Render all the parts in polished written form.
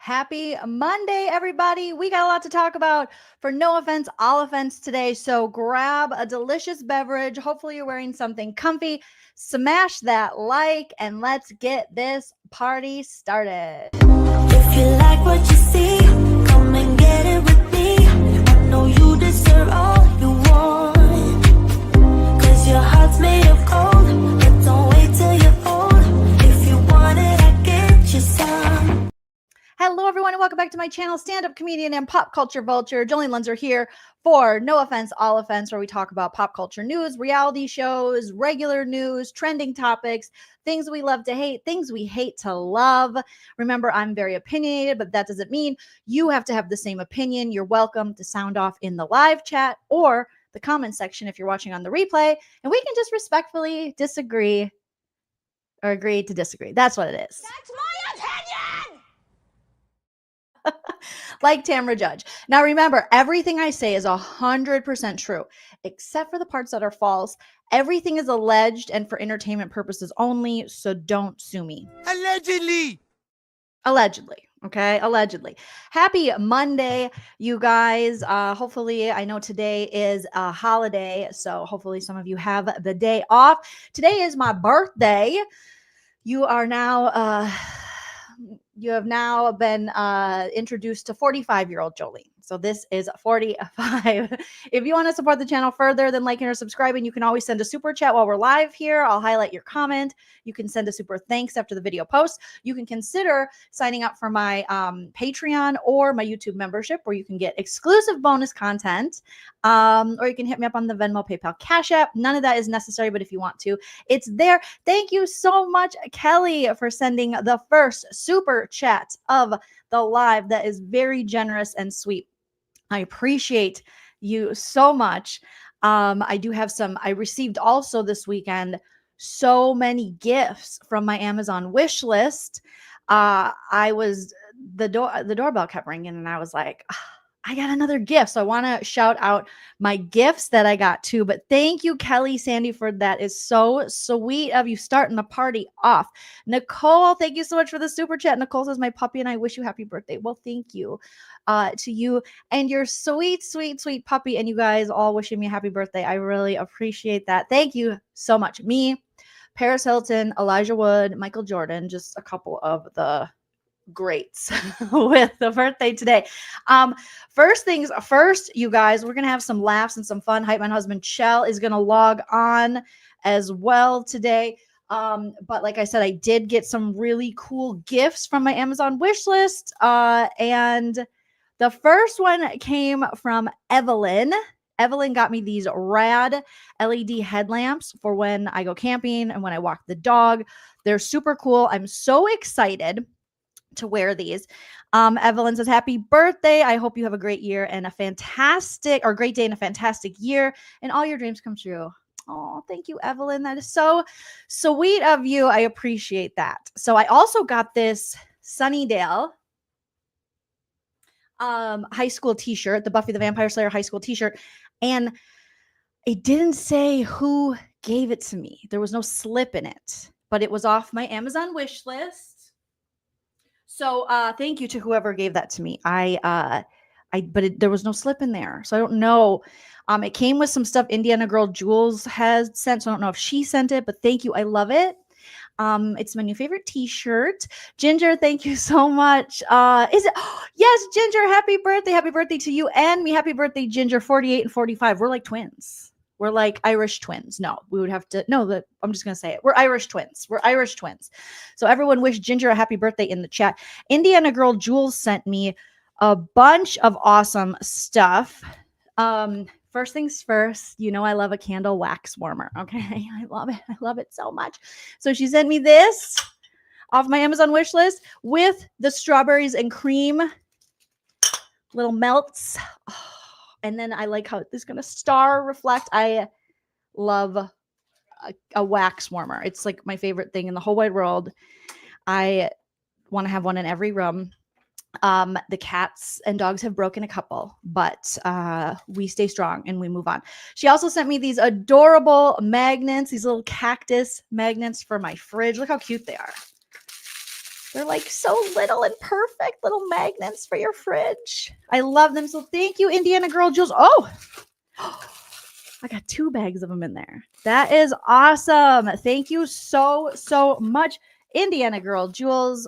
Happy Monday, everybody. We got a lot to talk about for No Offense, All Offense today. So grab a delicious beverage. Hopefully you're wearing something comfy. Smash that like and let's get this party started. If you like what you see, come and get it with me. I know you deserve all you want, 'cause your heart's made of gold, but don't wait till you're old. If you want it, I get you some. Hello, everyone, and welcome back to my channel, stand-up comedian and pop culture vulture, Joleenlunzer here for No Offense, All Offense, where we talk about pop culture news, reality shows, regular news, trending topics, things we love to hate, things we hate to love. Remember, I'm very opinionated, but that doesn't mean you have to have the same opinion. You're welcome to sound off in the live chat or the comment section if you're watching on the replay, and we can just respectfully disagree or agree to disagree. That's what it is. That's my opinion! Like Tamra Judge. Now remember, everything I say is 100% true, except for the parts that are false. Everything is alleged and for entertainment purposes only, so don't sue me. Allegedly. Okay? Allegedly. Happy Monday, you guys. Hopefully, I know today is a holiday, so hopefully some of you have the day off. Today is my birthday. You have now been introduced to 45-year-old Joleen. So this is 45. If you want to support the channel further than liking or subscribing, you can always send a super chat while we're live here. I'll highlight your comment. You can send a super thanks after the video post. You can consider signing up for my Patreon or my YouTube membership, where you can get exclusive bonus content. Or you can hit me up on the Venmo, PayPal, Cash App. None of that is necessary, but if you want to, it's there. Thank you so much, Kelly, for sending the first super chat of the live. That is very generous and sweet. I appreciate you so much. I received also this weekend so many gifts from my Amazon wish list. The doorbell kept ringing and I was like, I got another gift. So I want to shout out my gifts that I got too. But thank you, Kelly Sandyford. That is so sweet of you starting the party off. Nicole, thank you so much for the super chat. Nicole says, my puppy and I wish you happy birthday. Well, thank you to you and your sweet, sweet, sweet puppy. And you guys all wishing me a happy birthday. I really appreciate that. Thank you so much. Me, Paris Hilton, Elijah Wood, Michael Jordan, just a couple of the greats with the birthday today. First things first, you guys, we're gonna have some laughs and some fun. Hype Man husband Chell is gonna log on as well today. But like I said, I did get some really cool gifts from my Amazon wish list. And the first one came from Evelyn. Evelyn got me these rad LED headlamps for when I go camping and when I walk the dog. They're super cool. I'm so excited to wear these. Evelyn says, happy birthday. I hope you have a great year and great day and a fantastic year and all your dreams come true. Oh, thank you, Evelyn. That is so sweet of you. I appreciate that. So I also got this Sunnydale high school t-shirt, the Buffy the Vampire Slayer high school t-shirt. And it didn't say who gave it to me. There was no slip in it, but it was off my Amazon wish list. So thank you to whoever gave that to me. There was no slip in there. So I don't know. It came with some stuff Indiana Girl Jules has sent. So I don't know if she sent it, but thank you. I love it. It's my new favorite t-shirt. Ginger, thank you so much. Is it? Oh, yes, Ginger, happy birthday. Happy birthday to you and me. Happy birthday, Ginger, 48 and 45. We're like twins. We're like Irish twins. No, we would have to. No, I'm just going to say it. We're Irish twins. We're Irish twins. So everyone wish Ginger a happy birthday in the chat. Indiana Girl Jules sent me a bunch of awesome stuff. First things first, you know I love a candle wax warmer. Okay, I love it. I love it so much. So she sent me this off my Amazon wish list with the strawberries and cream little melts. Oh, and then I like how this is going to star reflect. I love a wax warmer. It's like my favorite thing in the whole wide world. I want to have one in every room. The cats and dogs have broken a couple, but we stay strong and we move on. She also sent me these adorable magnets, these little cactus magnets for my fridge. Look how cute they are. They're like so little and perfect little magnets for your fridge. I love them. So thank you, Indiana Girl Jules. Oh, I got 2 bags of them in there. That is awesome. Thank you so much. Indiana Girl Jules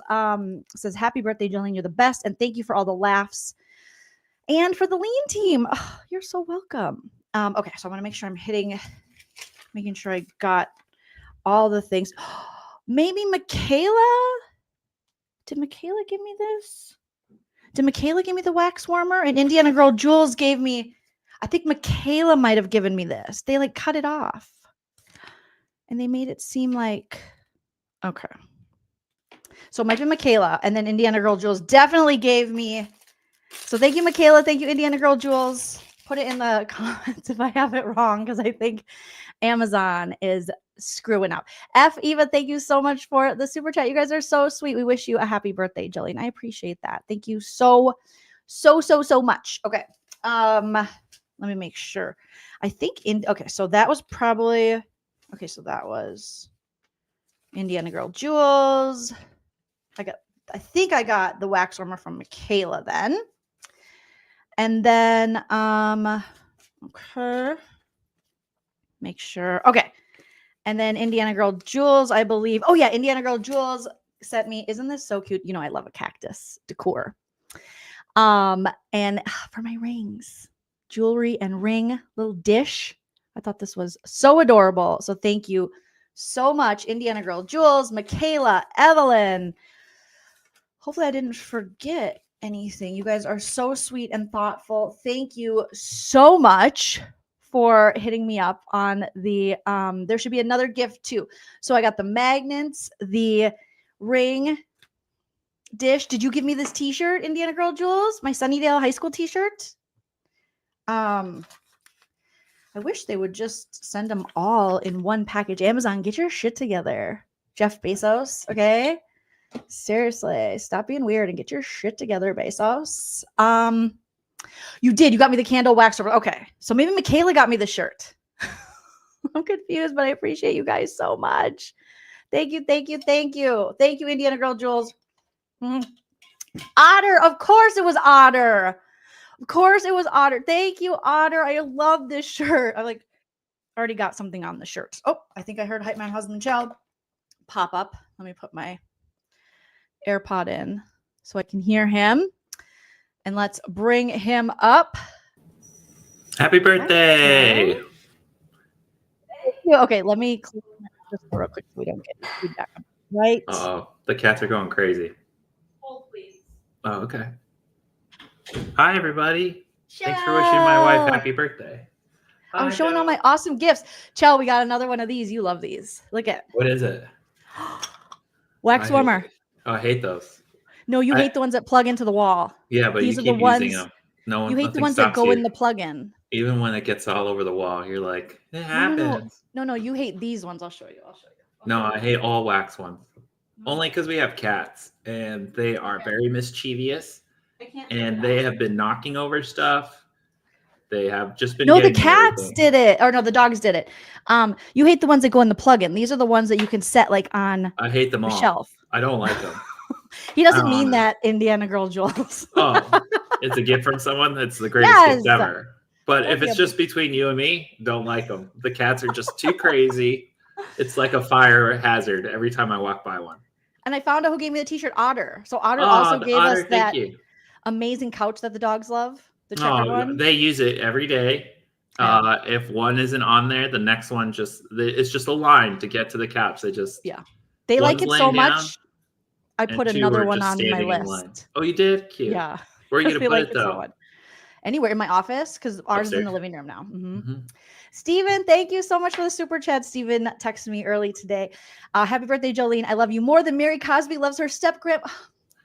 says, happy birthday, Jolene. You're the best. And thank you for all the laughs and for the lean team. Oh, you're so welcome. Okay, so I want to make sure I'm making sure I got all the things. Maybe Michaela. Did Michaela give me this? Did Michaela give me the wax warmer? And Indiana Girl Jules gave me, I think Michaela might have given me this. They like cut it off. And they made it seem like, okay. So it might be Michaela. And then Indiana Girl Jules definitely gave me. So thank you, Michaela. Thank you, Indiana Girl Jules. Put it in the comments if I have it wrong, because I think Amazon is screwing up. F Eva, thank you so much for the super chat. You guys are so sweet. We wish you a happy birthday, Jolene. I appreciate that. Thank you so much. Okay. Let me make sure. I think okay, so that was probably okay, so that was Indiana Girl Jules. I think I got the wax warmer from Michaela then. And then okay. Make sure. Okay. And then Indiana Girl Jules, I believe. Oh, yeah. Indiana Girl Jules sent me. Isn't this so cute? You know, I love a cactus decor. And for my rings, jewelry and ring little dish. I thought this was so adorable. So thank you so much, Indiana Girl Jules, Michaela, Evelyn. Hopefully I didn't forget anything. You guys are so sweet and thoughtful. Thank you so much for hitting me up on the there should be another gift too. So I got the magnets, the ring dish. Did you give me this t-shirt, Indiana Girl Jules? My Sunnydale High School t-shirt? I wish they would just send them all in one package. Amazon, get your shit together. Jeff Bezos, okay? Seriously, stop being weird and get your shit together, Bezos. You did. You got me the candle wax over. Okay. So maybe Michaela got me the shirt. I'm confused, but I appreciate you guys so much. Thank you. Thank you. Thank you. Thank you, Indiana Girl Jules. Otter. Of course it was Otter. Of course it was Otter. Thank you, Otter. I love this shirt. I already got something on the shirt. Oh, I think I heard Hype Man Husband Child pop up. Let me put my AirPod in so I can hear him. And let's bring him up. Happy birthday. Thank you. Okay, let me clean this real quick so we don't get feedback. Right? Oh, the cats are going crazy. Hold, please. Oh, okay. Hi, everybody. Thanks for wishing my wife happy birthday. I'm showing all my awesome gifts. Chell, we got another one of these. You love these. Look at. What is it? Wax warmer. I hate those. No, you hate the ones that plug into the wall. Yeah, but these you are keep the ones, using them. No one. You hate the ones that go in the plug-in. Even when it gets all over the wall, you're like, it happens. No, you hate these ones. I'll show you. No, I hate all wax ones. Only because we have cats and they are very mischievous. And they have been knocking over stuff. They have just been. No, the cats did it. Or no, the dogs did it. You hate the ones that go in the plug-in. These are the ones that you can set like on. I hate them all. Shelf. I don't like them. He doesn't mean that, Indiana Girl Jules. Oh, it's a gift from someone. It's the greatest gift ever. But if it's just between you and me, don't like them. The cats are just too crazy. It's like a fire hazard every time I walk by one. And I found out who gave me the t-shirt, Otter. So Otter also gave us that amazing couch that the dogs love. The checkered one. They use it every day. Yeah. If one isn't on there, the next one it's just a line to get to the couch. They like it so much. I put another one on my list. Oh, you did? Cute. Yeah. Where are you going to put it, though? Anywhere in my office, because ours is in the living room now. Steven, thank you so much for the super chat. Steven texted me early today. Happy birthday, Jolene. I love you more than Mary Cosby loves her step-grandpa.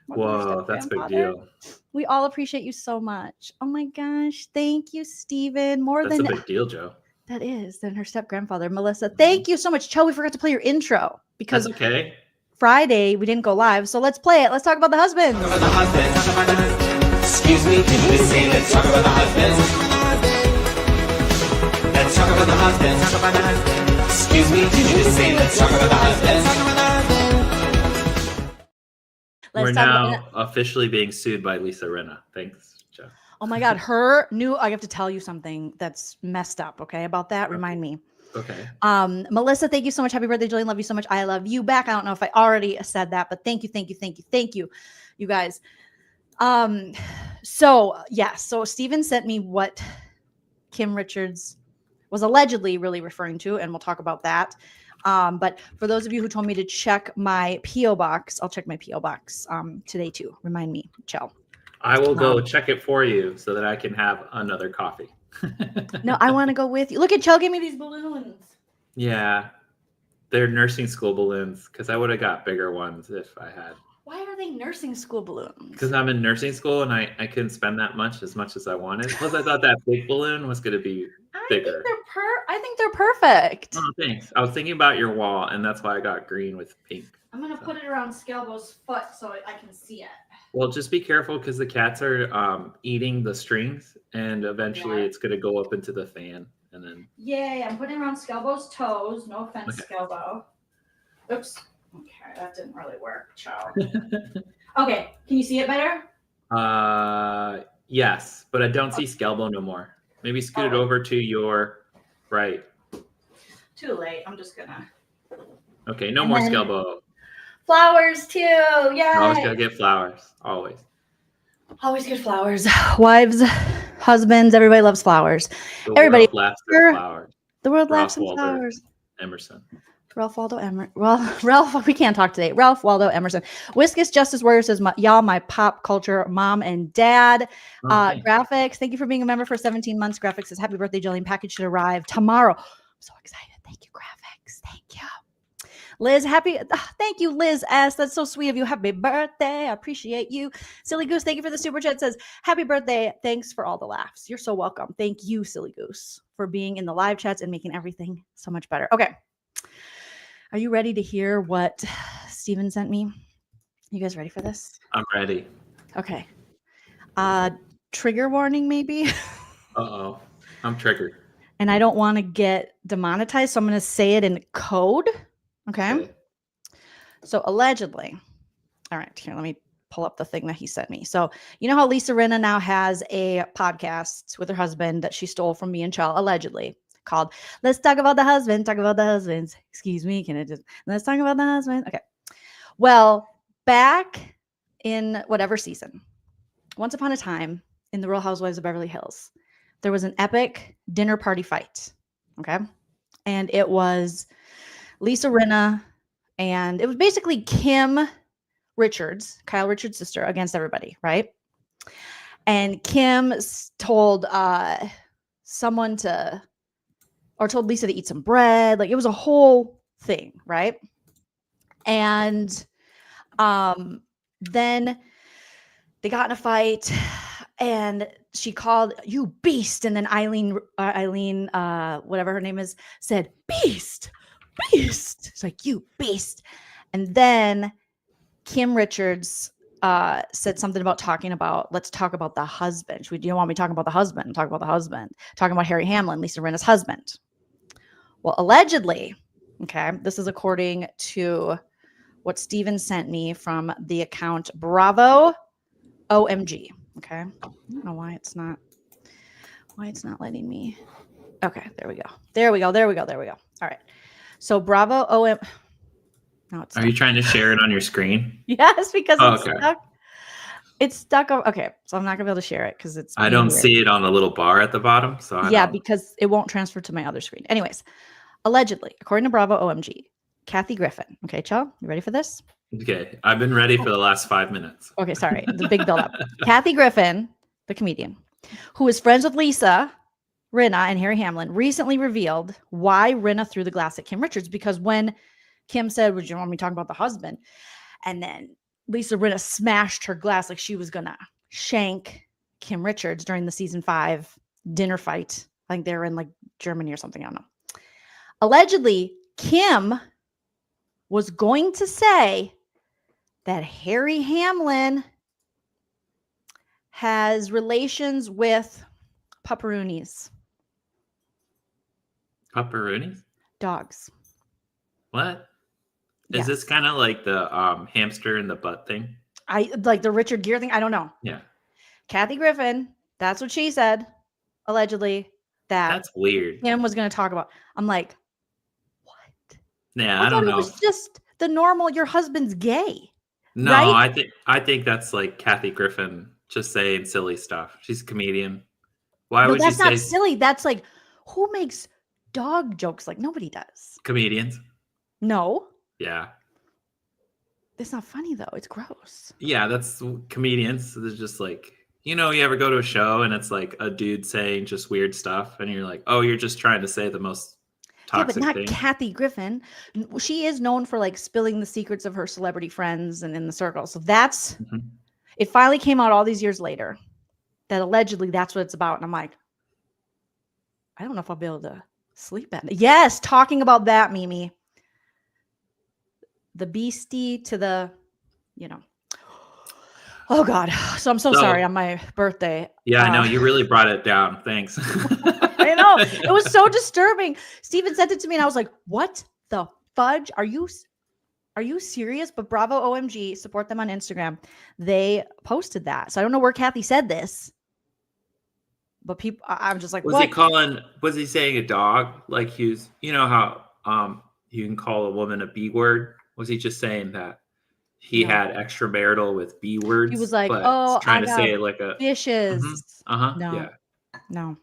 Whoa, that's a big deal. We all appreciate you so much. Oh, my gosh. Thank you, Steven. That's a big deal, Joe. That is. Than her step-grandfather, Melissa. Thank you so much. Cho, we forgot to play your intro. Because that's okay. Friday we didn't go live, so let's play it. Let's talk about the husbands. Talk about the husband. Excuse me, can you say let's talk about the husbands? Let's talk about the husbands. Excuse me, can you say let's talk about the husbands? We're talk now about. officially being sued by Lisa Rinna. Thanks, Joe. Oh my God, her new. I have to tell you something that's messed up. Okay, about that. Remind me. Okay. Melissa, thank you so much. Happy birthday, Joleen. Love you so much. I love you back. I don't know if I already said that, but thank you, you guys. So Steven sent me what Kim Richards was allegedly really referring to, and we'll talk about that. But for those of you who told me to check my P.O. box, I'll check my P.O. box today too. Remind me, Chell. I will go check it for you so that I can have another coffee. No, I want to go with you. Look at Chell, give me these balloons. Yeah, they're nursing school balloons because I would have got bigger ones if I had. Why are they nursing school balloons? Because I'm in nursing school and I couldn't spend that much as I wanted. Plus, I thought that big balloon was going to be bigger. I think they're perfect. Oh, thanks. I was thinking about your wall, and that's why I got green with pink. I'm going to put it around Scalebo's foot so I can see it. Well, just be careful because the cats are eating the strings, and eventually it's going to go up into the fan. And then. Yay, I'm putting around Scalebo's toes. No offense, okay. Scalebo. Oops. Okay, that didn't really work. Ciao. Okay, can you see it better? Yes, but I don't see Scalebo no more. Maybe scoot it over to your right. Too late. I'm just gonna. Okay, no more Scalebo. Flowers too. Yeah. Always gotta get flowers. Always. Always get flowers. Wives, husbands, everybody loves flowers. Everybody laughs at flowers. The world laughs at flowers. Emerson. Ralph Waldo Emerson. Well, Ralph, we can't talk today. Ralph Waldo Emerson. Whiskus Justice Warrior says, y'all, my pop culture mom and dad. Graphics, thank you for being a member for 17 months. Graphics says, happy birthday, Jolene. Package should arrive tomorrow. I'm so excited. Thank you, Graphics. Thank you. Liz, thank you, Liz S. That's so sweet of you. Happy birthday. I appreciate you. Silly Goose, thank you for the super chat. Says, happy birthday. Thanks for all the laughs. You're so welcome. Thank you, Silly Goose, for being in the live chats and making everything so much better. Okay. Are you ready to hear what Steven sent me? You guys ready for this? I'm ready. Okay. Trigger warning, maybe? Uh-oh. I'm triggered. And I don't want to get demonetized, so I'm going to say it in code. Okay. So allegedly, all right, here, let me pull up the thing that he sent me. So you know how Lisa Rinna now has a podcast with her husband that she stole from me and Chell, allegedly, called Let's Talk About the Husband, Talk About the Husbands. Excuse me, can I just, let's talk about the husband. Okay. Well, back in whatever season, once upon a time in the Real Housewives of Beverly Hills, there was an epic dinner party fight. Okay. And it was Lisa Rinna, and it was basically Kim Richards, Kyle Richards' sister, against everybody, right? And Kim told told Lisa to eat some bread. Like, it was a whole thing, right? And then they got in a fight, and she called, "You beast!" And then Eileen, whatever her name is, said, "Beast. It's like, "You beast." And then Kim Richards said something about let's talk about the husband. Do you want me talking about the husband? Talk about the husband. Talking about Harry Hamlin, Lisa Rinna's husband. Well, allegedly, okay, this is according to what Steven sent me from the account bravotv. Okay. I don't know why it's not letting me. Okay, there we go. All right. So bravotv. No, it's Are you trying to share it on your screen? Yes, because it's stuck. It's stuck. Okay, so I'm not gonna be able to share it because it's. I don't see it on a little bar at the bottom. So because it won't transfer to my other screen. Anyways, allegedly, according to bravotv, Kathy Griffin. Okay, Chell, you ready for this? Okay, I've been ready for the last 5 minutes. Okay, sorry, the big build-up. Kathy Griffin, the comedian, who is friends with Lisa Rinna and Harry Hamlin, recently revealed why Rinna threw the glass at Kim Richards. Because when Kim said, "Would you want me talking about the husband?" and then Lisa Rinna smashed her glass like she was gonna shank Kim Richards during the season 5 dinner fight. I think they were in like Germany or something. I don't know. Allegedly, Kim was going to say that Harry Hamlin has relations with pupperoonies. Pupperoonies? Dogs. What? Is this kind of like the hamster in the butt thing? I like the Richard Gere thing. I don't know. Yeah. Kathy Griffin, that's what she said, allegedly, that That's weird. Kim was going to talk about. I'm like, what? Yeah, I I thought don't it know. was just the normal, your husband's gay. No, right? I think that's like Kathy Griffin just saying silly stuff. She's a comedian. Why No, would you that's not say silly. That's like, who makes dog jokes? Like, nobody does. comedians? No, Yeah. it's not funny though. It's gross. Yeah, that's comedians. There's just like, you ever go to a show and it's like a dude saying just weird stuff and you're like, oh, you're just trying to say the most toxic Yeah, but not thing. Kathy Griffin. She is known for like spilling the secrets of her celebrity friends and in the circle. So that's, it finally came out all these years later that allegedly that's what it's about. And I'm like, I don't know if I'll be able to sleep at night. Yes, talking about that, Mimi. The beastie to the, oh God. So I'm so sorry on my birthday. Yeah, I know. You really brought it down. Thanks. I know. It was so disturbing. Steven sent it to me and I was like, what the fudge? Are you serious? But Bravo OMG, support them on Instagram. They posted that. So I don't know where Kathy said this. But people, I'm just like, was he saying a dog? Like he's, how you can call a woman a B word? Was he just saying that he had extramarital with B words? He was like, oh, trying I to say like a fishes. No. Yeah. No.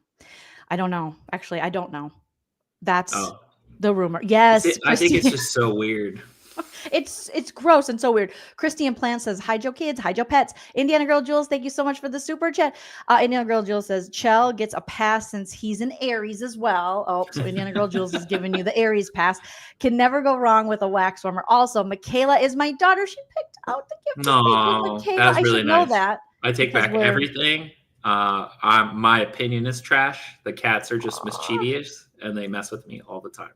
I don't know. Actually, I don't know. That's the rumor. Yes. I think it's just so weird. It's gross and so weird. Christian Plant says, hi, Joe kids. Hi, Joe pets. Indiana Girl Jules, thank you so much for the super chat. Indiana Girl Jules says, Chell gets a pass since he's an Aries as well. Oh, so Indiana Girl Jules is giving you the Aries pass. Can never go wrong with a wax warmer. Also, Michaela is my daughter. She picked out the gift. No, that's really nice. Know that. I take back everything. My opinion is trash. The cats are just mischievous and they mess with me all the time.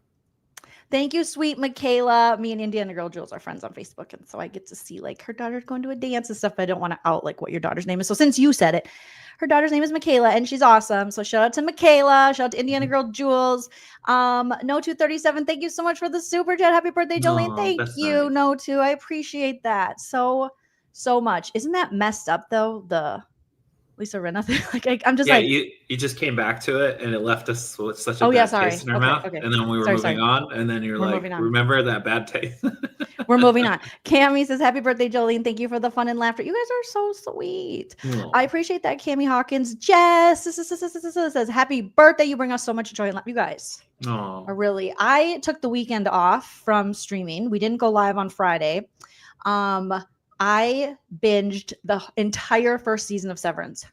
Thank you, sweet Michaela. Me and Indiana Girl Jules are friends on Facebook. And so I get to see like her daughter's going to a dance and stuff. But I don't want to out like what your daughter's name is. So since you said it, her daughter's name is Michaela and she's awesome. So shout out to Michaela. Shout out to Indiana Girl Jules. No237, thank you so much for the super chat. Happy birthday, Jolene. Thank you, nice. No2. I appreciate that so much. Isn't that messed up though? The Lisa Rinna thing. Like I'm just like you just came back to it and it left us with such a bad taste in our mouth. Okay. And then we were moving on and then you're like, remember that bad taste? We're moving on. Cami says, happy birthday, Jolene. Thank you for the fun and laughter. You guys are so sweet. I appreciate that, Cami Hawkins. Jess says, happy birthday. You bring us so much joy and love. You guys are really. I took the weekend off from streaming. We didn't go live on Friday. I binged the entire first season of Severance.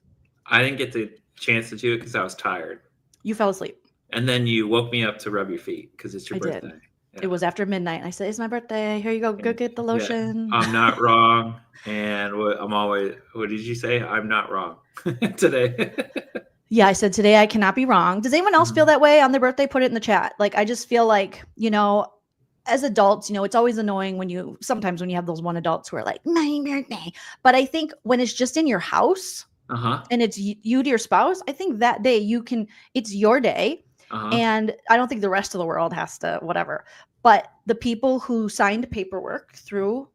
I didn't get the chance to do it because I was tired. You fell asleep. And then you woke me up to rub your feet because it's your birthday. Did. Yeah. It was after midnight. And I said, it's my birthday. Here you go. Go get the lotion. Yeah. I'm not wrong. And what did you say? I'm not wrong today. Yeah, I said today I cannot be wrong. Does anyone else feel that way on their birthday? Put it in the chat. Like, I just feel like, as adults, it's always annoying when sometimes when you have those one adults who are like, my birthday. But I think when it's just in your house and it's you to your spouse, I think that day it's your day. And I don't think the rest of the world has to, whatever. But the people who signed paperwork through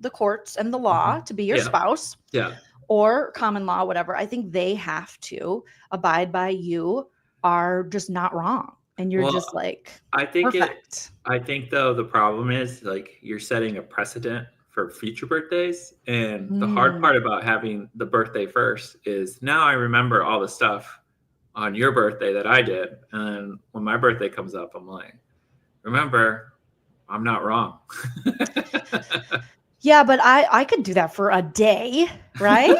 the courts and the law to be your spouse or common law, whatever, I think they have to abide by you are just not wrong. And you're just like, perfect. I think though, the problem is like you're setting a precedent for future birthdays. And the hard part about having the birthday first is now I remember all the stuff on your birthday that I did. And when my birthday comes up, I'm like, remember, I'm not wrong. Yeah, but I could do that for a day, right?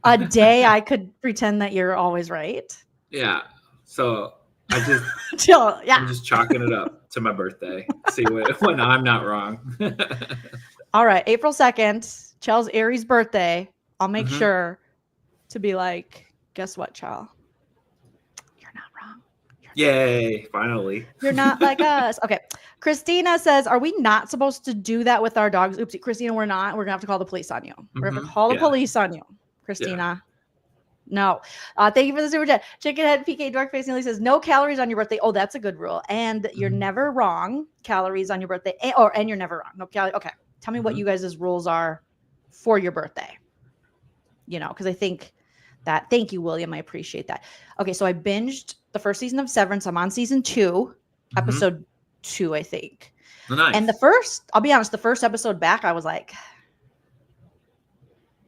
A day I could pretend that you're always right. Yeah. So I just I'm just chalking it up to my birthday. See when I'm not wrong. All right, April 2nd, Chel's Aries birthday. I'll make sure to be like, guess what, Chel? You're not wrong. Yay, finally. You're not like us. Okay. Christina says, are we not supposed to do that with our dogs? Oopsie, Christina, we're not. We're gonna have to call the police on you. We're gonna call the police on you, Christina. No. Thank you for the super chat. Chickenhead PK Dork Face Nearly says, no calories on your birthday. Oh, that's a good rule. And you're never wrong. Calories on your birthday. And you're never wrong. No calories. Okay. Tell me what you guys' rules are for your birthday. You know, because I think that, thank you, William. I appreciate that. Okay, so I binged the first season of Severance. I'm on season 2, episode 2, I think. Nice. And I'll be honest, the first episode back, I was like,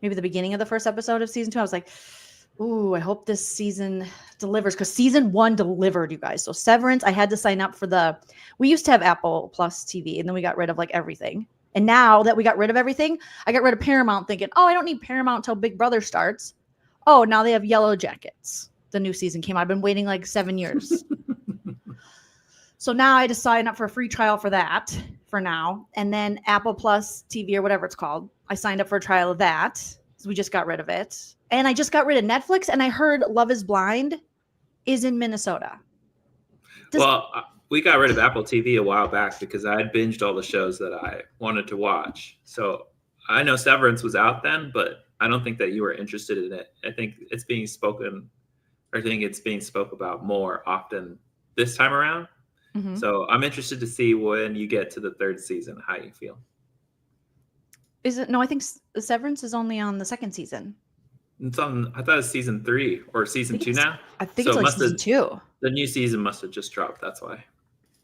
maybe the beginning of the first episode of season 2, I was like, ooh, I hope this season delivers, because season 1 delivered, you guys. So Severance, I had to sign up for we used to have Apple Plus TV, and then we got rid of like everything. And now that we got rid of everything, I got rid of Paramount thinking, oh, I don't need Paramount until Big Brother starts. Oh, now they have Yellow Jackets. The new season came out. I've been waiting like 7 years. So now I had to sign up for a free trial for that for now. And then Apple Plus TV or whatever it's called, I signed up for a trial of that. So we just got rid of it. And I just got rid of Netflix, and I heard Love is Blind is in Minnesota. We got rid of Apple TV a while back because I had binged all the shows that I wanted to watch. So I know Severance was out then, but I don't think that you were interested in it. I think it's being spoken about more often this time around. Mm-hmm. So I'm interested to see when you get to the 3rd season, how you feel. Is it? No, I think Severance is only on the 2nd season. It's on, I thought it was season 3 or season 2 now. I think it's like season 2. The new season must have just dropped. That's why.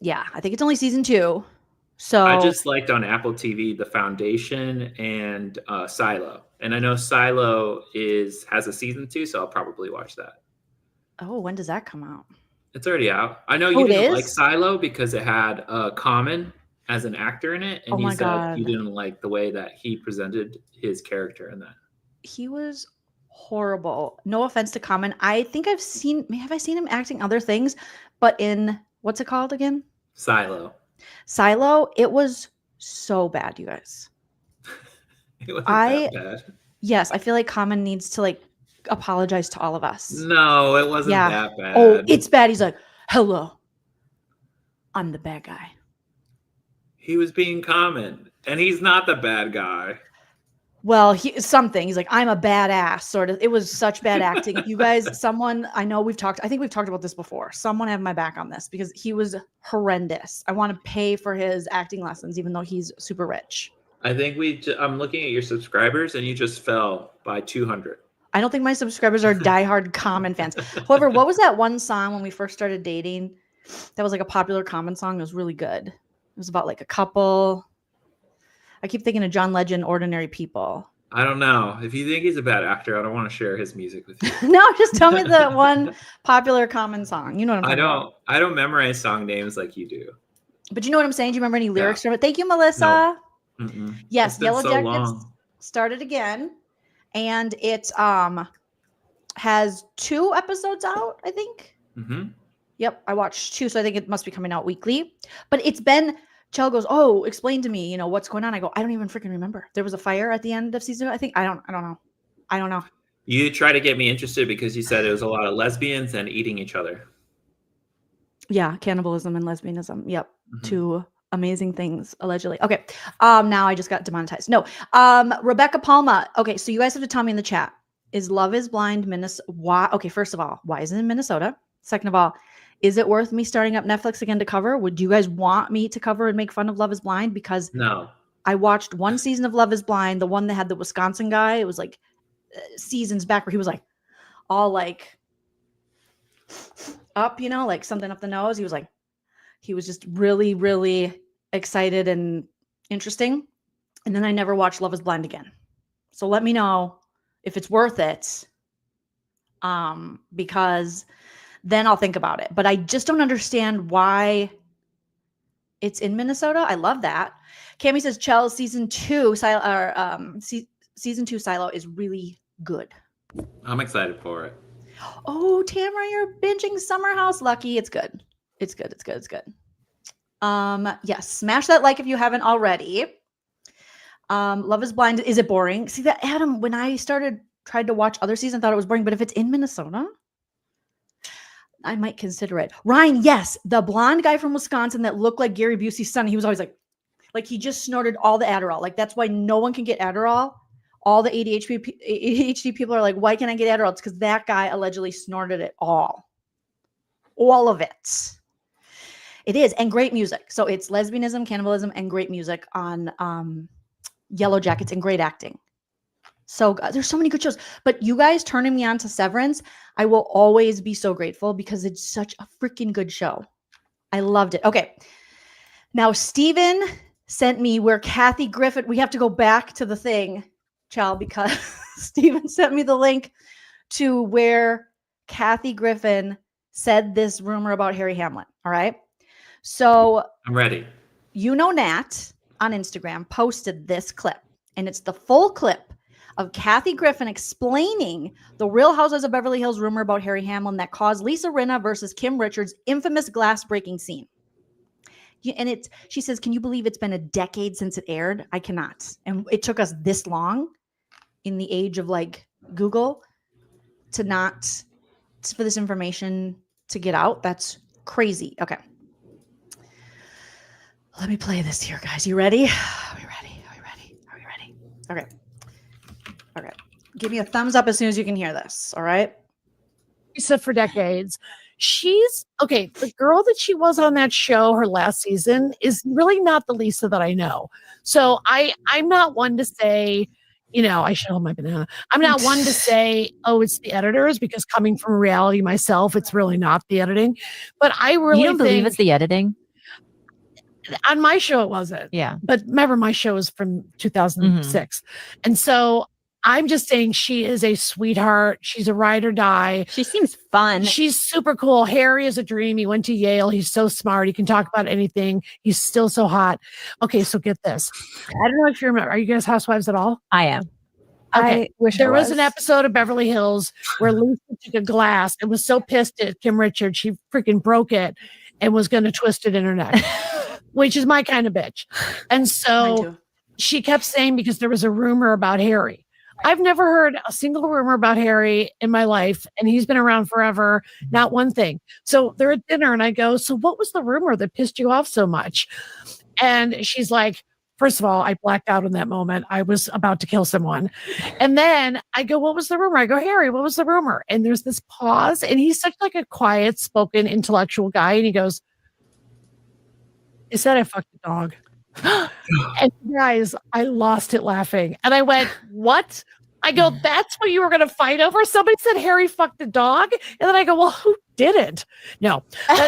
Yeah, I think it's only season 2. So I just liked on Apple TV, The Foundation and Silo. And I know Silo has a season 2, so I'll probably watch that. Oh, when does that come out? It's already out. I know you didn't like Silo because it had Common as an actor in it. And you said you didn't like the way that he presented his character in that. He was horrible. No offense to Common. I think have I seen him acting other things, but in, what's it called again? Silo, it was so bad, you guys. It wasn't that bad. Yes, I feel like Common needs to like apologize to all of us. No, it wasn't that bad. Oh, it's bad. He's like, hello, I'm the bad guy. He was being Common, and he's not the bad guy. Well, he's like, I'm a badass, sort of. It was such bad acting. If you guys, I know I think we've talked about this before. Someone have my back on this because he was horrendous. I want to pay for his acting lessons, even though he's super rich. I think I'm looking at your subscribers and you just fell by 200. I don't think my subscribers are diehard Common fans. However, what was that one song when we first started dating? That was like a popular Common song. It was really good. It was about like a couple. I keep thinking of John Legend, Ordinary People. I don't know. If you think he's a bad actor, I don't want to share his music with you. No, just tell me the one popular Common song. You know what I'm talking about. I don't memorize song names like you do. But you know what I'm saying? Do you remember any lyrics from it? Thank you, Melissa. No. Yes, Yellow Jackets started again. And it has 2 episodes out, I think. Mm-hmm. Yep, I watched 2, so I think it must be coming out weekly. But it's been... Chell goes, oh, explain to me, what's going on. I go, I don't even freaking remember. There was a fire at the end of season 2. I think, I don't know. You try to get me interested because you said it was a lot of lesbians and eating each other. Yeah, cannibalism and lesbianism. Yep. Mm-hmm. 2 amazing things, allegedly. Okay. Now I just got demonetized. No. Rebecca Palma. Okay, so you guys have to tell me in the chat. Is Love is Blind Minnesota? Why? Okay, first of all, why is it in Minnesota? Second of all, is it worth me starting up Netflix again to cover? Would you guys want me to cover and make fun of Love is Blind? Because no, I watched 1 season of Love is Blind, the one that had the Wisconsin guy. It was like seasons back where he was like all like up, like something up the nose. He was just really, really excited and interesting. And then I never watched Love is Blind again. So let me know if it's worth it. Because then I'll think about it. But I just don't understand why it's in Minnesota. I love that. Cami says, Chell, season 2 Silo is really good. I'm excited for it. Oh, Tamara, you're binging Summer House. Lucky. It's good. It's good. Yes. Smash that like if you haven't already. Love is Blind. Is it boring? See that, Adam, when I tried to watch other seasons, I thought it was boring. But if it's in Minnesota, I might consider it. Ryan, yes, the blonde guy from Wisconsin that looked like Gary Busey's son. He was always like he just snorted all the Adderall. Like that's why no one can get Adderall. All the ADHD people are like, why can't I get Adderall? It's because that guy allegedly snorted it all of it. It is, and great music. So it's lesbianism, cannibalism, and great music on Yellow Jackets and great acting. So there's so many good shows, but you guys turning me on to Severance, I will always be so grateful because it's such a freaking good show. I loved it. Okay. Now, Steven sent me where Kathy Griffin, we have to go back to the thing, Chal, because Steven sent me the link to where Kathy Griffin said this rumor about Harry Hamlin. All right. So I'm ready. Nat on Instagram posted this clip, and it's the full clip of Kathy Griffin explaining the Real Housewives of Beverly Hills rumor about Harry Hamlin that caused Lisa Rinna versus Kim Richards' infamous glass breaking scene. And she says, can you believe it's been a decade since it aired? I cannot. And it took us this long in the age of like Google for this information to get out. That's crazy. Okay. Let me play this here, guys. You ready? Are we ready? Are we ready? Are we ready? Okay. Okay. Give me a thumbs up as soon as you can hear this. All right. Lisa for decades. She's okay. The girl that she was on that show, her last season, is really not the Lisa that I know. So I'm not one to say, I should hold my banana. I'm not one to say, oh, it's the editors, because coming from reality myself, it's really not the editing. But I really You don't believe it's the editing? On my show, it wasn't. Yeah. But remember, my show is from 2006. And so I'm just saying she is a sweetheart. She's a ride or die. She seems fun. She's super cool. Harry is a dream. He went to Yale. He's so smart. He can talk about anything. He's still so hot. Okay, so get this. I don't know if you remember. Are you guys housewives at all? I am. Okay. I wish there I was an episode of Beverly Hills where Lisa took a glass and was so pissed at Kim Richards, she freaking broke it and was going to twist it in her neck, which is my kind of bitch. And so she kept saying, because there was a rumor about Harry. I've never heard a single rumor about Harry in my life, and he's been around forever. Not one thing. So they're at dinner, and I go, so what was the rumor that pissed you off so much? And she's like, first of all, I blacked out in that moment. I was about to kill someone. And then I go, what was the rumor? I go, Harry, what was the rumor? And there's this pause, and he's such like a quiet spoken intellectual guy. And he goes, he said I fucked a dog. And guys, I lost it laughing. And I went, what? I go, that's what you were going to fight over? Somebody said Harry fucked a dog. And then I go, well, who didn't? No. But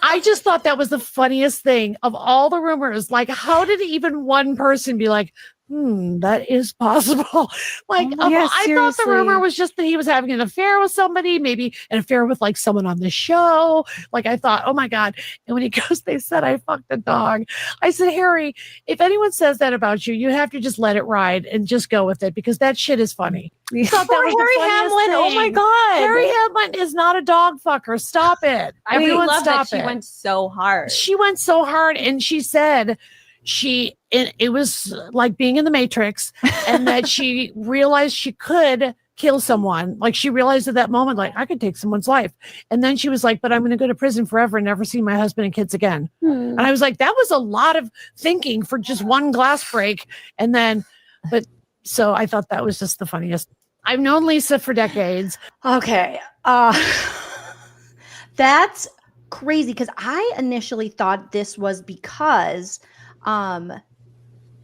I just thought that was the funniest thing of all the rumors. Like, how did even one person be like, that is possible? Like, I thought the rumor was just that he was having an affair with somebody, maybe an affair with like someone on the show. Like, I thought, oh my God. And when he goes, they said I fucked a dog. I said, Harry, if anyone says that about you, you have to just let it ride and just go with it, because that shit is funny. I thought that was Harry Hamlin. thing. Oh my God. Harry Hamlin is not a dog fucker. Stop it. Everyone love stop that it. she went so hard. She went so hard, and she said it was like being in the Matrix, and that she realized she could kill someone. Like, she realized at that moment, like, I could take someone's life. And then she was like, but I'm going to go to prison forever and never see my husband and kids again. And I was like, that was a lot of thinking for just one glass break. And then, so I thought that was just the funniest. I've known Lisa for decades. Okay. That's crazy, because I initially thought this was because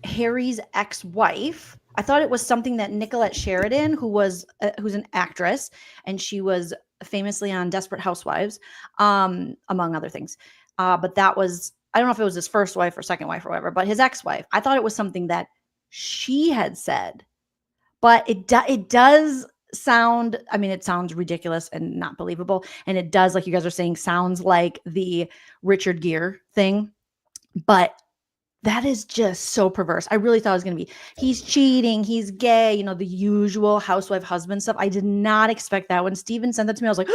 Harry's ex-wife, I thought it was something that Nicolette Sheridan, who's an actress, and she was famously on Desperate Housewives, among other things. But that was, I don't know if it was his first wife or second wife or whatever, but his ex-wife. I thought it was something that she had said. But it does sound, I mean, it sounds ridiculous and not believable. And it does, like you guys are saying, sounds like the Richard Gere thing. But that is just so perverse. I really thought it was going to be, he's cheating, he's gay, the usual housewife husband stuff. I did not expect that. When Steven sent that to me, I was like,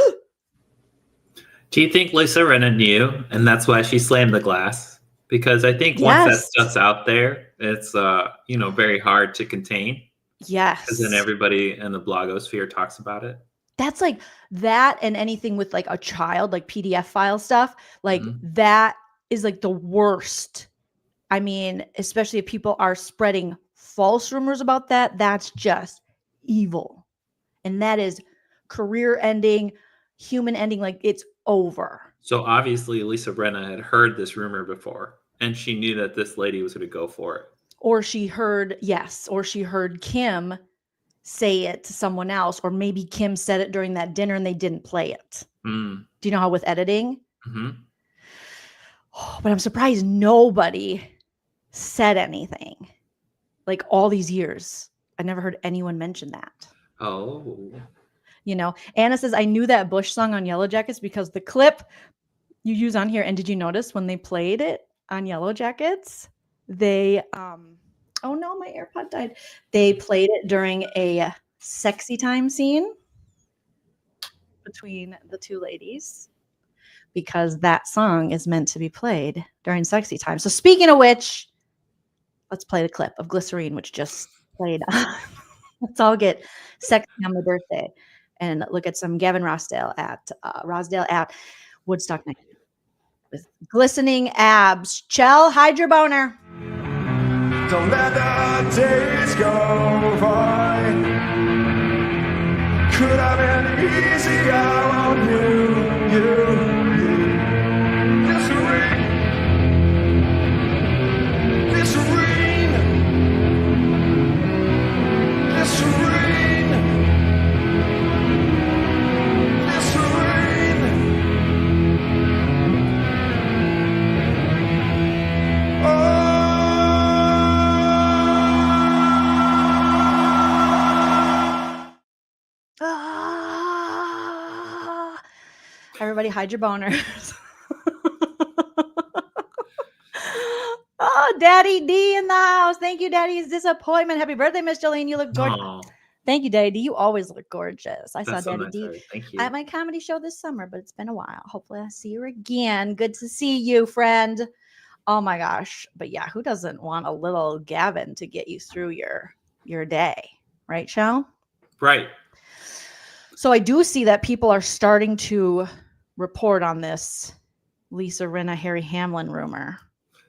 do you think Lisa Rinna knew, and that's why she slammed the glass? Because I think once that stuff's out there, it's very hard to contain. Yes. Because then everybody in the blogosphere talks about it. That's like that, and anything with like a child, like PDF file stuff, like that is like the worst. I mean, especially if people are spreading false rumors about that, that's just evil. And that is career ending, human ending, like it's over. So obviously Lisa Rinna had heard this rumor before, and she knew that this lady was going to go for it. or she heard Kim say it to someone else, or maybe Kim said it during that dinner and they didn't play it. Mm. Do you know how with editing? Mm-hmm. Oh, but I'm surprised nobody said anything. Like all these years, I never heard anyone mention that. Oh. You know, Anna says, I knew that Bush song on Yellow Jackets because the clip you use on here. And did you notice when they played it on Yellow Jackets, they, oh no, my AirPod died. They played it during a sexy time scene between the two ladies because that song is meant to be played during sexy time. So speaking of which, let's play the clip of Glycerine, which just played. Let's all get sexy on my birthday and look at some Gavin Rossdale at Woodstock Night with glistening abs. Chell, hide your boner. Don't let the days go by. Could have been easier on you. Everybody hide your boners. Oh, Daddy D in the house. Thank you, Daddy's disappointment. Happy birthday, Miss Joleen. You look gorgeous. Aww. Thank you, Daddy D. You always look gorgeous. I saw That's so Daddy nice, D Harry. Thank you. at my comedy show this summer, but it's been a while. Hopefully I'll see you again. Good to see you, friend. Oh my gosh. But yeah, who doesn't want a little Gavin to get you through your day? Right, Shell? Right. So I do see that people are starting to report on this Lisa Rinna, Harry Hamlin rumor.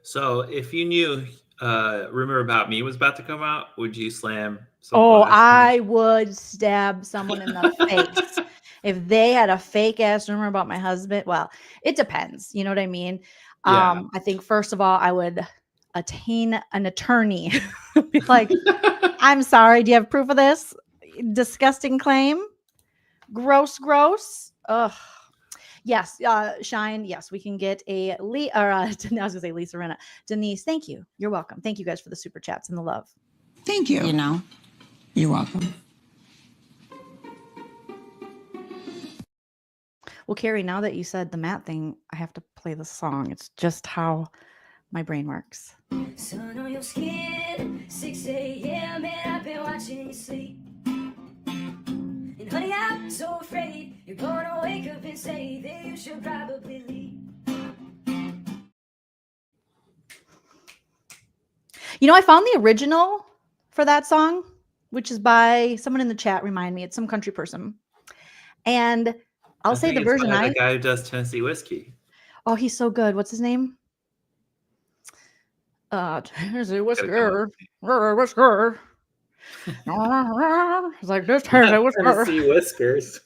So if you knew Rumor About Me was about to come out, would you slam some Oh, glass? I would stab someone in the face. If they had a fake ass rumor about my husband, well, it depends. You know what I mean? Yeah. I think first of all, I would attain an attorney. Be like, I'm sorry. Do you have proof of this disgusting claim? Gross. Ugh. Yes, Shine. Yes, we can get a I was gonna say Lisa Rinna. Denise, thank you. You're welcome. Thank you guys for the super chats and the love. Thank you. You know, you're welcome. Well, Carrie, now that you said the Matt thing, I have to play the song. It's just how my brain works. Sun on your skin, 6 a.m. and I've been watching you sleep. And honey, I'm so afraid you're gonna wake up and say that you should probably leave. You know, I found the original for that song, which is by someone in the chat. Remind me, it's some country person. And I'll say the version the guy who does Tennessee Whiskey. Oh, he's so good. What's his name? Tennessee Whisker. Whisker. It's like this Tennessee Whisker. Tennessee Whiskers.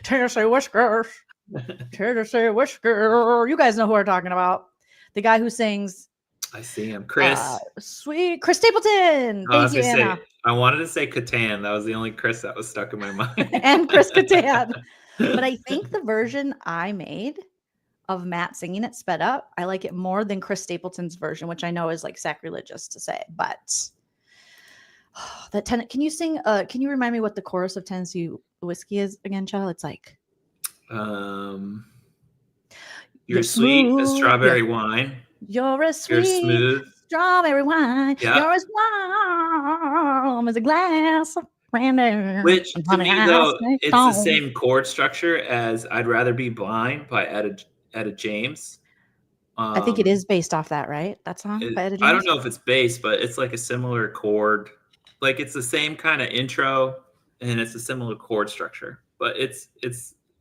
Tennessee Whiskers. Tennessee Whisker. You guys know who we're talking about. The guy who sings. I see him. Chris. Sweet Chris Stapleton. Thank you, Anna. I wanted to say Catan. That was the only Chris that was stuck in my mind. And Chris Catan. But I think the version I made of Matt singing it sped up, I like it more than Chris Stapleton's version, which I know is like sacrilegious to say. But can you sing? Can you remind me what the chorus of Tennessee Whiskey is again, child? It's like, you're sweet as strawberry wine. You're as sweet, you're smooth strawberry wine. Yep. You're as warm as a glass of brandy. Which to me though, it's the same chord structure as "I'd Rather Be Blind" by Etta James. I think it is based off that, right? That song by Etta James. I don't know if it's based, but it's like a similar chord. Like it's the same kind of intro, and it's a similar chord structure. But it's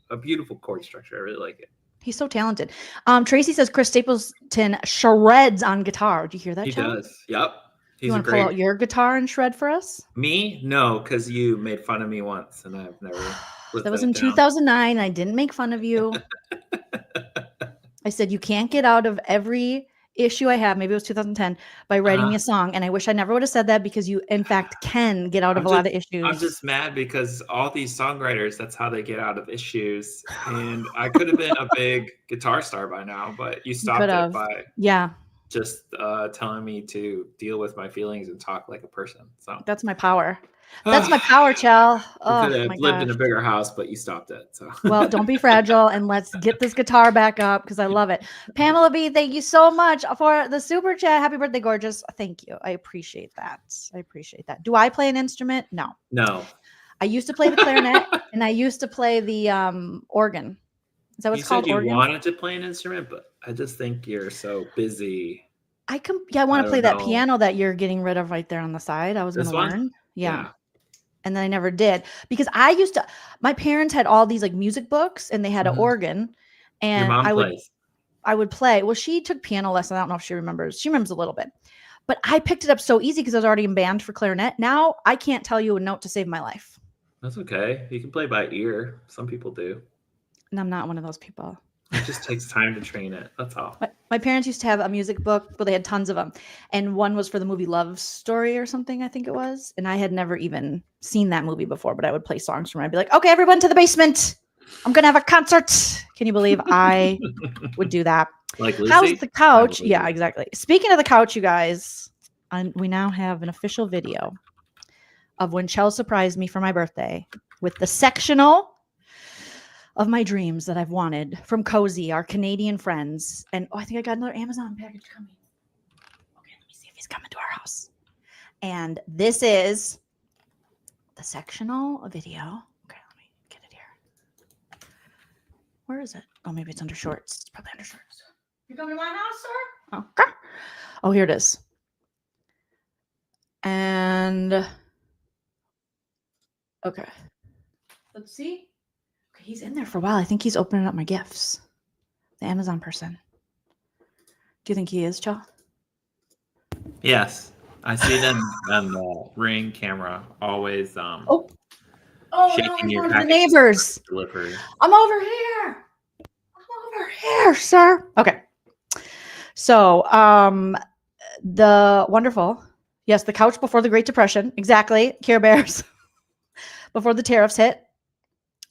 a beautiful chord structure. I really like it. He's so talented. Tracy says Chris Stapleton shreds on guitar. Do you hear that? He does. Yep. You want to pull out your guitar and shred for us? Me? No, because you made fun of me once, and I've never. That was in 2009. I didn't make fun of you. I said you can't get out of every issue I have, maybe it was 2010, by writing me a song. And I wish I never would have said that because you, in fact, can get out of a lot of issues. I'm just mad because all these songwriters, that's how they get out of issues. And I could have been a big guitar star by now, but you stopped it by just telling me to deal with my feelings and talk like a person. So that's my power. That's my power, Chell. Oh, could have lived in a bigger house, but you stopped it. So well, don't be fragile, and let's get this guitar back up because I love it. Pamela B, thank you so much for the super chat. Happy birthday, gorgeous. Thank you. I appreciate that. Do I play an instrument? No. I used to play the clarinet, and I used to play the organ. Is that what's called? You organ? Wanted to play an instrument, but I just think you're so busy. I want to play that piano that you're getting rid of right there on the side. I was going to learn. Yeah. And then I never did because my parents had all these like music books and they had an organ and I would play. Well, she took piano lessons. I don't know if she remembers. She remembers a little bit, but I picked it up so easy because I was already in band for clarinet. Now I can't tell you a note to save my life. That's okay. You can play by ear. Some people do. And I'm not one of those people. It just takes time to train it. That's all. My parents used to have a music book, but they had tons of them. And one was for the movie Love Story or something, I think it was. And I had never even seen that movie before, but I would play songs from it. I'd be like, okay, everyone to the basement. I'm going to have a concert. Can you believe I would do that? Like Lucy? How's the couch? Yeah, exactly. Speaking of the couch, you guys, we now have an official video of when Chell surprised me for my birthday with the sectional of my dreams that I've wanted from Cozy, our Canadian friends. And I think I got another Amazon package coming. Okay, let me see if he's coming to our house. And this is the sectional video. Okay, let me get it here. Where is it? Oh, maybe it's under shorts. It's probably under shorts. You coming to my house, sir? Okay. Oh, here it is. And okay. Let's see. He's in there for a while. I think he's opening up my gifts. The Amazon person. Do you think he is, Chell? Yes. I see them on the Ring camera always shaking your one of the neighbors. Delivery. I'm over here, sir. Okay. So, the wonderful. Yes, the couch before the Great Depression. Exactly. Care Bears. Before the tariffs hit.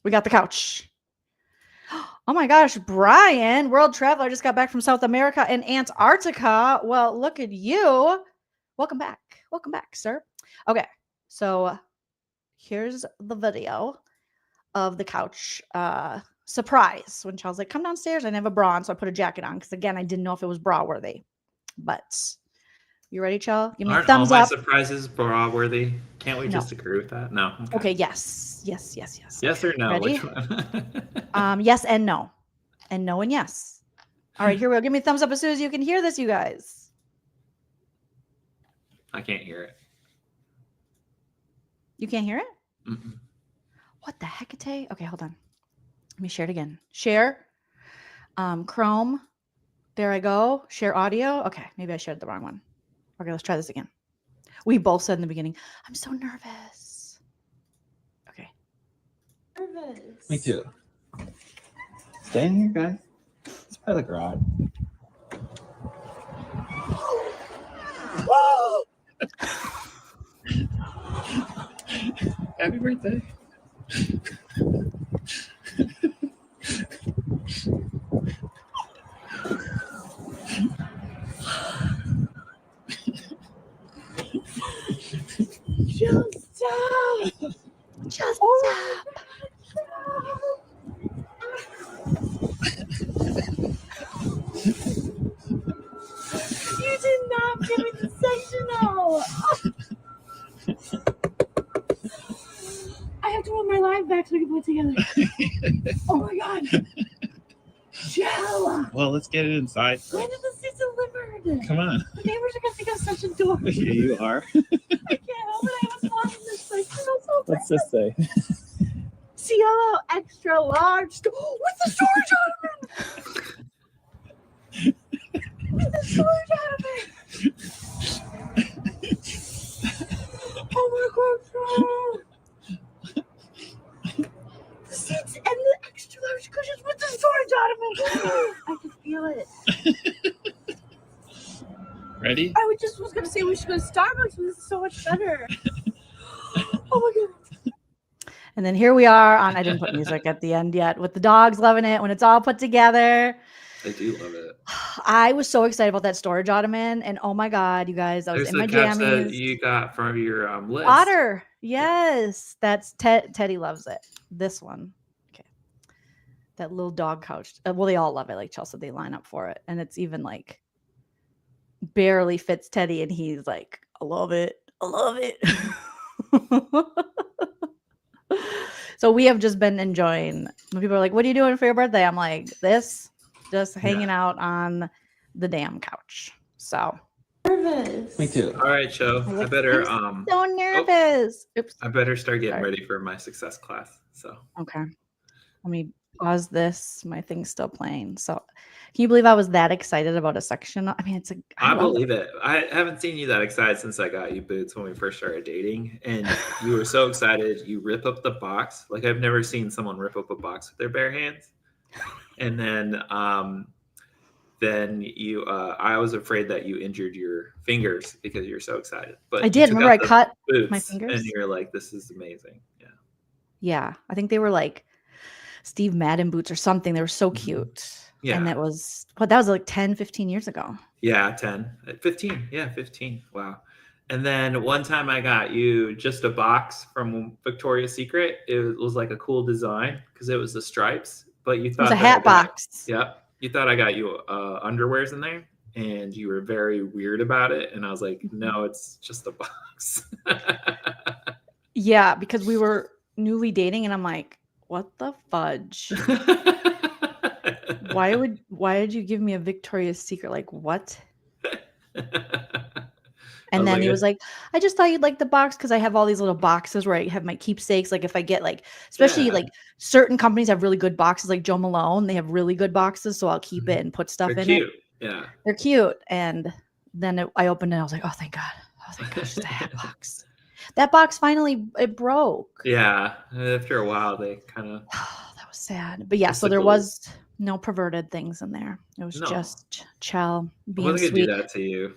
We got the couch. Oh my gosh, Brian, world traveler, just got back from South America and Antarctica. Well, look at you. Welcome back. Welcome back, sir. Okay, so here's the video of the couch surprise. When Charles like, come downstairs. I didn't have a bra on, so I put a jacket on because, again, I didn't know if it was bra worthy. But you ready, Chell? Give me a thumbs up. All my surprises bra worthy? Can't we just agree with that? No. Okay, yes. Yes or no? Ready? Which one? Yes and no. And no and yes. All right, here we go. Give me a thumbs up as soon as you can hear this, you guys. I can't hear it. You can't hear it? Mm-mm. What the heckate? Okay, hold on. Let me share it again. Share. Chrome. There I go. Share audio. Okay, maybe I shared the wrong one. Okay, let's try this again. We both said in the beginning, I'm so nervous. Okay. Nervous. Me too. Stay in here, guys. It's by the garage. Happy birthday. Just stop. Just stop. You did not give me the sectional. I have to run my live back so we can put it together. Oh my God. Joe. Well, let's get it inside. When is this delivered? Come on. The neighbors are going to think I'm such a dork. Yeah, you are. I can't help it. I was watching this sectional so bad. What's this say? CLO extra large with the storage ottoman. With the storage ottoman. Oh my God. The seats and the extra large cushions with the storage ottoman. I can feel it. ready? I just was gonna say we should go to Starbucks. This is so much better. Oh my god. And then here we are on, I didn't put music at the end yet, with the dogs loving it when it's all put together. I do love it. I was so excited about that storage ottoman, and oh my god, you guys, I was There's in my the couch that jammies. you got from your list. Otter, yes, that's Teddy loves it. This one, okay, that little dog couch. Well, they all love it. Like Chelsea, they line up for it, and it's even like barely fits Teddy, and he's like, I love it, I love it. So we have just been enjoying. When people are like, what are you doing for your birthday? I'm like, this, just hanging out on the damn couch. So Me too. All right, Joe. I better so nervous. Oops. I better start getting Sorry. ready for my success class. So Okay. Let me pause this. My thing's still playing. So can you believe I was that excited about a section? I mean, it's a I believe it. I haven't seen you that excited since I got you boots when we first started dating. And you were so excited. You rip up the box. Like I've never seen someone rip up a box with their bare hands. And then you I was afraid that you injured your fingers because you're so excited. But I did. Remember I cut boots my fingers? and you're like, this is amazing. Yeah. Yeah. I think they were like Steve Madden boots or something. They were so cute. Yeah. And that was like 10, 15 years ago. Yeah, 10. 15. Yeah, 15. Wow. And then one time I got you just a box from Victoria's Secret. It was like a cool design because it was the stripes, but you thought It was a that I hat got- box. Yep. You thought I got you underwears in there and you were very weird about it. And I was like, no, it's just a box. Yeah, because we were newly dating and I'm like, what the fudge? Why did you give me a Victoria's Secret? Like what? And then he was like, I just thought you'd like the box because I have all these little boxes where I have my keepsakes. Like if I get like, especially like certain companies have really good boxes, like Joe Malone, they have really good boxes. So I'll keep it and put stuff They're in cute. it. Yeah. They're cute. And then I opened it. I was like, oh, thank God. Oh, thank God. It's just a hat box. That box finally, it broke. Yeah. After a while, they kind of. That was sad. But yeah, so there was no perverted things in there. It was just Chell I being wasn't sweet. gonna do that to you.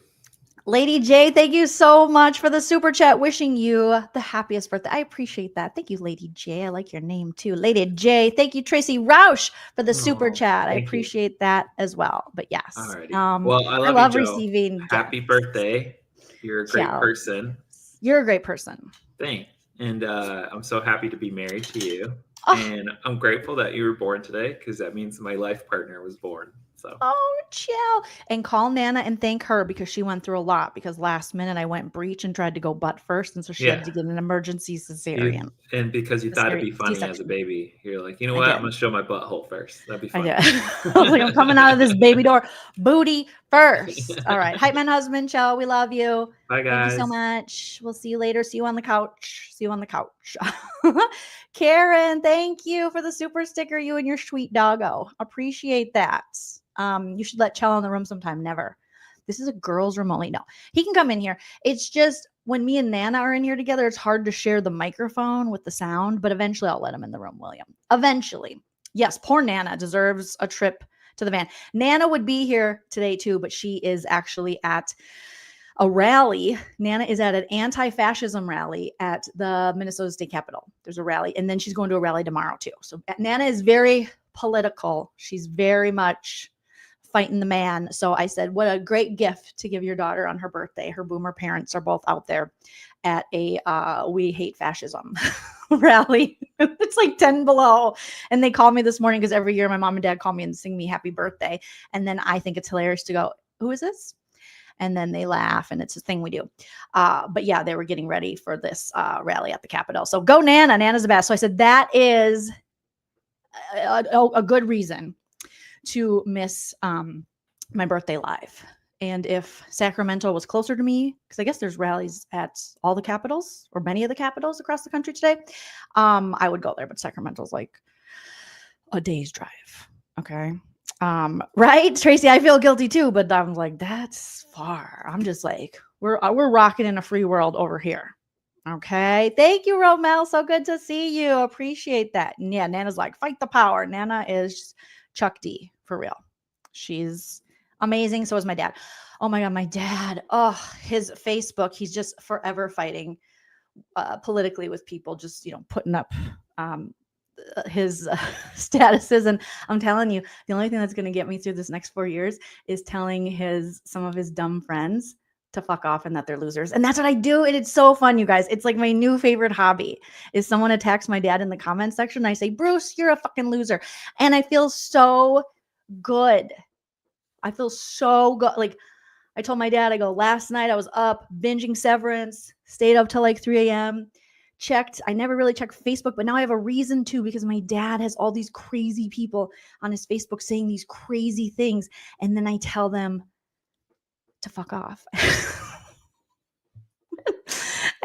Lady J, thank you so much for the super chat. Wishing you the happiest birthday. I appreciate that. Thank you, Lady J. I like your name too. Lady J. Thank you, Tracy Roush, for the super chat. I appreciate that as well. But yes. Alrighty. Well, I love you, Joe. Receiving Happy birthday. You're a great person. You're a great person. Thanks. And I'm so happy to be married to you. Oh. And I'm grateful that you were born today because that means my life partner was born. So. Oh, chill. And call Nana and thank her because she went through a lot. Because last minute I went breech and tried to go butt first. And so she had to get an emergency cesarean. And because you thought it'd be funny as a baby, you're like, you know what? I'm going to show my butthole first. That'd be fun. I was like, I'm coming out of this baby door. Booty first. All right. Hype man husband, Joe. We love you. Bye, guys. Thank you so much. We'll see you later. See you on the couch. See you on the couch. Karen, thank you for the super sticker. You and your sweet doggo. Appreciate that. You should let Chell in the room sometime. Never. This is a girls' room only. No, he can come in here. It's just when me and Nana are in here together, it's hard to share the microphone with the sound, but eventually I'll let him in the room, William. Eventually. Yes, poor Nana deserves a trip to the van. Nana would be here today too, but she is actually at a rally. Nana is at an anti-fascism rally at the Minnesota State Capitol. There's a rally, and then she's going to a rally tomorrow too. So Nana is very political. She's very much fighting the man. So I said, what a great gift to give your daughter on her birthday. Her boomer parents are both out there at a we hate fascism rally. It's like 10 below. And they called me this morning because every year my mom and dad call me and sing me happy birthday. And then I think it's hilarious to go, who is this? And then they laugh and it's a thing we do. But yeah, they were getting ready for this rally at the Capitol. So go Nana. Nana's the best. So I said, that is a good reason to miss my birthday live. And if Sacramento was closer to me, because I guess there's rallies at all the capitals or many of the capitals across the country today, I would go there. But Sacramento's like a day's drive. Okay. Right, Tracy, I feel guilty too, but I'm like, that's far. I'm just like, we're rocking in a free world over here. Okay. Thank you, Romel. So good to see you. Appreciate that. And yeah, Nana's like, fight the power. Nana is Chuck D for real. She's amazing. So is my dad. Oh my God, my dad. Oh, his Facebook. He's just forever fighting politically with people, just, putting up his statuses. And I'm telling you, the only thing that's going to get me through this next 4 years is telling some of his dumb friends to fuck off and that they're losers. And that's what I do. And it's so fun, you guys. It's like my new favorite hobby is someone attacks my dad in the comment section. And I say, Bruce, you're a fucking loser. And I feel so good. I feel so good. Like I told my dad, I go, last night I was up binging Severance, stayed up till like 3 a.m. I never really checked Facebook, but now I have a reason to, because my dad has all these crazy people on his Facebook saying these crazy things. And then I tell them to fuck off. And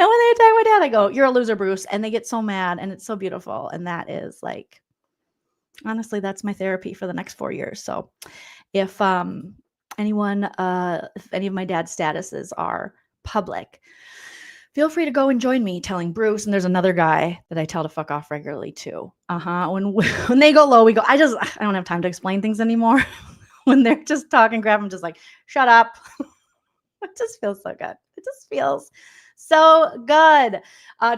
when they attack my dad, I go, you're a loser, Bruce. And they get so mad, and it's so beautiful. And that is like, honestly, that's my therapy for the next 4 years. So if any of my dad's statuses are public, feel free to go and join me telling Bruce. And there's another guy that I tell to fuck off regularly too. When they go low, we go, I don't have time to explain things anymore. When they're just talking crap, I'm just like, shut up. It just feels so good. It just feels so good.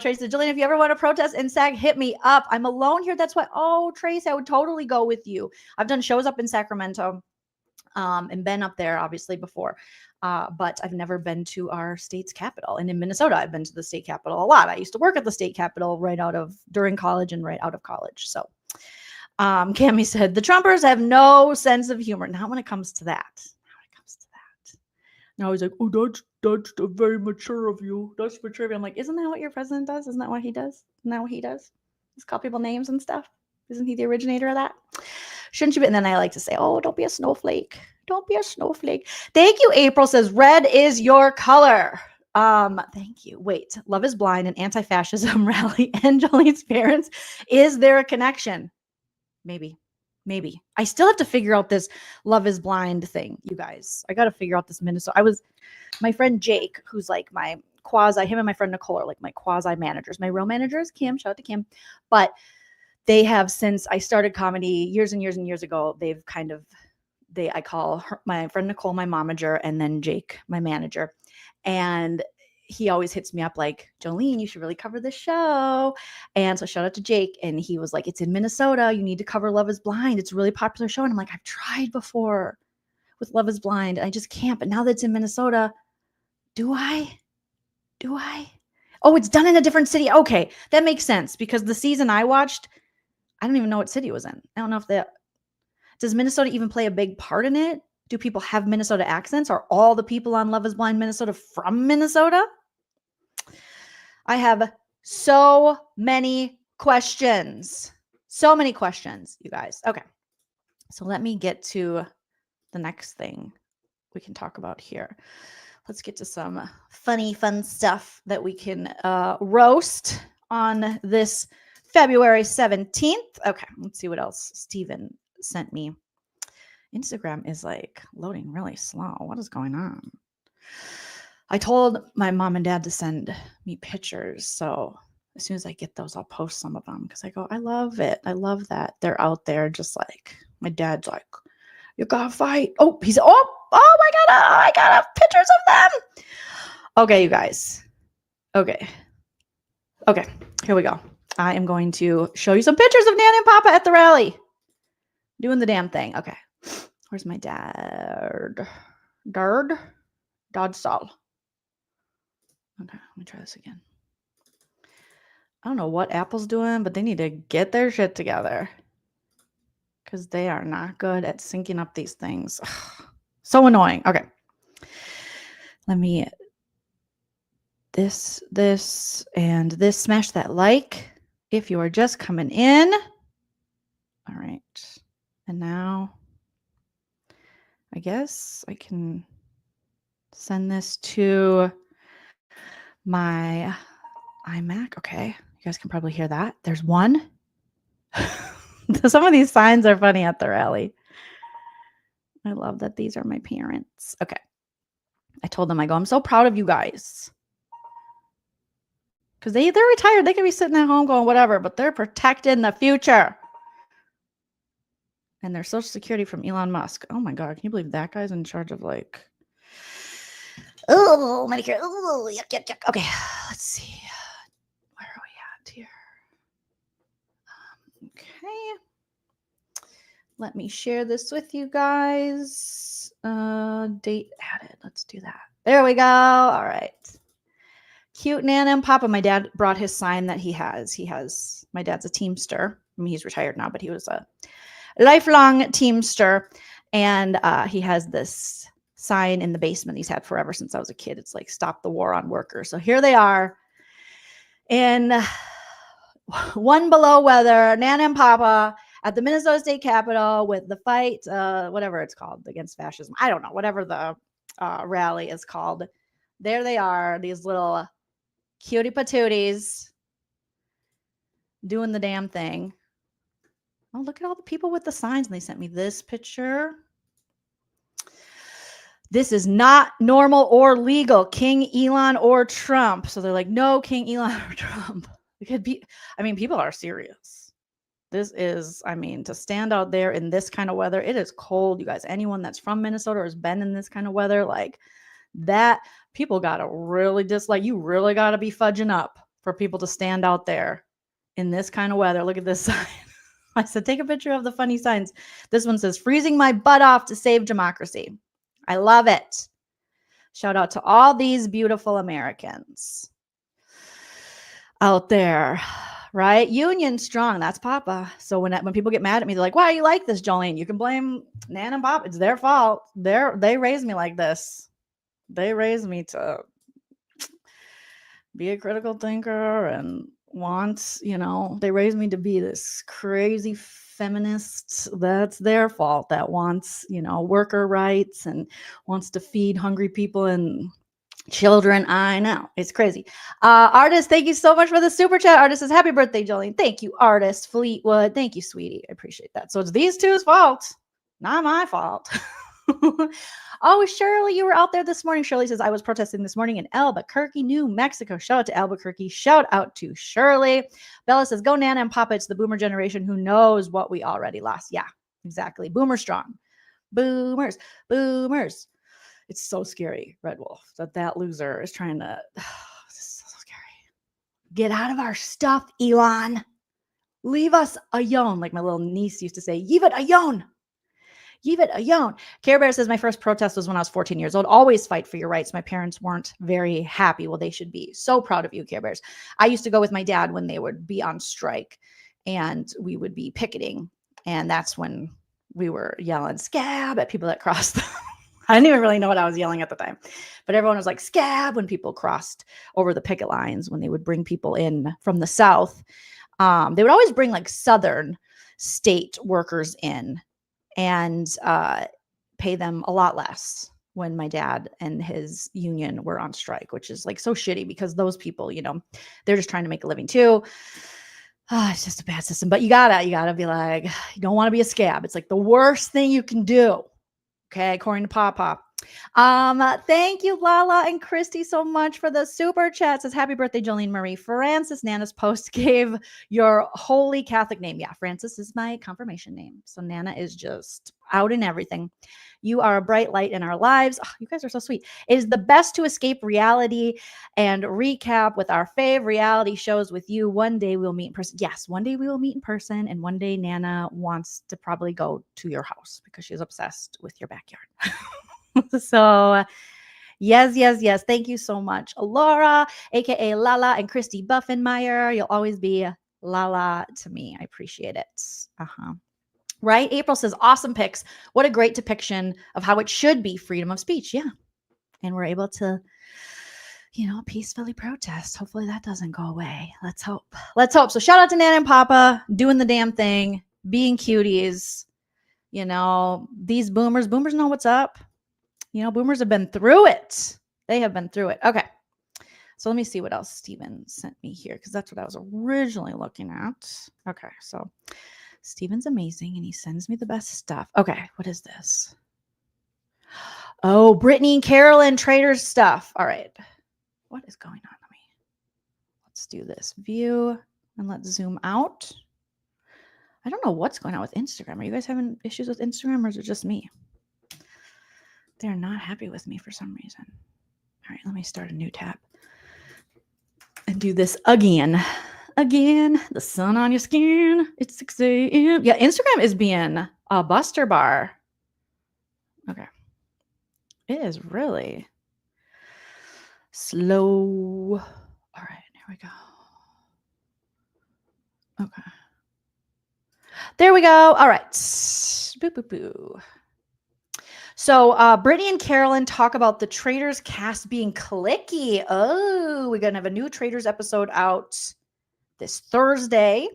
Tracy said, Jolene, if you ever want to protest in SAG, hit me up. I'm alone here. That's why. Oh, Tracy, I would totally go with you. I've done shows up in Sacramento and been up there obviously before. But I've never been to our state's capital. And in Minnesota, I've been to the state capital a lot. I used to work at the state capital during college and right out of college. So Cammie said, the Trumpers have no sense of humor. Not when it comes to that. Now he's like, oh, that's very mature of you. That's mature. I'm like, isn't that what your president does? Isn't that what he does? Isn't that what he does? Just call people names and stuff. Isn't he the originator of that? Shouldn't you be? And then I like to say, oh, don't be a snowflake. Don't be a snowflake. Thank you. April says, red is your color. Thank you. Wait, Love is Blind and anti-fascism rally and Jolene's parents. Is there a connection? Maybe. I still have to figure out this Love is Blind thing, you guys. I got to figure out this Minnesota. My friend Jake, who's like my him and my friend Nicole are like my quasi managers. My real manager is Kim. Shout out to Kim. But they have, since I started comedy years and years and years ago, I call my friend Nicole my momager, and then Jake my manager. And he always hits me up like, Jolene, you should really cover this show. And so shout out to Jake. And he was like, it's in Minnesota. You need to cover Love is Blind. It's a really popular show. And I'm like, I've tried before with Love is Blind. And I just can't. But now that it's in Minnesota, do I? Oh, it's done in a different city. Okay. That makes sense, because the season I watched, I don't even know what city it was in. I don't know if does Minnesota even play a big part in it? Do people have Minnesota accents? Are all the people on Love is Blind Minnesota from Minnesota? I have so many questions. So many questions, you guys. Okay. So let me get to the next thing we can talk about here. Let's get to some funny, fun stuff that we can roast on this February 17th. Okay. Let's see what else Steven sent me. Instagram is like loading really slow. What is going on? I told my mom and dad to send me pictures. So as soon as I get those, I'll post some of them, because I go, I love it. I love that they're out there. Just like my dad's like, you gotta fight. Oh, he's, oh my God. I got pictures of them. Okay, you guys. Okay. Here we go. I am going to show you some pictures of Nan and Papa at the rally. Doing the damn thing. Okay. Where's my dad? Dodsall. Okay, let me try this again. I don't know what Apple's doing, but they need to get their shit together, because they are not good at syncing up these things. Ugh, so annoying. Okay. Let me this, and this. Smash that like if you are just coming in. All right. And now I guess I can send this to my iMac. Okay. You guys can probably hear that. There's one. Some of these signs are funny at the rally. I love that these are my parents. Okay. I told them, I go, I'm so proud of you guys. Because they're retired. They can be sitting at home going whatever, but they're protecting the future. and their social security from Elon Musk. Oh my God. Can you believe that guy's in charge of like, oh, Medicare. Oh, yuck, yuck, yuck. Okay. Let's see. Where are we at here? Okay. Let me share this with you guys. Date added. Let's do that. There we go. All right. Cute Nana and Papa. My dad brought his sign that he has. My dad's a Teamster. I mean, he's retired now, but he was a lifelong Teamster. And he has this sign in the basement he's had forever since I was a kid. It's like, stop the war on workers. So here they are in one below weather, Nana and Papa at the Minnesota State Capitol with the fight, whatever it's called, against fascism. I don't know, whatever the rally is called. There they are, these little cutie patooties doing the damn thing. Oh, look at all the people with the signs. And they sent me this picture. This is not normal or legal. King Elon or Trump. So they're like, no King Elon or Trump. It could be, I mean, people are serious. This is, I mean, to stand out there in this kind of weather, it is cold. You guys, anyone that's from Minnesota or has been in this kind of weather, like that, people got to really dislike, you really got to be fudging up for people to stand out there in this kind of weather. Look at this sign. I said, take a picture of the funny signs. This one says, freezing my butt off to save democracy. I love it. Shout out to all these beautiful Americans out there, right? Union strong. That's Papa. So when people get mad at me, they're like, why do you like this, Jolene? You can blame Nana and Papa. It's their fault. They raised me like this. They raised me to be a critical thinker and wants, they raised me to be this crazy feminist. That's their fault. That wants, worker rights and wants to feed hungry people and children. I know, it's crazy. Artist, thank you so much for the super chat. Artist says, happy birthday, Jolene. Thank you, Artist. Fleetwood, thank you, sweetie. I appreciate that. So it's these two's fault, not my fault. Oh, Shirley, you were out there this morning. Shirley says, I was protesting this morning in Albuquerque, New Mexico. Shout out to Albuquerque. Shout out to Shirley. Bella says, go Nana and Papa. It's the boomer generation who knows what we already lost. Yeah, exactly. Boomer strong. Boomers. It's so scary, Red Wolf, that loser is trying to, this is so scary. Get out of our stuff, Elon. Leave us alone. Like my little niece used to say, leave it alone. Leave it alone. Care Bear says, my first protest was when I was 14 years old. Always fight for your rights. My parents weren't very happy. Well, they should be. So proud of you, Care Bears. I used to go with my dad when they would be on strike and we would be picketing. And that's when we were yelling scab at people that crossed. I didn't even really know what I was yelling at the time. But everyone was like scab when people crossed over the picket lines, when they would bring people in from the South. They would always bring like Southern state workers in and pay them a lot less when my dad and his union were on strike, which is like so shitty because those people, they're just trying to make a living too. It's just a bad system. But you gotta be like, you don't want to be a scab. It's like the worst thing you can do. Okay, according to Papa. Thank you, Lala and Christy, so much for the super chat. It says, happy birthday, Jolene Marie Francis. Nana's post gave your holy Catholic name. Yeah, Francis is my confirmation name. So Nana is just out in everything. You are a bright light in our lives. Oh, you guys are so sweet. It is the best to escape reality and recap with our fave reality shows with you. One day we'll meet in person. Yes, one day we will meet in person. And one day Nana wants to probably go to your house because she's obsessed with your backyard. So yes. Thank you so much, Laura, aka Lala, and Christy Buffenmeyer. You'll always be Lala to me. I appreciate it. Right? April says, awesome pics. What a great depiction of how it should be freedom of speech. Yeah. And we're able to, peacefully protest. Hopefully that doesn't go away. Let's hope. So shout out to Nana and Papa doing the damn thing, being cuties. These boomers know what's up. Boomers have been through it. They have been through it. Okay. So let me see what else Steven sent me here, because that's what I was originally looking at. Okay. So Steven's amazing, and he sends me the best stuff. Okay. What is this? Oh, Brittany and Carolyn Traders stuff. All right. What is going on? Let's do this. View, and let's zoom out. I don't know what's going on with Instagram. Are you guys having issues with Instagram or is it just me? They're not happy with me for some reason. All right, let me start a new tab and do this again. Again, the sun on your skin. It's 6 a.m. Yeah, Instagram is being a buster bar. Okay. It is really slow. All right, here we go. Okay. There we go. All right. Boo, boo, boo. So Brittany and Carolyn talk about the Traitors cast being cliquey. Oh, we're going to have a new Traitors episode out this Thursday.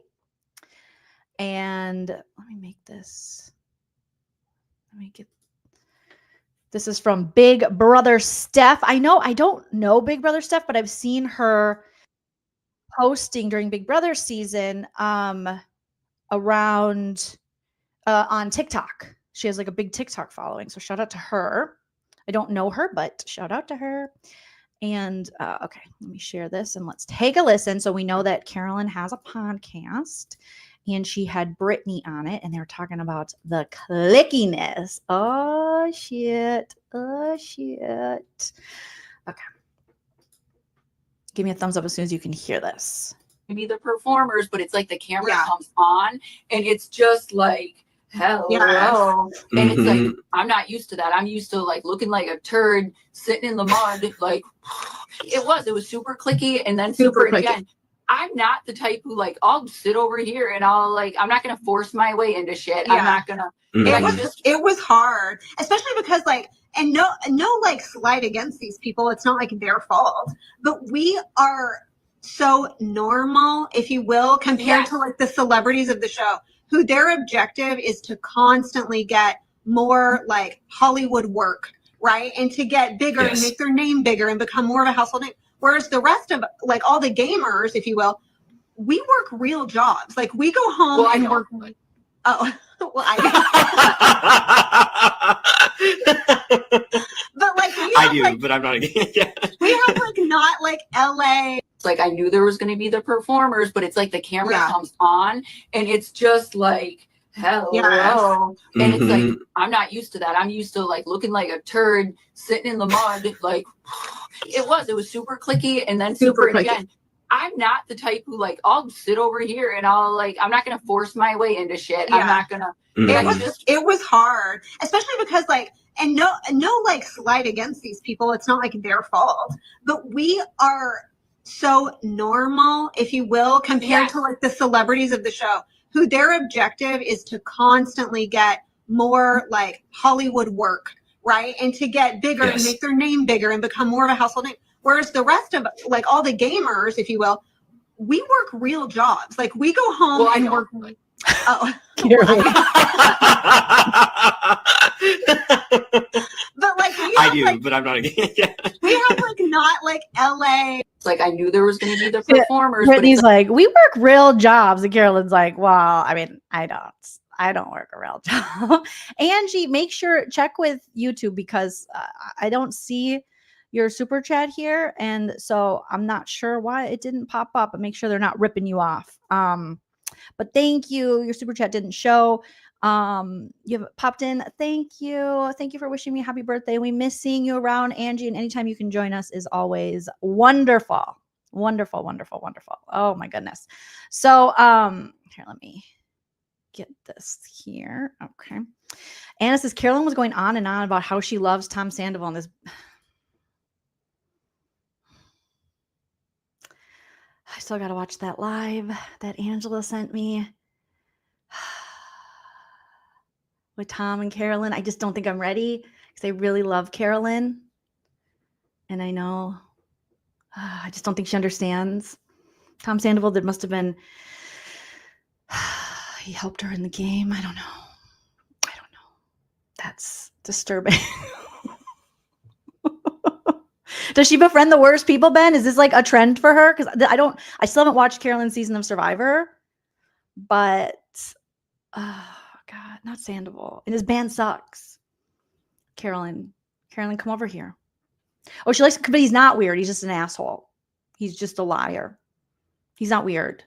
And let me make this. Let me get. This is from Big Brother Steph. I don't know Big Brother Steph, but I've seen her posting during Big Brother season around on TikTok. She has like a big TikTok following. So shout out to her. I don't know her, but shout out to her. And okay, let me share this and let's take a listen. So we know that Carolyn has a podcast and she had Brittany on it and they were talking about the clickiness. Oh, shit. Oh, shit. Okay. Give me a thumbs up as soon as you can hear this. Be the performers, but it's like the camera comes on and it's just like, hello. And it's like, I'm not used to that. I'm used to like looking like a turd sitting in the mud. Like it was super clicky and then super again. I'm not the type who like, I'll sit over here and I'm not going to force my way into shit. I'm not going to. It was hard, especially because like, and no like slight against these people. It's not like their fault, but we are so normal, if you will, compared to like the celebrities of the show, who their objective is to constantly get more like Hollywood work, right? And to get bigger and make their name bigger and become more of a household name. Whereas the rest of like all the gamers, if you will, we work real jobs. Like we go home and work. Oh, well, I but like I do, but I'm not again. We have like not like LA. It's like I knew there was going to be the performers, but it's like the camera comes on and it's just like, hello. And it's like, I'm not used to that. I'm used to like looking like a turd sitting in the mud. Like it was super clicky and then super again. I'm not the type who like, I'll sit over here and I'm not going to force my way into shit. I'm not going to. It was hard, especially because like, and no like slight against these people. It's not like their fault, but we are so normal, if you will, compared to like the celebrities of the show, who their objective is to constantly get more like Hollywood work, right? And to get bigger and make their name bigger and become more of a household name. Whereas the rest of like all the gamers, if you will, we work real jobs. Like we go home and work. Oh, but like I do, but I'm not again. We have like not like LA. It's like I knew there was going to be the performers. Brittany's like, we work real jobs, and Carolyn's like, well, I mean, I don't work a real job. Angie, make sure check with YouTube because I don't see your super chat here, and so I'm not sure why it didn't pop up. But make sure they're not ripping you off. But thank you. Your super chat didn't show. You have popped in. Thank you. Thank you for wishing me a happy birthday. We miss seeing you around, Angie, and anytime you can join us is always wonderful. Wonderful, wonderful, wonderful. Oh my goodness. So here, let me get this here. Okay. Anna says Carolyn was going on and on about how she loves Tom Sandoval and this. I still got to watch that live that Angela sent me with Tom and Carolyn. I just don't think I'm ready because I really love Carolyn. And I know, I just don't think she understands. Tom Sandoval, that must have been, he helped her in the game. I don't know. That's disturbing. Does she befriend the worst people, Ben? Is this like a trend for her? Because I still haven't watched Carolyn's season of Survivor, but oh God, not Sandoval. And his band sucks. Carolyn, come over here. Oh, she likes, but he's not weird. He's just an asshole. He's just a liar. He's not weird.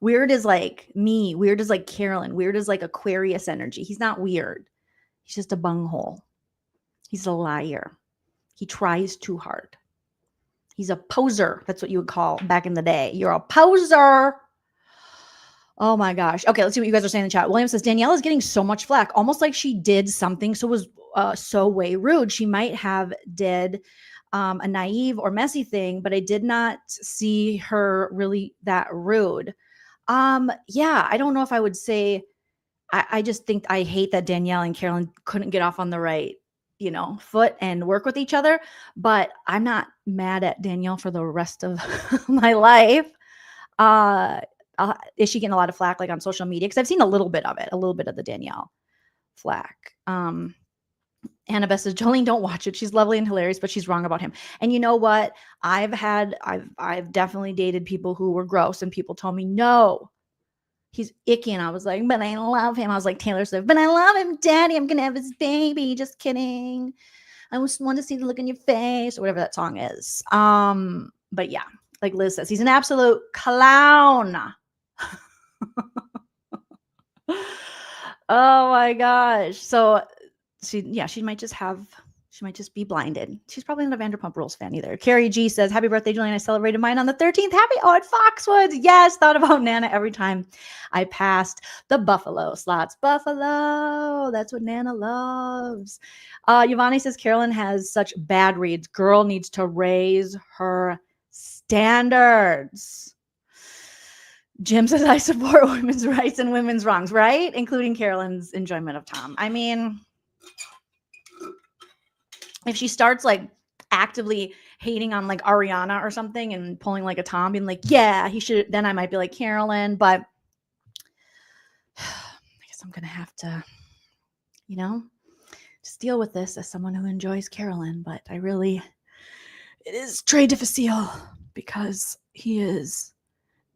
Weird is like me. Weird is like Carolyn. Weird is like Aquarius energy. He's not weird. He's just a bunghole. He's a liar. He tries too hard. He's a poser. That's what you would call back in the day. You're a poser. Oh my gosh. Okay, let's see what you guys are saying in the chat. William says, Danielle is getting so much flack, almost like she did something so was so way rude. She might have did a naive or messy thing, but I did not see her really that rude. Yeah, I don't know if I would say, I just think I hate that Danielle and Carolyn couldn't get off on the right, foot and work with each other, but I'm not mad at Danielle for the rest of my life. Is she getting a lot of flack like on social media? Because I've seen a little bit of the Danielle flack. Annabeth says, Jolene, don't watch it. She's lovely and hilarious, but she's wrong about him. And you know what? I've definitely dated people who were gross and people told me, no, he's icky. And I was like, but I love him. I was like Taylor Swift, but I love him, Daddy. I'm going to have his baby. Just kidding. I just want to see the look in your face or whatever that song is. But yeah, like Liz says, he's an absolute clown. Oh my gosh. So she might just be blinded. She's probably not a Vanderpumprules fan either. Carrie G says, happy birthday, Joleen. I celebrated mine on the 13th. At Foxwoods. Yes. Thought about Nana every time I passed the buffalo slots. Buffalo. That's what Nana loves. Yvonne says, Carolyn has such bad reads. Girl needs to raise her standards. Jim says, I support women's rights and women's wrongs, right? Including Carolyn's enjoyment of Tom. I mean, if she starts like actively hating on like Ariana or something and pulling like a Tom, being like, yeah, he should, then I might be like Carolyn, but I guess I'm going to have to, just deal with this as someone who enjoys Carolyn. But it is très difficile because he is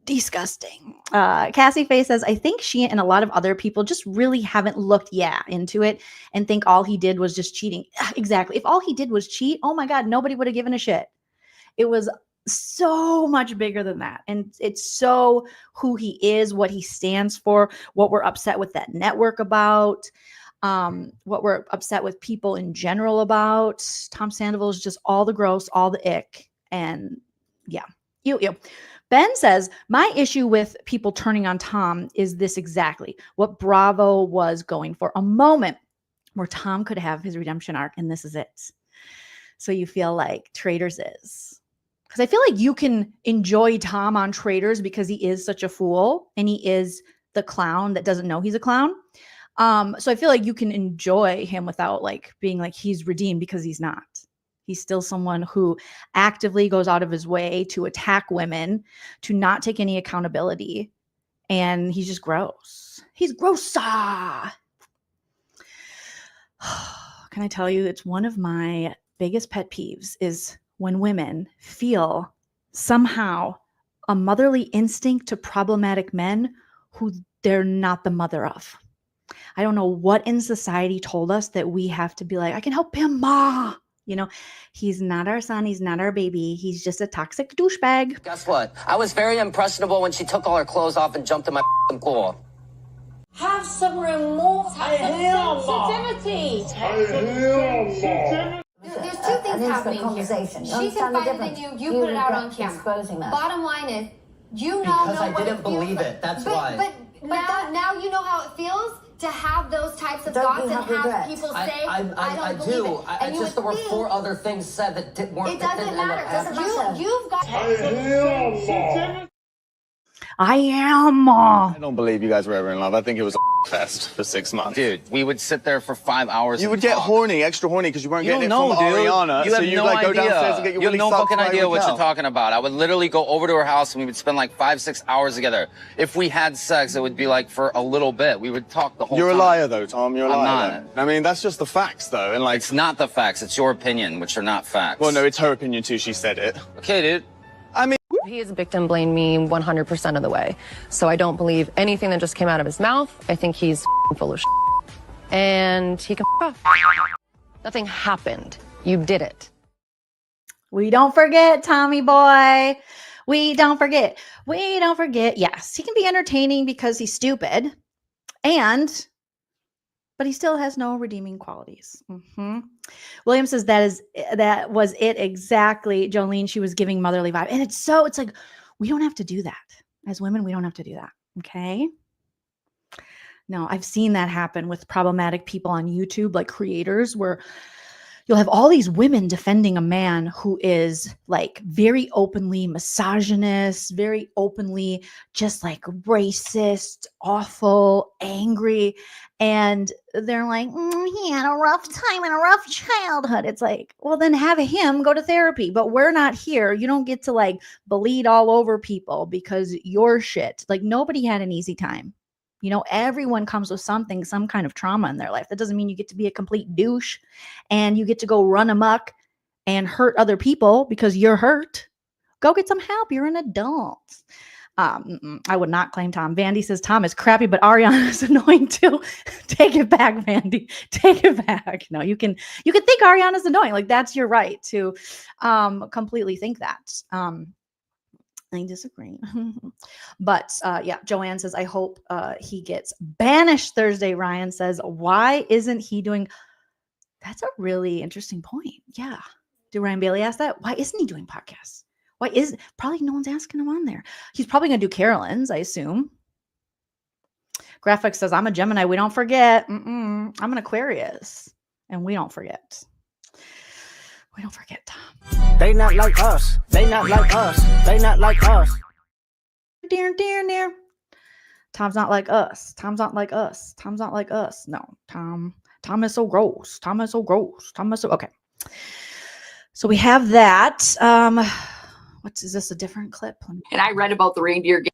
disgusting. Cassie Faye says, I think she and a lot of other people just really haven't looked into it and think all he did was just cheating. Exactly. If all he did was cheat, oh my God, nobody would have given a shit. It was so much bigger than that. And it's so who he is, what he stands for, what we're upset with that network about, what we're upset with people in general about. Tom Sandoval is just all the gross, all the ick. And yeah, ew. Ben says, my issue with people turning on Tom is this exactly what Bravo was going for. A moment where Tom could have his redemption arc, and this is it. So you feel like Traitors is. Because I feel like you can enjoy Tom on Traitors because he is such a fool and he is the clown that doesn't know he's a clown. So I feel like you can enjoy him without like being like he's redeemed, because he's not. He's still someone who actively goes out of his way to attack women, to not take any accountability. And he's just gross. He's gross. Can I tell you, it's one of my biggest pet peeves is when women feel somehow a motherly instinct to problematic men who they're not the mother of. I don't know what in society told us that we have to be like, I can help him, ma. He's not our son. He's not our baby. He's just a toxic douchebag. Guess what? I was very impressionable when she took all her clothes off and jumped in my pool. Have some remorse. Have some sensitivity. There's two things happening here. She confided in you. You put it out on camera. Bottom line is, you now know what it feels like. Because I didn't believe it. That's why. But now you know how it feels to have those types of thoughts and have people say, I don't believe it. I just there were 4 other things said that weren't. It doesn't matter. You've got. I am. I don't believe you guys were ever in love. I think it was a fest for 6 months. Dude, we would sit there for 5 hours. You would get horny, extra horny, because you weren't getting it from Ariana. You have so you'd no like go idea. downstairs and get your You have willy no sucked fucking by idea what Raquel. you're talking about. I would literally go over to her house and we would spend like 5-6 hours together. If we had sex, it would be like for a little bit. We would talk the whole time. You're a liar, though, Tom. You're a I'm liar. not. I mean, that's just the facts, though. And like, it's not the facts. It's your opinion, which are not facts. Well, no, it's her opinion too. She said it. Okay, dude. I mean, he is victim blamed me 100% of the way. So I don't believe anything that just came out of his mouth. I think he's full of shit. And he can off. Nothing happened. You did it. We don't forget, Tommy boy. We don't forget. We don't forget. Yes, he can be entertaining because he's stupid, but he still has no redeeming qualities. William says that was it exactly, Jolene. She was giving motherly vibe, and it's like we don't have to do that as women. We don't have to do that. Okay. No, I've seen that happen with problematic people on YouTube, like creators, where you'll have all these women defending a man who is like very openly misogynist, very openly just like racist, awful, angry. And they're like, he had a rough time and a rough childhood. It's like, well, then have him go to therapy. But we're not here. You don't get to like bleed all over people because you're shit. Like nobody had an easy time. You know, everyone comes with something, some kind of trauma in their life. That doesn't mean you get to be a complete douche and you get to go run amok and hurt other people because you're hurt. Go get some help. You're an adult. I would not claim Tom. Vandy says Tom is crappy, but Ariana is annoying too. Take it back, Vandy. Take it back. No, you can think Ariana's annoying. Like that's your right to completely think that. I disagree. But yeah, Joanne says, I hope he gets banished Thursday. Ryan says, why isn't he doing? That's a really interesting point. Yeah. Did Ryan Bailey ask that? Why isn't he doing podcasts? Why is probably no one's asking him on there? He's probably going to do Carolyn's, I assume. Graphics says, I'm a Gemini. We don't forget. I'm an Aquarius. And we don't forget. We don't forget, Tom. They not like us. They not like us. They not like us. Dear. Tom's not like us. Tom's not like us. Tom's not like us. No, Tom is so gross. Tom is so gross. Tom is so okay. So we have that. Is this a different clip? And I read about the reindeer game.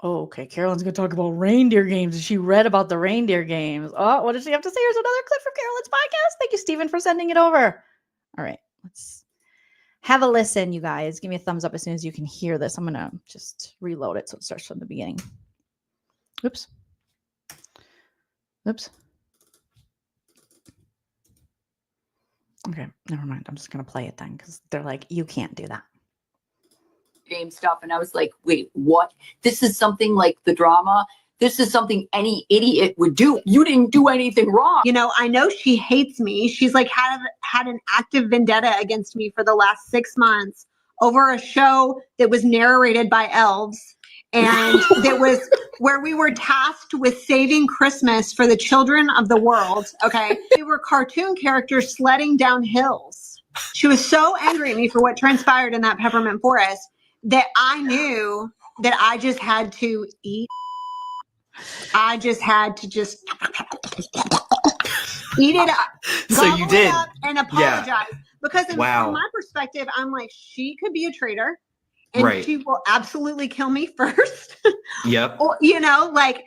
Oh, okay. Carolyn's going to talk about reindeer games. She read about the reindeer games. Oh, what does she have to say? Here's another clip from Carolyn's podcast. Thank you, Stephen, for sending it over. All right. Let's have a listen, you guys. Give me a thumbs up as soon as you can hear this. I'm going to just reload it so it starts from the beginning. Oops. Okay. Never mind. I'm just going to play it then because they're like, you can't do that. Game stuff, and I was like, wait, what? This is something like the drama. This is something any idiot would do. You didn't do anything wrong. You know, I know she hates me. She's like had an active vendetta against me for the last 6 months over a show that was narrated by elves and that was where we were tasked with saving Christmas for the children of the world. Okay. We were cartoon characters sledding down hills. She was so angry at me for what transpired in that peppermint forest that I knew that I just had to eat. I just had to eat it up. So you did. And apologize. Yeah. Because from my perspective, I'm like, she could be a traitor and she will absolutely kill me first. Yep. Or, you know, like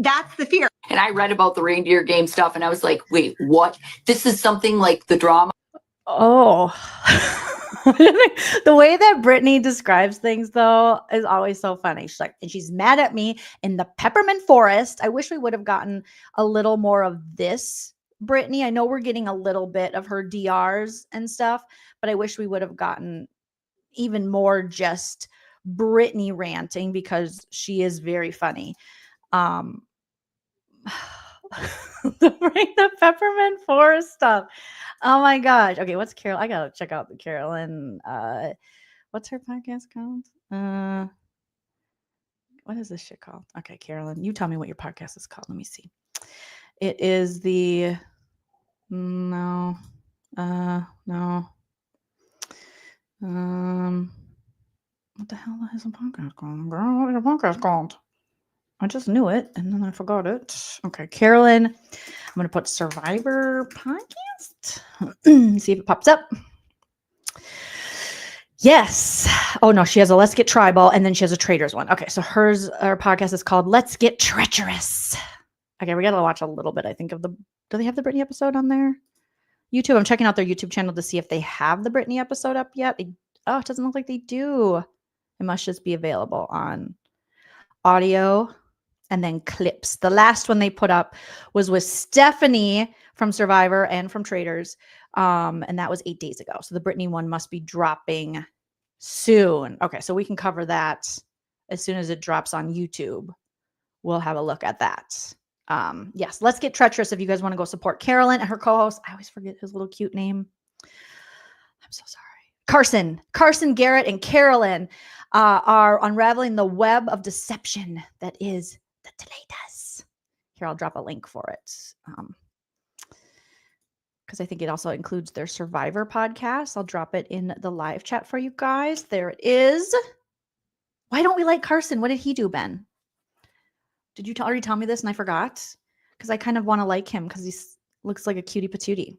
that's the fear. And I read about the reindeer game stuff and I was like, wait, what? This is something like the drama. Oh, the way that Brittany describes things, though, is always so funny. She's like, and she's mad at me in the peppermint forest. I wish we would have gotten a little more of this, Brittany. I know we're getting a little bit of her DRs and stuff, but I wish we would have gotten even more just Brittany ranting because she is very funny. The peppermint forest stuff. Oh my gosh. Okay, what's Carol? I gotta check out the Carolyn. What's her podcast called? What is this shit called? Okay, Carolyn, you tell me what your podcast is called. Let me see. It is the no. What the hell is a podcast called? Girl, what is a podcast called? I just knew it and then I forgot it. Okay, Carolyn. I'm going to put Survivor podcast. See if it pops up. Yes. Oh, no, she has a Let's Get Tribal and then she has a Traders one. Okay, so her podcast is called Let's Get Treacherous. Okay, we got to watch a little bit, I think, of do they have the Britney episode on their YouTube? I'm checking out their YouTube channel to see if they have the Britney episode up yet. It doesn't look like they do. It must just be available on audio. And then clips. The last one they put up was with Stephanie from Survivor and from Traders. And that was 8 days ago. So the Brittany one must be dropping soon. Okay, so we can cover that as soon as it drops on YouTube. We'll have a look at that. Yes, let's get treacherous if you guys want to go support Carolyn and her co-host. I always forget his little cute name. I'm so sorry. Carson, Garrett, and Carolyn are unraveling the web of deception that is the Toledas. Here, I'll drop a link for it. Because I think it also includes their Survivor podcast. I'll drop it in the live chat for you guys. There it is. Why don't we like Carson? What did he do, Ben? Did you already tell me this and I forgot? Because I kind of want to like him because he looks like a cutie patootie.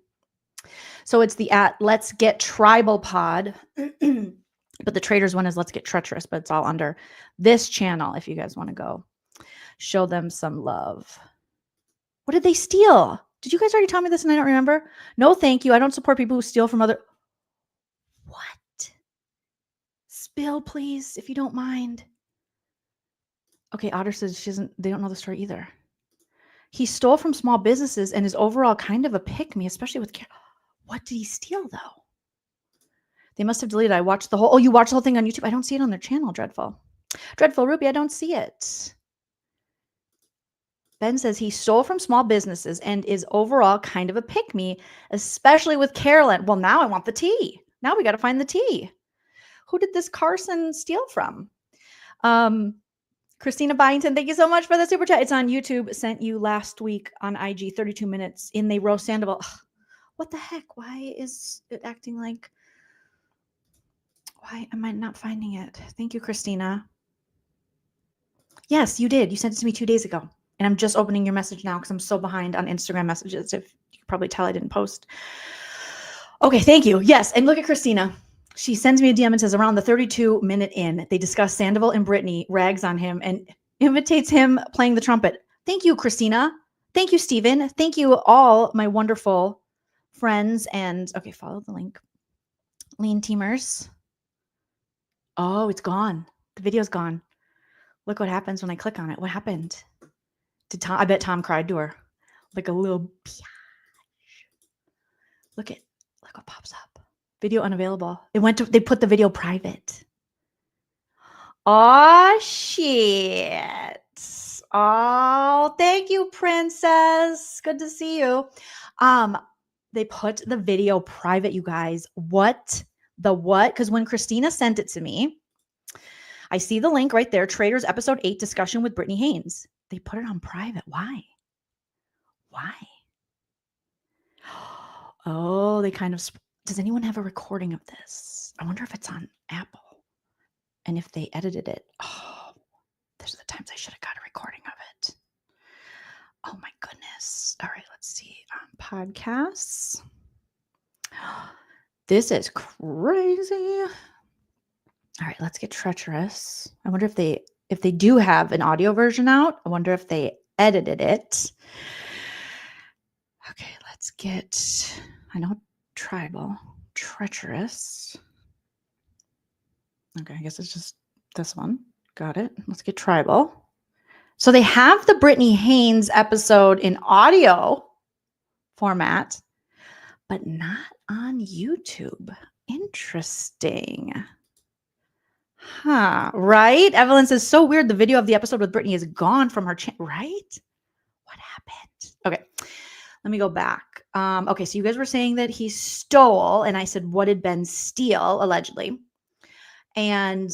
So it's the Let's Get Tribal Pod. But the Traders one is Let's Get Treacherous, but it's all under this channel if you guys want to go show them some love. What did they steal? Did you guys already tell me this and I don't remember? No, thank you. I don't support people who steal from other. What? Spill, please, if you don't mind. Okay, Otter says they don't know the story either. He stole from small businesses and is overall kind of a pick-me, especially with what did he steal, though? They must have deleted. I watched the whole. Oh, you watched the whole thing on YouTube? I don't see it on their channel, Dreadful. Dreadful Ruby, I don't see it. Ben says he stole from small businesses and is overall kind of a pick-me, especially with Carolyn. Well, now I want the tea. Now we got to find the tea. Who did this Carson steal from? Christina Byington, thank you so much for the super chat. It's on YouTube. Sent you last week on IG, 32 minutes in the roast Sandoval. Ugh, what the heck? Why is it acting like... Why am I not finding it? Thank you, Christina. Yes, you did. You sent it to me 2 days ago. And I'm just opening your message now because I'm so behind on Instagram messages. If you can probably tell I didn't post. Okay, thank you. Yes, and look at Christina. She sends me a DM and says, around the 32-minute in, they discuss Sandoval and Brittany, rags on him, and imitates him playing the trumpet. Thank you, Christina. Thank you, Stephen. Thank you, all my wonderful friends. And, okay, follow the link. Lean Teamers. Oh, it's gone. The video's gone. Look what happens when I click on it. What happened? Did Tom? I bet Tom cried to her. Like a little... Look what pops up. Video unavailable. They put the video private. Oh, shit. Oh, thank you, Princess. Good to see you. They put the video private, you guys. What? The what? Because when Christina sent it to me, I see the link right there. Traders episode 8 discussion with Brittany Haynes. They put it on private. Why? Why? Oh, they kind of... Does anyone have a recording of this? I wonder if it's on Apple. And if they edited it. Oh, there's the times I should have got a recording of it. Oh my goodness. All right, let's see. Podcasts. This is crazy. All right, let's get treacherous. I wonder if they do have an audio version out. I wonder if they edited it. Okay, let's get, I know, tribal, treacherous. Okay, I guess it's just this one. Got it. Let's get tribal. So they have the Brittany Haynes episode in audio format, but not on YouTube. Interesting. Huh, right? Evelyn says, so weird. The video of the episode with Brittany is gone from her channel, right? What happened? Okay, let me go back. Okay, so you guys were saying that he stole, and I said, what did Ben steal, allegedly? And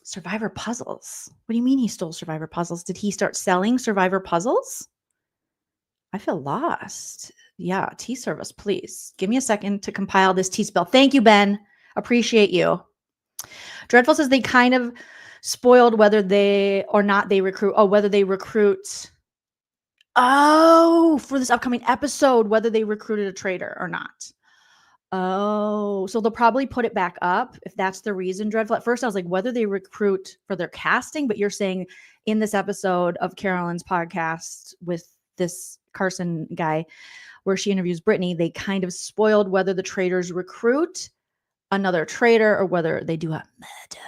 Survivor puzzles. What do you mean he stole Survivor puzzles? Did he start selling Survivor puzzles? I feel lost. Yeah, tea service, please. Give me a second to compile this tea spill. Thank you, Ben. Appreciate you. Dreadful says they kind of spoiled whether they or not they recruit. Oh, whether they recruit. Oh, for this upcoming episode, whether they recruited a trader or not. Oh, so they'll probably put it back up if that's the reason, Dreadful. At first, I was like, whether they recruit for their casting, but you're saying in this episode of Carolyn's podcast with this Carson guy where she interviews Brittany, they kind of spoiled whether the traders recruit another trader or whether they do a murder.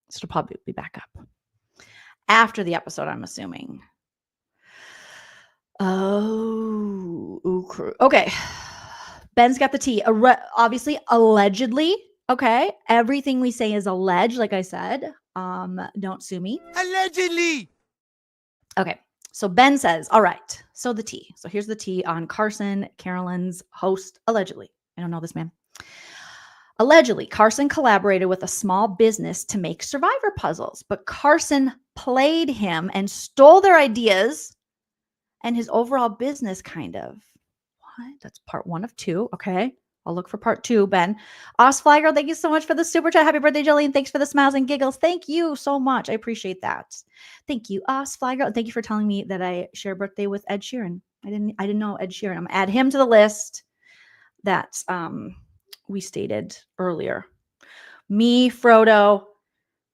So it'll probably be back up after the episode, I'm assuming. Oh, okay. Ben's got the tea. Obviously, allegedly, Okay. Everything we say is alleged, like I said. Don't sue me. Allegedly. Okay. So Ben says, all right. So the tea. So here's the tea on Carson, Carolyn's host, allegedly. I don't know this man. Allegedly, Carson collaborated with a small business to make survivor puzzles, but Carson played him and stole their ideas and his overall business kind of. What? That's part 1 of 2. Okay. I'll look for part 2, Ben. Osflagger, thank you so much for the super chat. Happy birthday, Joleen. Thanks for the smiles and giggles. Thank you so much. I appreciate that. Thank you, Osflagger. Thank you for telling me that I share a birthday with Ed Sheeran. I didn't know Ed Sheeran. I'm gonna add him to the list that we stated earlier. Me, Frodo,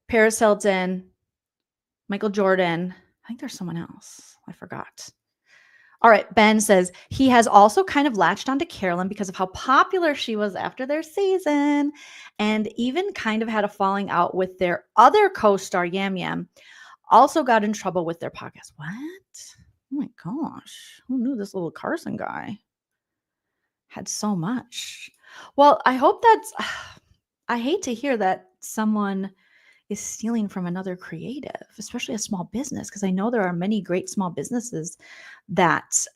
Paris Hilton, Michael Jordan. I think there's someone else. I forgot. All right. Ben says he has also kind of latched onto Carolyn because of how popular she was after their season, and even kind of had a falling out with their other co-star, Yam Yam. Also got in trouble with their podcast. What? Oh my gosh. Who knew this little Carson guy had so much? Well, I hope that's, I hate to hear that someone is stealing from another creative, especially a small business, because I know there are many great small businesses that,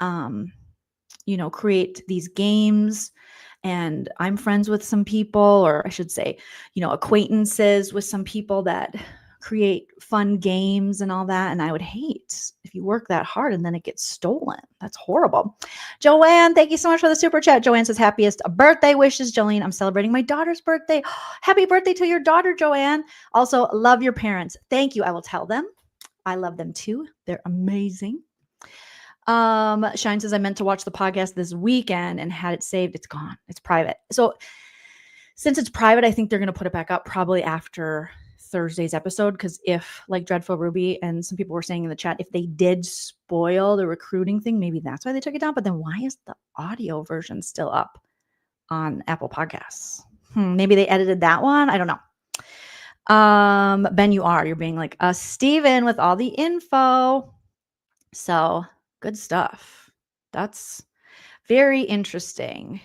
create these games. And I'm friends with some people, or I should say, acquaintances with some people that create fun games and all that. And I would hate if you work that hard and then it gets stolen. That's horrible. Joanne, thank you so much for the super chat. Joanne says, happiest birthday wishes, Jolene. I'm celebrating my daughter's birthday. Happy birthday to your daughter, Joanne. Also, love your parents. Thank you. I will tell them. I love them too. They're amazing. Shine says, I meant to watch the podcast this weekend and had it saved. It's gone. It's private. So since it's private, I think they're going to put it back up probably after Thursday's episode, because if, like Dreadful Ruby and some people were saying in the chat, if they did spoil the recruiting thing, maybe that's why they took it down. But then why is the audio version still up on Apple Podcasts? Maybe they edited that one. I don't know. Ben, you're being like Steven with all the info. So good stuff. That's very interesting.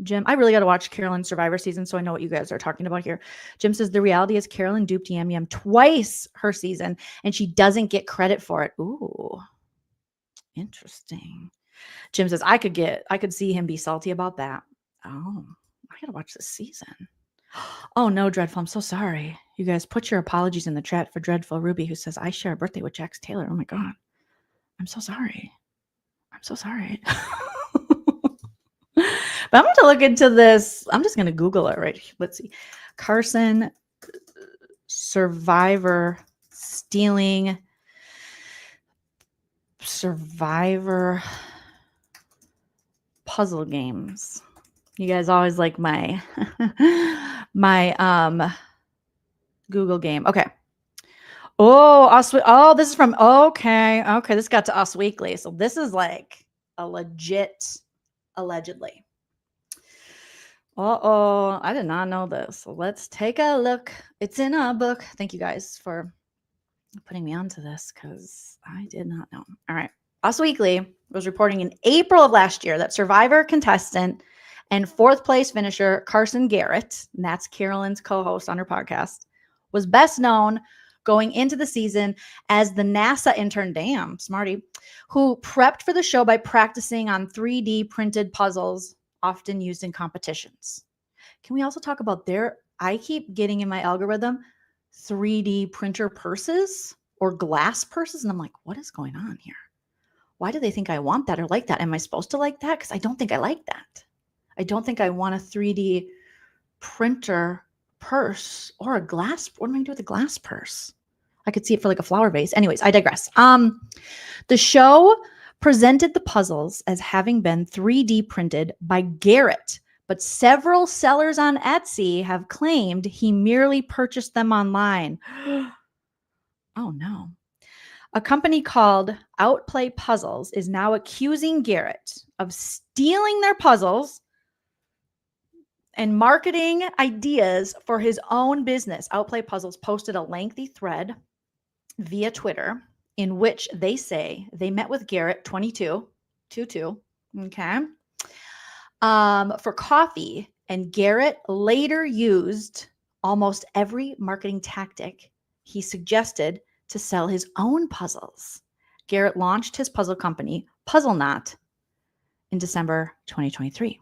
Jim, I really got to watch Carolyn's Survivor season, so I know what you guys are talking about here. Jim says the reality is Carolyn duped Yam Yam twice her season, and she doesn't get credit for it. Ooh, interesting. Jim says I could see him be salty about that. Oh, I got to watch this season. Oh no, Dreadful, I'm so sorry. You guys put your apologies in the chat for Dreadful Ruby, who says I share a birthday with Jax Taylor. Oh my God, I'm so sorry. I'm so sorry. But I'm going to look into this. I'm just going to Google it, right? Let's see. Carson Survivor stealing Survivor puzzle games. You guys always like my Google game. Okay. Oh, this is from okay. This got to Us Weekly. So this is like a legit allegedly. I did not know this. So let's take a look. It's in a book. Thank you guys for putting me onto this because I did not know. All right. Us Weekly was reporting in April of last year that Survivor contestant and 4th place finisher Carson Garrett, and that's Carolyn's co-host on her podcast, was best known going into the season as the NASA intern, damn, smarty, who prepped for the show by practicing on 3D printed puzzles often used in competitions. Can we also talk about I keep getting in my algorithm 3D printer purses or glass purses, and I'm like, what is going on here? Why do they think I want that or like that? Am I supposed to like that? Because I don't think I like that. I don't think I want a 3D printer purse or a glass. What am I going to do with a glass purse? I could see it for like a flower vase. Anyways, I digress. The show presented the puzzles as having been 3D printed by Garrett, but several sellers on Etsy have claimed he merely purchased them online. Oh no. A company called Outplay Puzzles is now accusing Garrett of stealing their puzzles and marketing ideas for his own business. Outplay Puzzles posted a lengthy thread via Twitter in which they say they met with Garrett, 22, okay, for coffee And Garrett later used almost every marketing tactic he suggested to sell his own puzzles. Garrett launched his puzzle company, Puzzle Knot, in December 2023.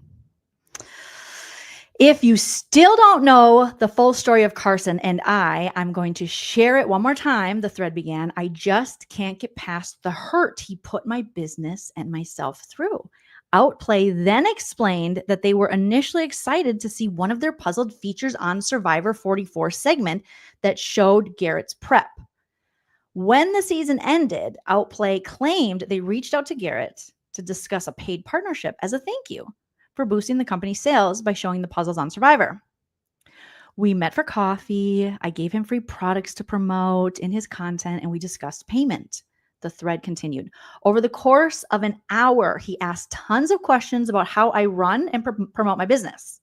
If you still don't know the full story of Carson and I'm going to share it one more time. The thread began, I just can't get past the hurt he put my business and myself through. Outplay then explained that they were initially excited to see one of their puzzled features on Survivor 44 segment that showed Garrett's prep. When the season ended, Outplay claimed they reached out to Garrett to discuss a paid partnership as a thank you for boosting the company's sales by showing the puzzles on Survivor. We met for coffee. I gave him free products to promote in his content, and we discussed payment. The thread continued. Over the course of an hour, he asked tons of questions about how I run and promote my business,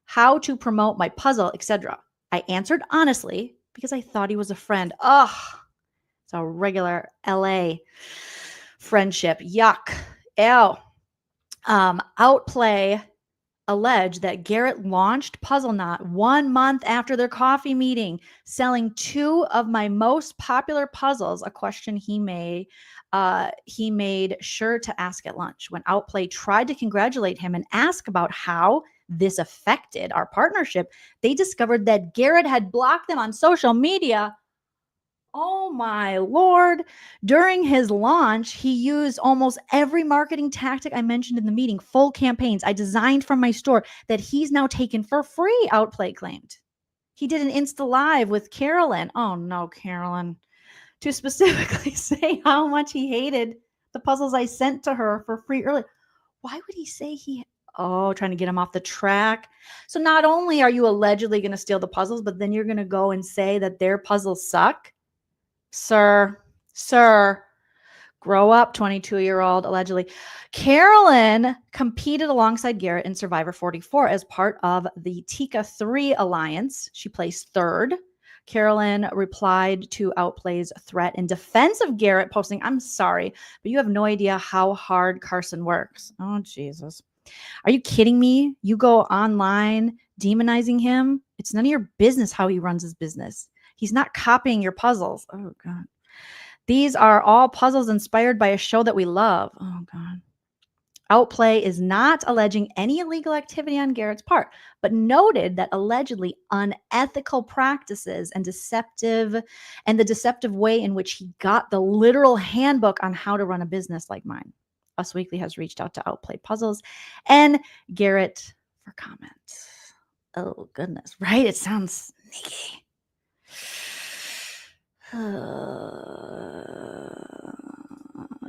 how to promote my puzzle, etc. I answered honestly because I thought he was a friend. Ugh, it's a regular LA friendship. Yuck. Ew. Outplay alleged that Garrett launched Puzzle Knot 1 month after their coffee meeting, selling 2 of my most popular puzzles, a question he made sure to ask at lunch. When Outplay tried to congratulate him and ask about how this affected our partnership, they discovered that Garrett had blocked them on social media. Oh my Lord. During his launch, he used almost every marketing tactic I mentioned in the meeting, full campaigns I designed from my store that he's now taken for free, Outplay claimed. He did an Insta Live with Carolyn. Oh no, Carolyn. To specifically say how much he hated the puzzles I sent to her for free earlier. Why would he say trying to get him off the track? So not only are you allegedly going to steal the puzzles, but then you're going to go and say that their puzzles suck? Sir, grow up, 22-year-old, allegedly. Carolyn competed alongside Garrett in Survivor 44 as part of the Tika 3 Alliance. She placed 3rd. Carolyn replied to Outplay's threat in defense of Garrett, posting, I'm sorry, but you have no idea how hard Carson works. Oh, Jesus. Are you kidding me? You go online demonizing him? It's none of your business how he runs his business. He's not copying your puzzles. Oh, God. These are all puzzles inspired by a show that we love. Oh, God. Outplay is not alleging any illegal activity on Garrett's part, but noted that allegedly unethical practices and the deceptive way in which he got the literal handbook on how to run a business like mine. Us Weekly has reached out to Outplay Puzzles and Garrett for comment. Oh, goodness. Right? It sounds sneaky.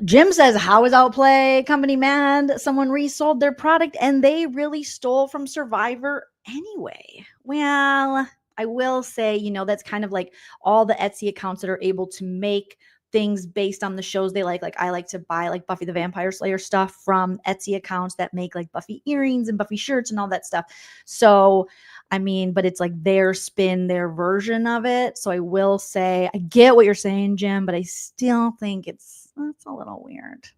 Jim says, how is Outplay company mad? Someone resold their product and they really stole from Survivor anyway. Well, I will say, that's kind of like all the Etsy accounts that are able to make things based on the shows they like. Like I like to buy like Buffy the Vampire Slayer stuff from Etsy accounts that make like Buffy earrings and Buffy shirts and all that stuff. So, but it's like their spin, their version of it. So I will say, I get what you're saying, Jim, but I still think it's a little weird.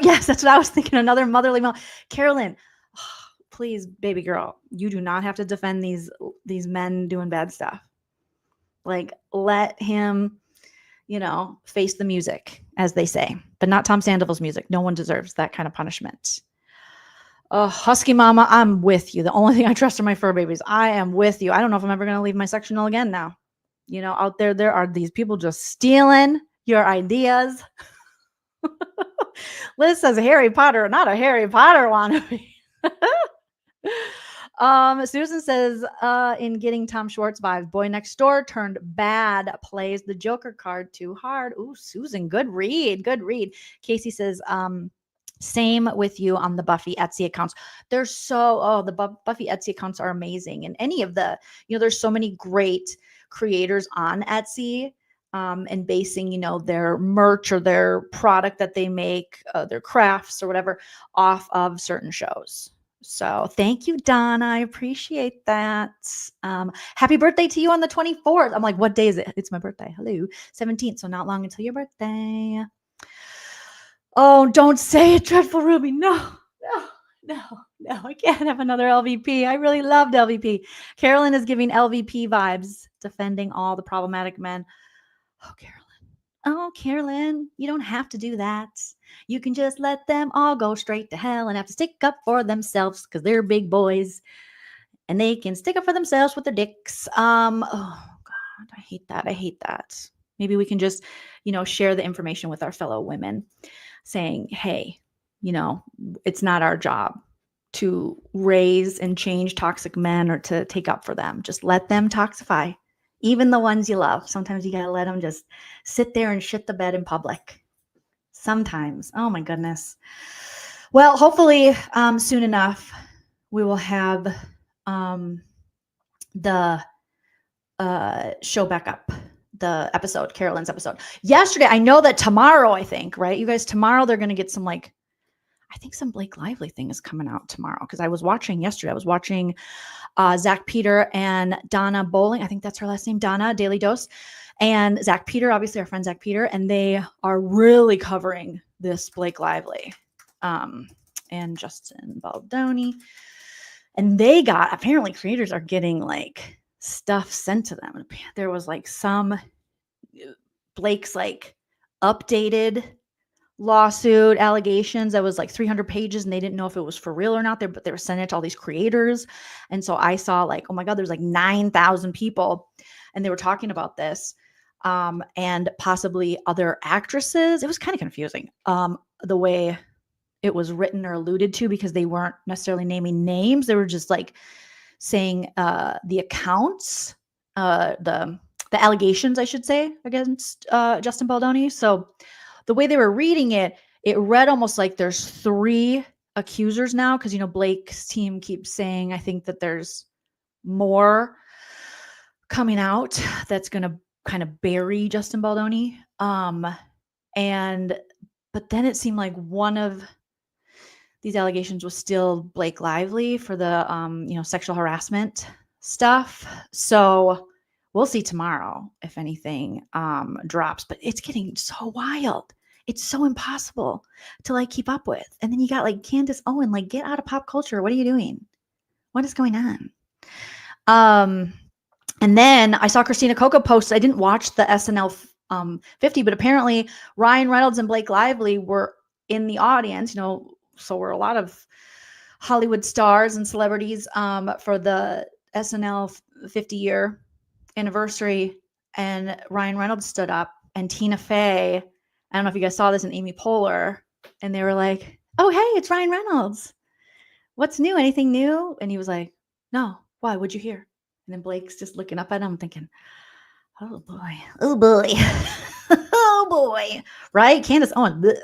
Yes, that's what I was thinking. Another motherly mom. Carolyn, please, baby girl, you do not have to defend these men doing bad stuff. Like, let him, face the music, as they say, but not Tom Sandoval's music. No one deserves that kind of punishment. Husky Mama, I'm with you. The only thing I trust are my fur babies. I am with you. I don't know if I'm ever going to leave my sectional again now. Out there are these people just stealing your ideas. Liz says Harry Potter, not a Harry Potter wannabe. Susan says, in getting Tom Schwartz vibes, Boy Next Door turned bad, plays the Joker card too hard. Ooh, Susan, good read. Casey says, same with you on the Buffy Etsy accounts. They're the Buffy Etsy accounts are amazing. And any of the, there's so many great creators on Etsy, and basing, their merch or their product that they make, their crafts or whatever off of certain shows. So thank you, Donna. I appreciate that. Happy birthday to you on the 24th. I'm like, what day is it? It's my birthday. Hello. 17th. So not long until your birthday. Oh, don't say it, Dreadful Ruby. No. I can't have another LVP. I really loved LVP. Carolyn is giving LVP vibes, defending all the problematic men. Oh, Carolyn, you don't have to do that. You can just let them all go straight to hell and have to stick up for themselves because they're big boys and they can stick up for themselves with their dicks. Oh God, I hate that. Maybe we can just, share the information with our fellow women saying, hey, it's not our job to raise and change toxic men or to take up for them. Just let them toxify. Even the ones you love. Sometimes you got to let them just sit there and shit the bed in public. Sometimes. Oh my goodness. Well, hopefully soon enough, we will have the show back up. The episode, Carolyn's episode. Yesterday, I know that tomorrow, I think, right? You guys, tomorrow they're going to get some I think some Blake Lively thing is coming out tomorrow because I was watching yesterday. I was watching Zach Peter and Donna Bowling. I think that's her last name, Donna, Daily Dose. And Zach Peter, obviously our friend Zach Peter, and they are really covering this Blake Lively and Justin Baldoni. And they got, apparently creators are getting stuff sent to them. There was some Blake's updated lawsuit allegations that was 300 pages and they didn't know if it was for real or not there, but they were sending it to all these creators. And so I saw oh my God, there's 9,000 people and they were talking about this and possibly other actresses. It was kind of confusing the way it was written or alluded to because they weren't necessarily naming names. They were just saying the accounts, the allegations, I should say, against Justin Baldoni. So the way they were reading it, it read almost like there's 3 accusers now because, Blake's team keeps saying, I think that there's more coming out that's going to kind of bury Justin Baldoni. But then it seemed like one of these allegations was still Blake Lively for the, sexual harassment stuff. So we'll see tomorrow if anything drops, but it's getting so wild. It's so impossible to keep up with. And then you got Candace Owen, get out of pop culture. What are you doing? What is going on? And then I saw Christina Coco post. I didn't watch the SNL 50, but apparently Ryan Reynolds and Blake Lively were in the audience, so were a lot of Hollywood stars and celebrities for the SNL 50-year anniversary. And Ryan Reynolds stood up and Tina Fey, I don't know if you guys saw this, and Amy Poehler, and they were like, oh, hey, it's Ryan Reynolds. What's new? Anything new? And he was like, no, why? What'd you hear? And then Blake's just looking up at him thinking, oh boy, oh boy, right? Candace Owen, bleh.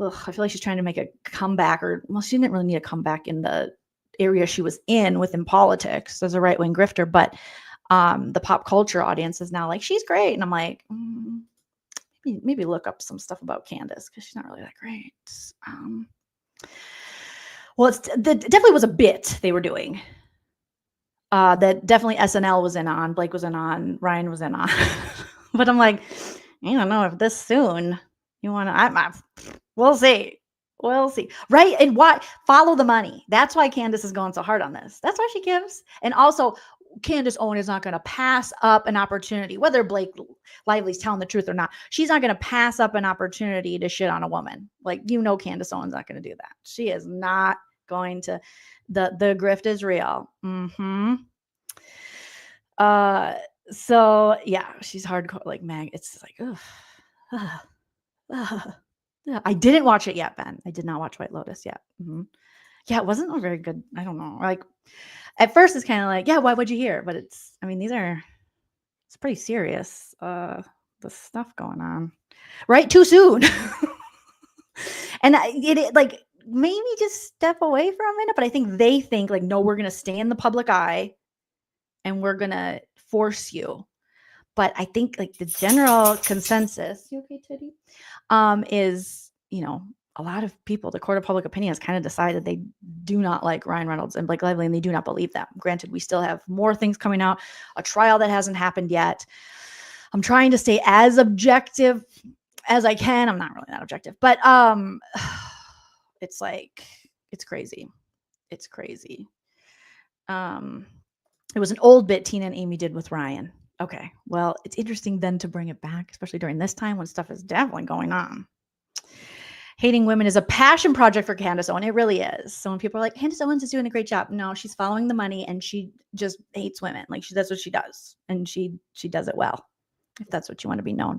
Ugh, I feel like she's trying to make a comeback she didn't really need a comeback in the area she was in within politics as a right-wing grifter, but the pop culture audience is now she's great. And I'm like, maybe look up some stuff about Candace because she's not really that great. Well, definitely was a bit they were doing that definitely SNL was in on, Blake was in on, Ryan was in on. But I'm like, I don't know if this soon you want to, we'll see. We'll see. Right. And why? Follow the money. That's why Candace is going so hard on this. That's why she gives. And also, Candace Owen is not going to pass up an opportunity, whether Blake Lively's telling the truth or not. She's not going to pass up an opportunity to shit on a woman. Candace Owen's not going to do that. She is not going to. The grift is real. Mm-hmm. So yeah, she's hardcore Meg. It's I didn't watch it yet, Ben. I did not watch White Lotus yet. Mm-hmm. Yeah, it wasn't a very good. I don't know. At first, it's kind of yeah, why would you hear? But it's pretty serious. The stuff going on, right? Too soon. And it maybe just step away for a minute. But I think they think no, we're gonna stay in the public eye, and we're gonna force you. But I think the general consensus, you okay, Teddy? Is, a lot of people, the court of public opinion has kind of decided they do not like Ryan Reynolds and Blake Lively, and they do not believe them. Granted, we still have more things coming out, a trial that hasn't happened yet. I'm trying to stay as objective as I can. I'm not really that objective, but it's It's crazy. It's crazy. It was an old bit Tina and Amy did with Ryan. Okay. Well, it's interesting then to bring it back, especially during this time when stuff is definitely going on. Hating women is a passion project for Candace Owens. It really is. So when people are like, Candace Owens is doing a great job. No, she's following the money and she just hates women. Like that's what she does. And she does it well. If that's what you want to be known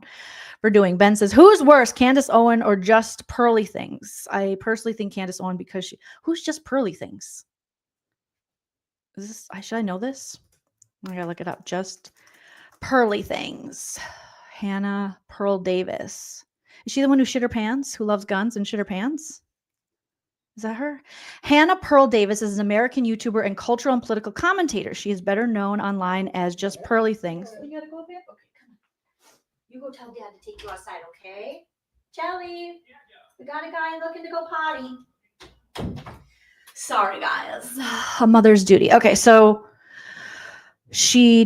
for doing. Ben says, who's worse, Candace Owens or just Pearly Things? I personally think Candace Owens because who's just Pearly Things? Should I know this? I gotta look it up. Just Pearly Things. Hannah Pearl Davis. Is she the one who shit her pants? Who loves guns and shit her pants? Is that her? Hannah Pearl Davis is an American YouTuber and cultural and political commentator. She is better known online as Just Pearly Things. You gotta go up there? Okay, come on. You go tell Dad to take you outside, okay? Jelly, we got a guy looking to go potty. Sorry, guys. A mother's duty. Okay, so she's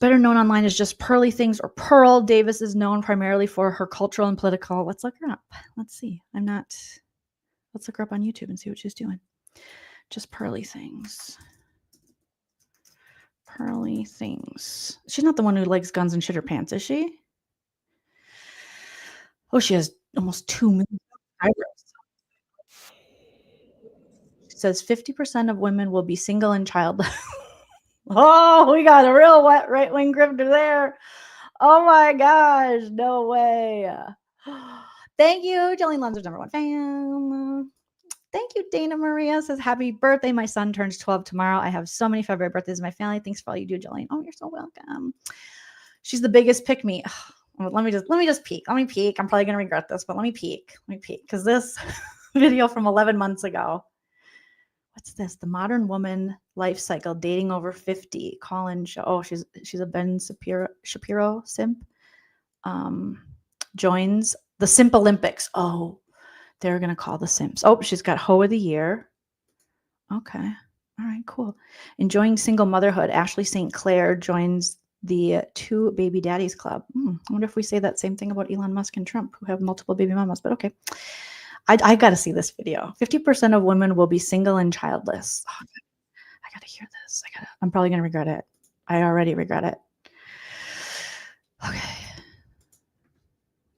better known online as Just Pearly Things or Pearl. Davis is known primarily for her cultural and political. Let's look her up. Let's see. Let's look her up on YouTube and see what she's doing. Just Pearly Things. Pearly Things. She's not the one who likes guns and shit her pants, is she? Oh, she has almost 2 million subscribers. It says 50% of women will be single and childless. Oh, we got a real wet right-wing grifter there. Oh my gosh, no way. Thank you, joleenlunzer's #1 fan. Thank you, Dana Maria says, happy birthday. My son turns 12 tomorrow. I have so many February birthdays in my family. Thanks for all you do, Joleen. Oh, you're so welcome. She's the biggest pick me. Let me just peek. Let me peek. I'm probably going to regret this, but let me peek. Because this video from 11 months ago. What's this? The Modern Woman Life Cycle, Dating Over 50. Call-in show. Oh, she's a Ben Shapiro simp. Joins the Simp Olympics. Oh, they're going to call the Simps. Oh, she's got Hoe of the Year. Okay. All right, cool. Enjoying single motherhood. Ashley St. Clair joins the 2 Baby Daddies Club. I wonder if we say that same thing about Elon Musk and Trump, who have multiple baby mamas, but okay. I got to see this video. 50% of women will be single and childless. Oh, I got to hear this. I'm probably going to regret it. I already regret it. Okay.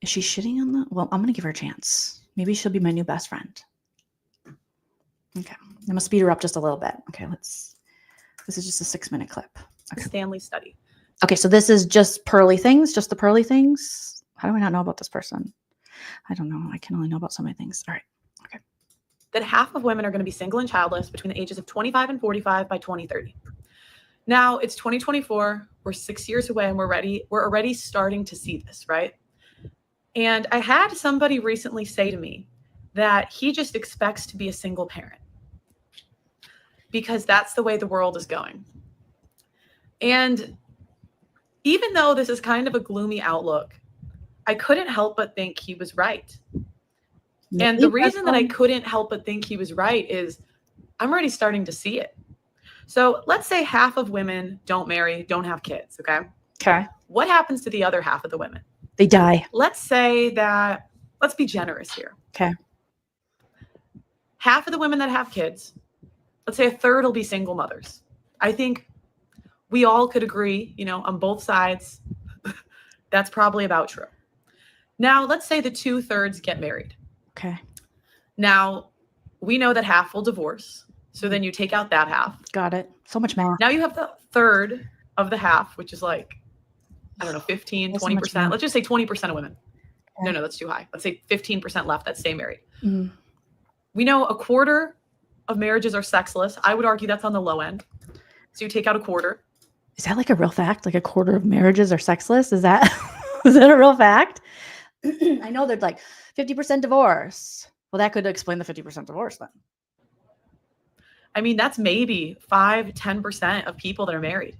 Is she shitting on the? Well, I'm going to give her a chance. Maybe she'll be my new best friend. Okay. I'm going to speed her up just a little bit. Okay, this is just a 6-minute clip. Okay. Stanley study. Okay, so this is just Pearly Things, just the Pearly Things. How do I not know about this person? I don't know. I can only know about so many things. All right. Okay. That half of women are going to be single and childless between the ages of 25 and 45 by 2030. Now it's 2024. We're 6 years away and we're already starting to see this, right? And I had somebody recently say to me that he just expects to be a single parent because that's the way the world is going. And even though this is kind of a gloomy outlook, I couldn't help but think he was right. And the reason that I couldn't help but think he was right is I'm already starting to see it. So let's say half of women don't marry, don't have kids, okay? Okay. What happens to the other half of the women? They die. Let's say that, let's be generous here. Okay. Half of the women that have kids, let's say a third will be single mothers. I think we all could agree, on both sides, that's probably about true. Now, let's say the 2/3 get married. Okay. Now, we know that half will divorce. So then you take out that half. Got it. So much math. Now you have the third of the half, which is like, I don't know, 15, 20%. Let's just say 20% of women. Okay. No, that's too high. Let's say 15% left that stay married. Mm. We know a quarter of marriages are sexless. I would argue that's on the low end. So you take out a quarter. Is that like a real fact? Like a quarter of marriages are sexless? Is that a real fact? I know there's like 50% divorce. Well, that could explain the 50% divorce then. I mean, that's maybe 5-10% of people that are married.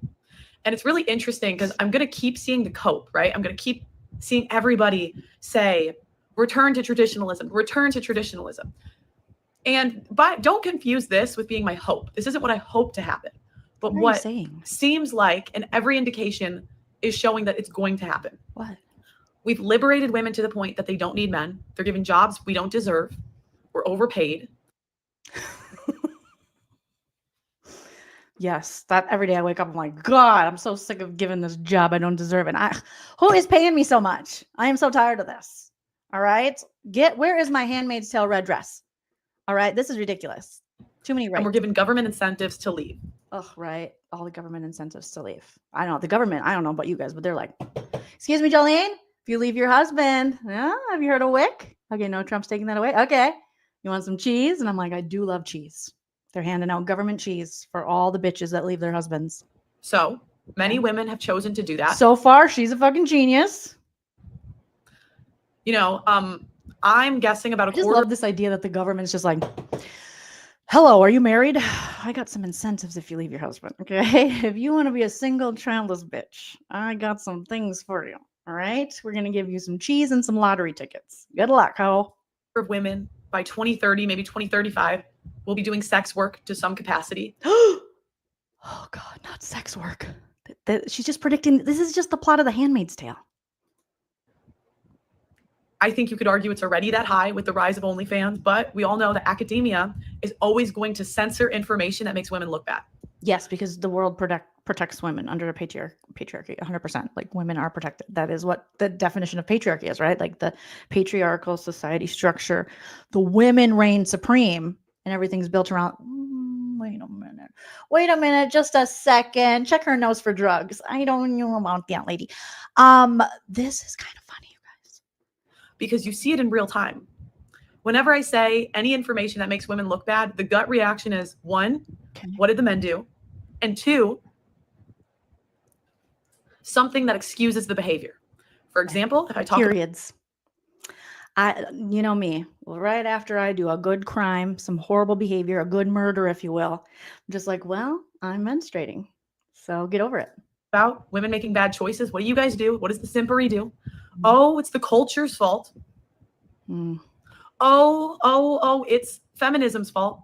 And it's really interesting because I'm going to keep seeing the cope, right? I'm going to keep seeing everybody say, return to traditionalism, return to traditionalism. But don't confuse this with being my hope. This isn't what I hope to happen. But what seems like, and every indication is showing that it's going to happen. What? We've liberated women to the point that they don't need men. They're given jobs we don't deserve. We're overpaid. Yes, that every day I wake up, I'm like, God, I'm so sick of giving this job I don't deserve. And who is paying me so much? I am so tired of this. All right. Where is my Handmaid's Tale red dress? All right. This is ridiculous. Too many rights. And we're given government incentives to leave. Oh, right. All the government incentives to leave. I don't know. The government, I don't know about you guys, but they're like, excuse me, Jolene, if you leave your husband, have you heard of WIC? Okay, no, Trump's taking that away. Okay. You want some cheese? And I'm like, I do love cheese. They're handing out government cheese for all the bitches that leave their husbands. So many women have chosen to do that. So far, she's a fucking genius. You know, I'm guessing about a quarter. I just love this idea that the government's just like, hello, are you married? I got some incentives if you leave your husband. Okay. If you want to be a single childless bitch, I got some things for you. All right. We're going to give you some cheese and some lottery tickets. Good luck, ho. Of women by 2030, maybe 2035, will be doing sex work to some capacity. Oh God, not sex work. She's just predicting. This is just the plot of The Handmaid's Tale. I think you could argue it's already that high with the rise of OnlyFans, but we all know that academia is always going to censor information that makes women look bad. Yes, because the world protects women under a patriarchy, 100%. Like, women are protected. That is what the definition of patriarchy is, right? Like, the patriarchal society structure, the women reign supreme, and everything's built around. Wait a minute, just a second. Check her nose for drugs. I don't know about that lady. This is kind of funny, you guys, because you see it in real time. Whenever I say any information that makes women look bad, the gut reaction is, one, what did the men do? And two, something that excuses the behavior. For example, if I talk periods. You know me, right after I do a good crime, some horrible behavior, a good murder, if you will, I'm just like, well, I'm menstruating, so get over it. About women making bad choices. What do you guys do? What does the simpery do? Oh, it's the culture's fault. Oh, it's feminism's fault.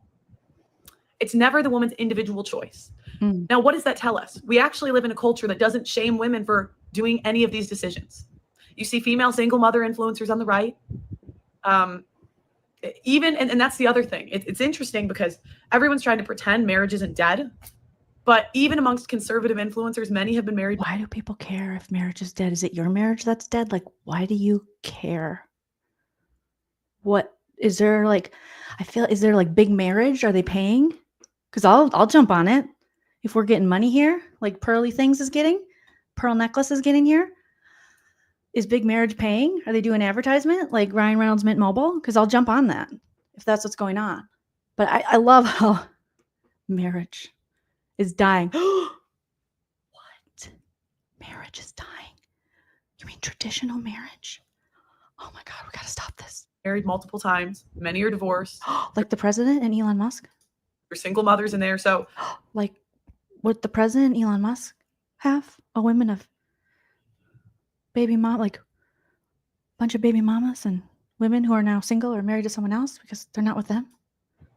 It's never the woman's individual choice. Now, what does that tell us? We actually live in a culture that doesn't shame women for doing any of these decisions. You see female single mother influencers on the right. And that's the other thing. It's interesting because everyone's trying to pretend marriage isn't dead. But even amongst conservative influencers, many have been married. Why do people care if marriage is dead? Is it your marriage that's dead? Like, why do you care? What is there like? Is there like big marriage? Are they paying? Because I'll jump on it if we're getting money here. Like Pearl Necklace is getting here. Is big marriage paying? Are they doing advertisement like Ryan Reynolds Mint Mobile? Because I'll jump on that if that's what's going on. But I love how marriage is dying. What? Marriage is dying? You mean traditional marriage? Oh my God, we got to stop this. Married multiple times. Many are divorced. Like the president and Elon Musk? There's single mothers in there. So, like, what the president and Elon Musk have? A women of baby mom, like a bunch of baby mamas and women who are now single or married to someone else because they're not with them.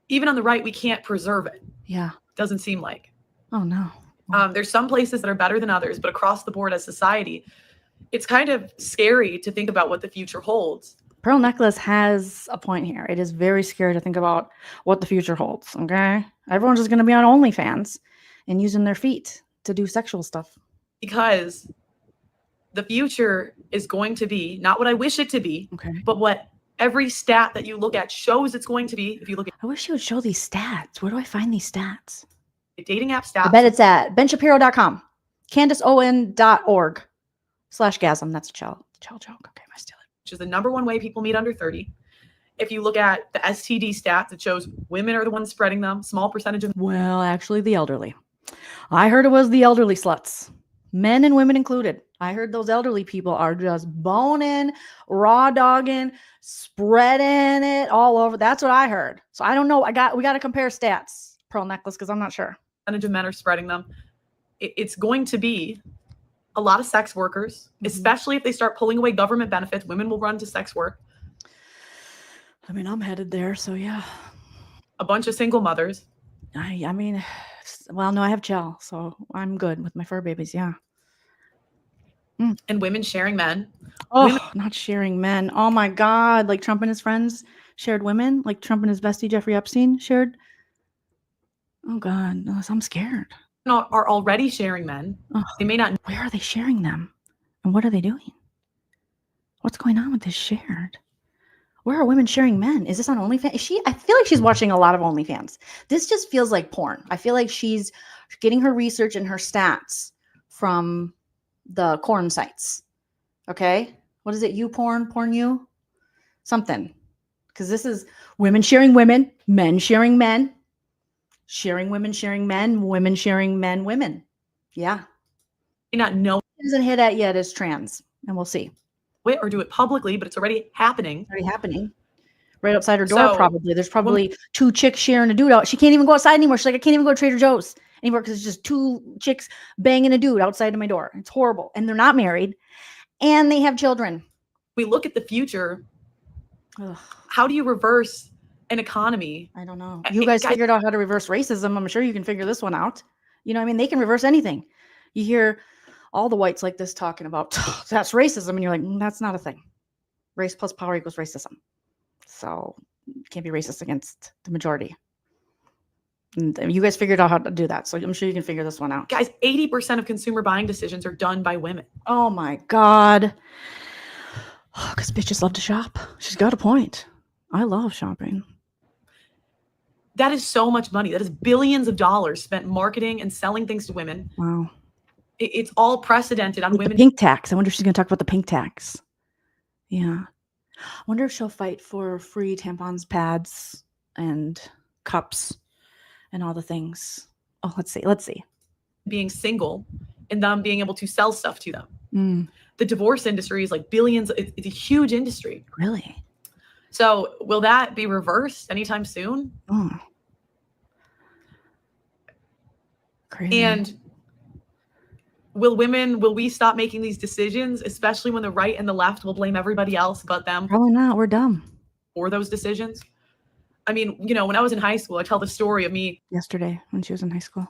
Even on the right, we can't preserve it. Yeah. Doesn't seem like. Oh, no. There's some places that are better than others, but across the board as society, it's kind of scary to think about what the future holds. Pearl Necklace has a point here. It is very scary to think about what the future holds, okay? Everyone's just going to be on OnlyFans and using their feet to do sexual stuff. Because the future is going to be not what I wish it to be, but what every stat that you look at shows it's going to be. If you look at, I wish you would show these stats. Where do I find these stats? The dating app stats. I bet it's at benshapiro.com, candaceowen.org/gasm. That's a child joke. Okay, I steal it. Which is the number one way people meet under 30. If you look at the STD stats, it shows women are the ones spreading them. Small percentage of. Well, actually, the elderly. I heard it was the elderly sluts, men and women included. I heard those elderly people are just boning, raw dogging, spreading it all over. That's what I heard. So I don't know. We got to compare stats, Pearl Necklace, because I'm not sure. Percentage of men are spreading them. It's going to be a lot of sex workers, especially if they start pulling away government benefits. Women will run to sex work. I mean, I'm headed there, so yeah. A bunch of single mothers. I mean, well, no, I have gel, so I'm good with my fur babies, yeah. And women sharing men. Oh, not sharing men. Oh my God. Like Trump and his friends shared women, like Trump and his bestie Jeffrey Epstein shared. Oh God, no, I'm scared. Are already sharing men. They may not. Where are they sharing them? And what are they doing? What's going on with this shared? Where are women sharing men? Is this on OnlyFans? I feel like she's watching a lot of OnlyFans. This just feels like porn. I feel like she's getting her research and her stats from the corn sites. Okay? What is it? Porn you? Something. Because this is women sharing women, men sharing men, sharing women sharing men, women sharing men, women. Yeah. Not know. It isn't hit at yet as trans, and we'll see. It or do it publicly, but it's already happening. It's already happening. Right outside her door, probably. There's probably two chicks sharing a dude out. She can't even go outside anymore. She's like, I can't even go to Trader Joe's anymore because it's just two chicks banging a dude outside of my door. It's horrible. And they're not married. And they have children. We look at the future. Ugh. How do you reverse an economy? I don't know. You guys figured out how to reverse racism. I'm sure you can figure this one out. You know what I mean? They can reverse anything. You hear all the whites like this talking about that's racism. And you're like, that's not a thing. Race plus power equals racism. So you can't be racist against the majority. And you guys figured out how to do that. So I'm sure you can figure this one out. Guys, 80% of consumer buying decisions are done by women. Oh my God. Because bitches love to shop. She's got a point. I love shopping. That is so much money. That is billions of dollars spent marketing and selling things to women. Wow. It's all precedented on women. The pink tax. I wonder if she's going to talk about the pink tax. Yeah. I wonder if she'll fight for free tampons, pads, and cups and all the things. Oh, let's see. Being single and them being able to sell stuff to them. Mm. The divorce industry is like billions. It's a huge industry. Really? So will that be reversed anytime soon? Oh. Crazy. And will we stop making these decisions, especially when the right and the left will blame everybody else but them? Probably not. We're dumb. For those decisions. I mean, you know, when I was in high school, I tell the story of me. Yesterday when she was in high school.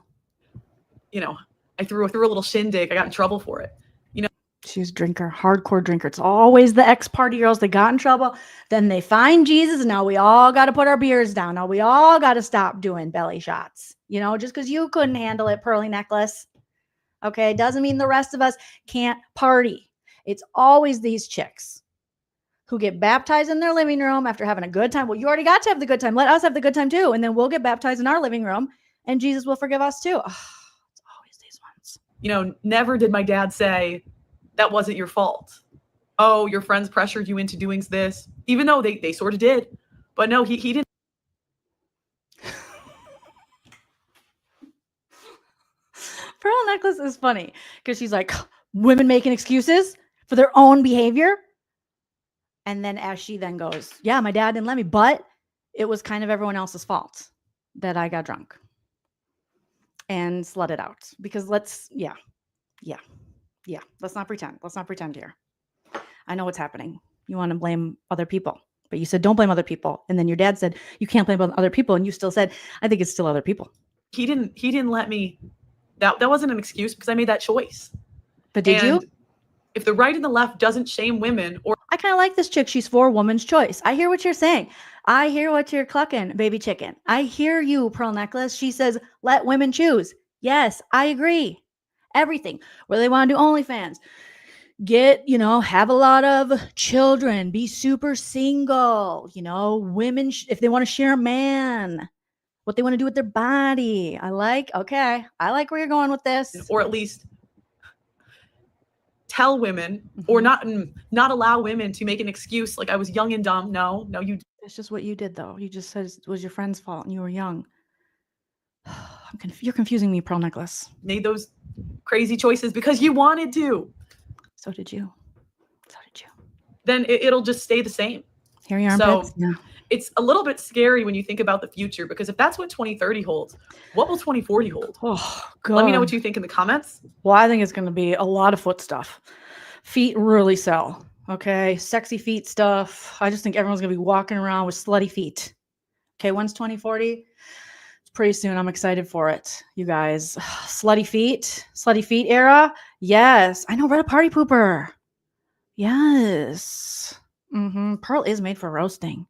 You know, I threw a little shindig. I got in trouble for it. You know. She was a drinker, hardcore drinker. It's always the ex-party girls that got in trouble. Then they find Jesus. And now we all got to put our beers down. Now we all got to stop doing belly shots. You know, just because you couldn't handle it, pearly necklace. Okay, doesn't mean the rest of us can't party. It's always these chicks who get baptized in their living room after having a good time. Well, you already got to have the good time. Let us have the good time too. And then we'll get baptized in our living room and Jesus will forgive us too. Oh, it's always these ones. You know, never did my dad say that wasn't your fault. Oh, your friends pressured you into doing this, even though they sort of did. But no, he didn't. Pearl necklace is funny because she's like, women making excuses for their own behavior. And then as she then goes, yeah, my dad didn't let me, but it was kind of everyone else's fault that I got drunk and slutted out because let's not pretend. Let's not pretend here. I know what's happening. You want to blame other people, but you said, don't blame other people. And then your dad said, you can't blame other people. And you still said, I think it's still other people. He didn't let me. That wasn't an excuse because I made that choice. But did you? If the right and the left doesn't shame women, or I kind of like this chick. She's for woman's choice. I hear what you're saying. I hear what you're clucking, baby chicken. I hear you, Pearl Necklace. She says, let women choose. Yes, I agree. Everything. Whether they want to do OnlyFans, have a lot of children, be super single, women, if they want to share a man, what they want to do with their body. I like where you're going with this. Or at least tell women or not allow women to make an excuse like I was young and dumb. No, you. It's just what you did though. You just said it was your friend's fault and you were young. You're confusing me, Pearl Necklace. Made those crazy choices because you wanted to. So did you. Then it'll just stay the same. Hairy armpits. So it's a little bit scary when you think about the future because if that's what 2030 holds, what will 2040 hold? Oh, God. Let me know what you think in the comments. Well, I think it's going to be a lot of foot stuff. Feet really sell. Okay. Sexy feet stuff. I just think everyone's going to be walking around with slutty feet. Okay. When's 2040? It's pretty soon. I'm excited for it. You guys. Slutty feet era. Yes. I know. Red a party pooper. Yes. Pearl is made for roasting.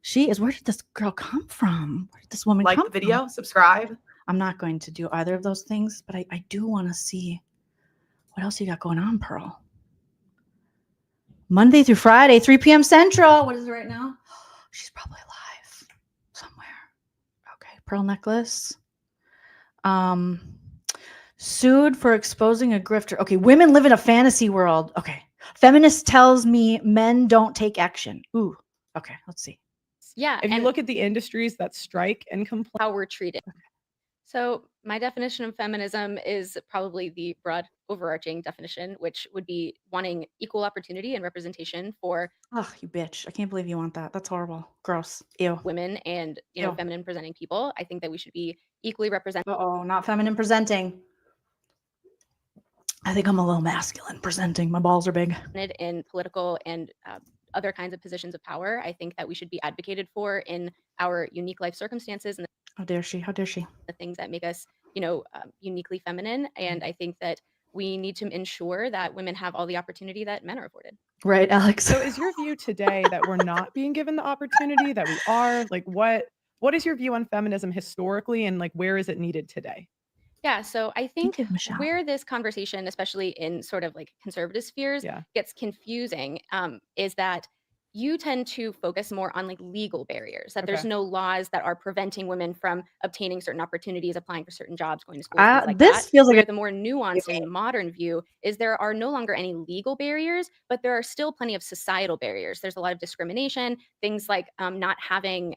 She is. Where did this girl come from? Where did this woman Like come the video, from? subscribe. I'm not going to do either of those things, but I do want to see what else you got going on, Pearl. Monday through Friday, 3 p.m. Central. What is it right now? She's probably live somewhere. Okay, pearl necklace. Sued for exposing a grifter. Okay, women live in a fantasy world. Okay, feminist tells me men don't take action. Ooh, okay, let's see. Yeah. If you look at the industries that strike and complain, how we're treated. So my definition of feminism is probably the broad overarching definition, which would be wanting equal opportunity and representation for Oh, you bitch. I can't believe you want that. That's horrible. Gross. Ew. women and, you know, Ew. feminine presenting people. I think that we should be equally represented. Uh-oh, not feminine presenting. I think I'm a little masculine presenting. My balls are big. In political and other kinds of positions of power. I think that we should be advocated for in our unique life circumstances and How dare she? How dare she? the things that make us, you know, uniquely feminine. And I think that we need to ensure that women have all the opportunity that men are afforded. Right, Alex. So is your view today that we're not being given the opportunity, that we are? Like, what is your view on feminism historically, and like where is it needed today? Yeah, so I think you, Michelle. where this conversation, especially in sort of like conservative spheres, gets confusing is that you tend to focus more on like legal barriers, that there's Okay. no laws that are preventing women from obtaining certain opportunities, applying for certain jobs, going to school, things like This that. feels like Where a- the more nuanced and modern view is there are no longer any legal barriers, but there are still plenty of societal barriers. There's a lot of discrimination, things like not having